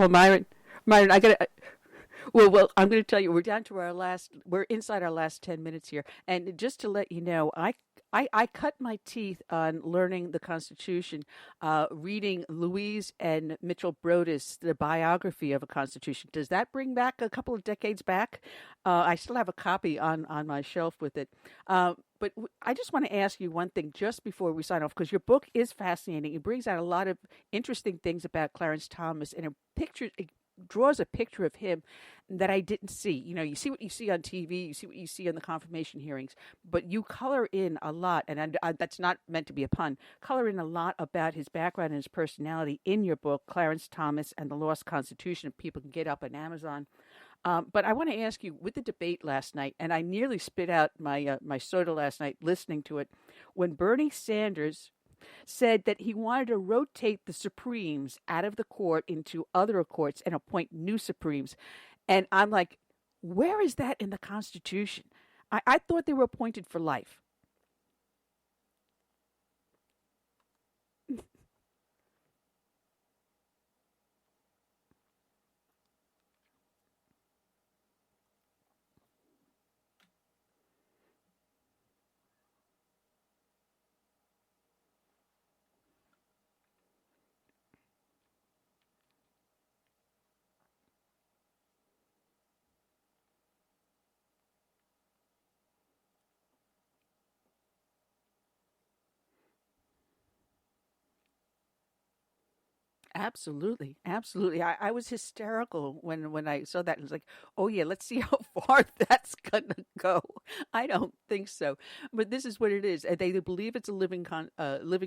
Well, Myron, I got to. Well, I'm going to tell you, we're down to we're inside our last 10 minutes here. And just to let you know, I cut my teeth on learning the Constitution, reading Louise and Mitchell Brodus, the biography of a Constitution. Does that bring back a couple of decades back? I still have a copy on my shelf with it. But I just want to ask you one thing just before we sign off, because your book is fascinating. It brings out a lot of interesting things about Clarence Thomas, and it draws a picture of him that I didn't see. You know, you see what you see on TV, you see what you see on the confirmation hearings, but you color in a lot, and that's not meant to be a pun, color in a lot about his background and his personality in your book, Clarence Thomas and the Lost Constitution. People can get up on Amazon. But I want to ask you, with the debate last night, and I nearly spit out my soda last night listening to it, when Bernie Sanders said that he wanted to rotate the Supremes out of the court into other courts and appoint new Supremes. And I'm like, where is that in the Constitution? I thought they were appointed for life. Absolutely, absolutely. I was hysterical when I saw that. It was like, oh yeah, let's see how far that's gonna go. I don't think so, but this is what it is. They believe it's a living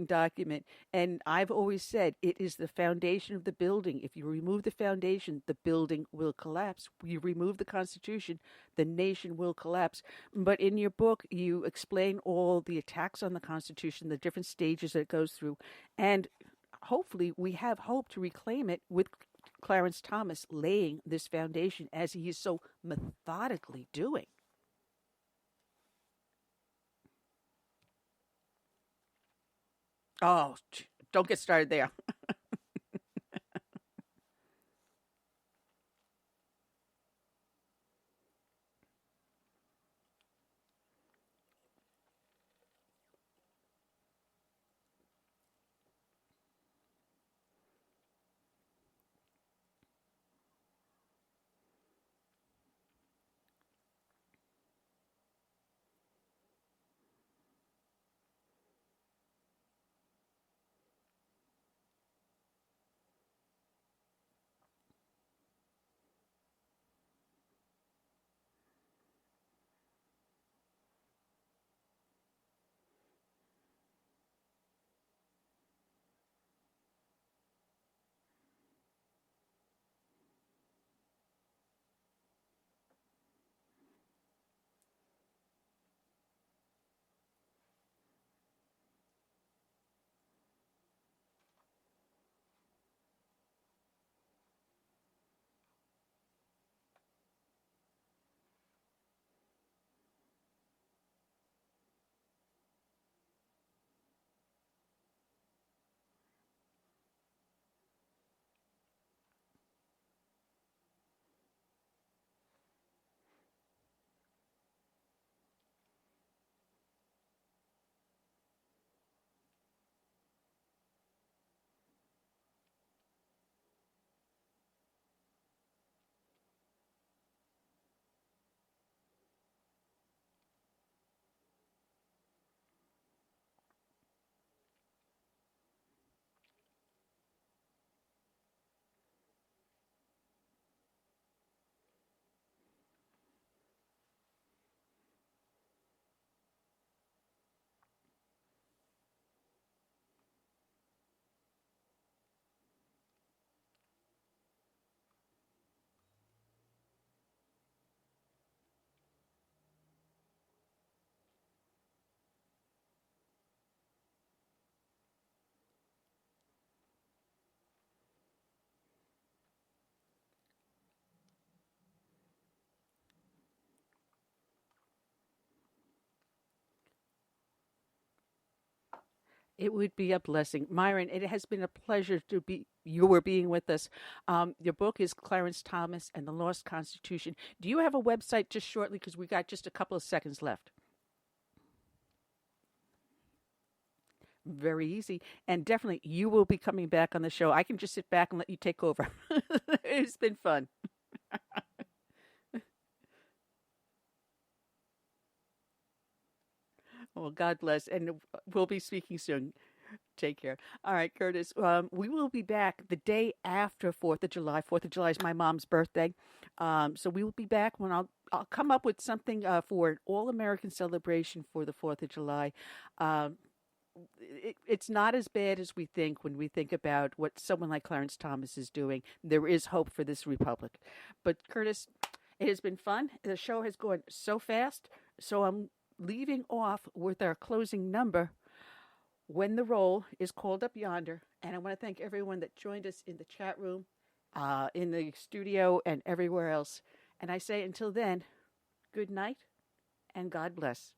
document, and I've always said it is the foundation of the building. If you remove the foundation, the building will collapse. You remove the Constitution, the nation will collapse. But in your book, you explain all the attacks on the Constitution, the different stages that it goes through, and hopefully we have hope to reclaim it with Clarence Thomas laying this foundation as he is so methodically doing. Oh, don't get started there. It would be a blessing. Myron, it has been a pleasure to be you were being with us. Your book is Clarence Thomas and the Lost Constitution. Do you have a website just shortly? Because we got just a couple of seconds left. Very easy. And definitely you will be coming back on the show. I can just sit back and let you take over. It's been fun. Well, God bless. And we'll be speaking soon. Take care. All right, Curtis. We will be back the day after 4th of July. 4th of July is my mom's birthday. So we will be back when I'll come up with something for an all-American celebration for the 4th of July. It's not as bad as we think when we think about what someone like Clarence Thomas is doing. There is hope for this republic. But, Curtis, it has been fun. The show has gone so fast. So I'm leaving off with our closing number, When the Roll is Called Up Yonder. And I want to thank everyone that joined us in the chat room, in the studio, and everywhere else. And I say until then, good night and God bless.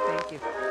Thank you.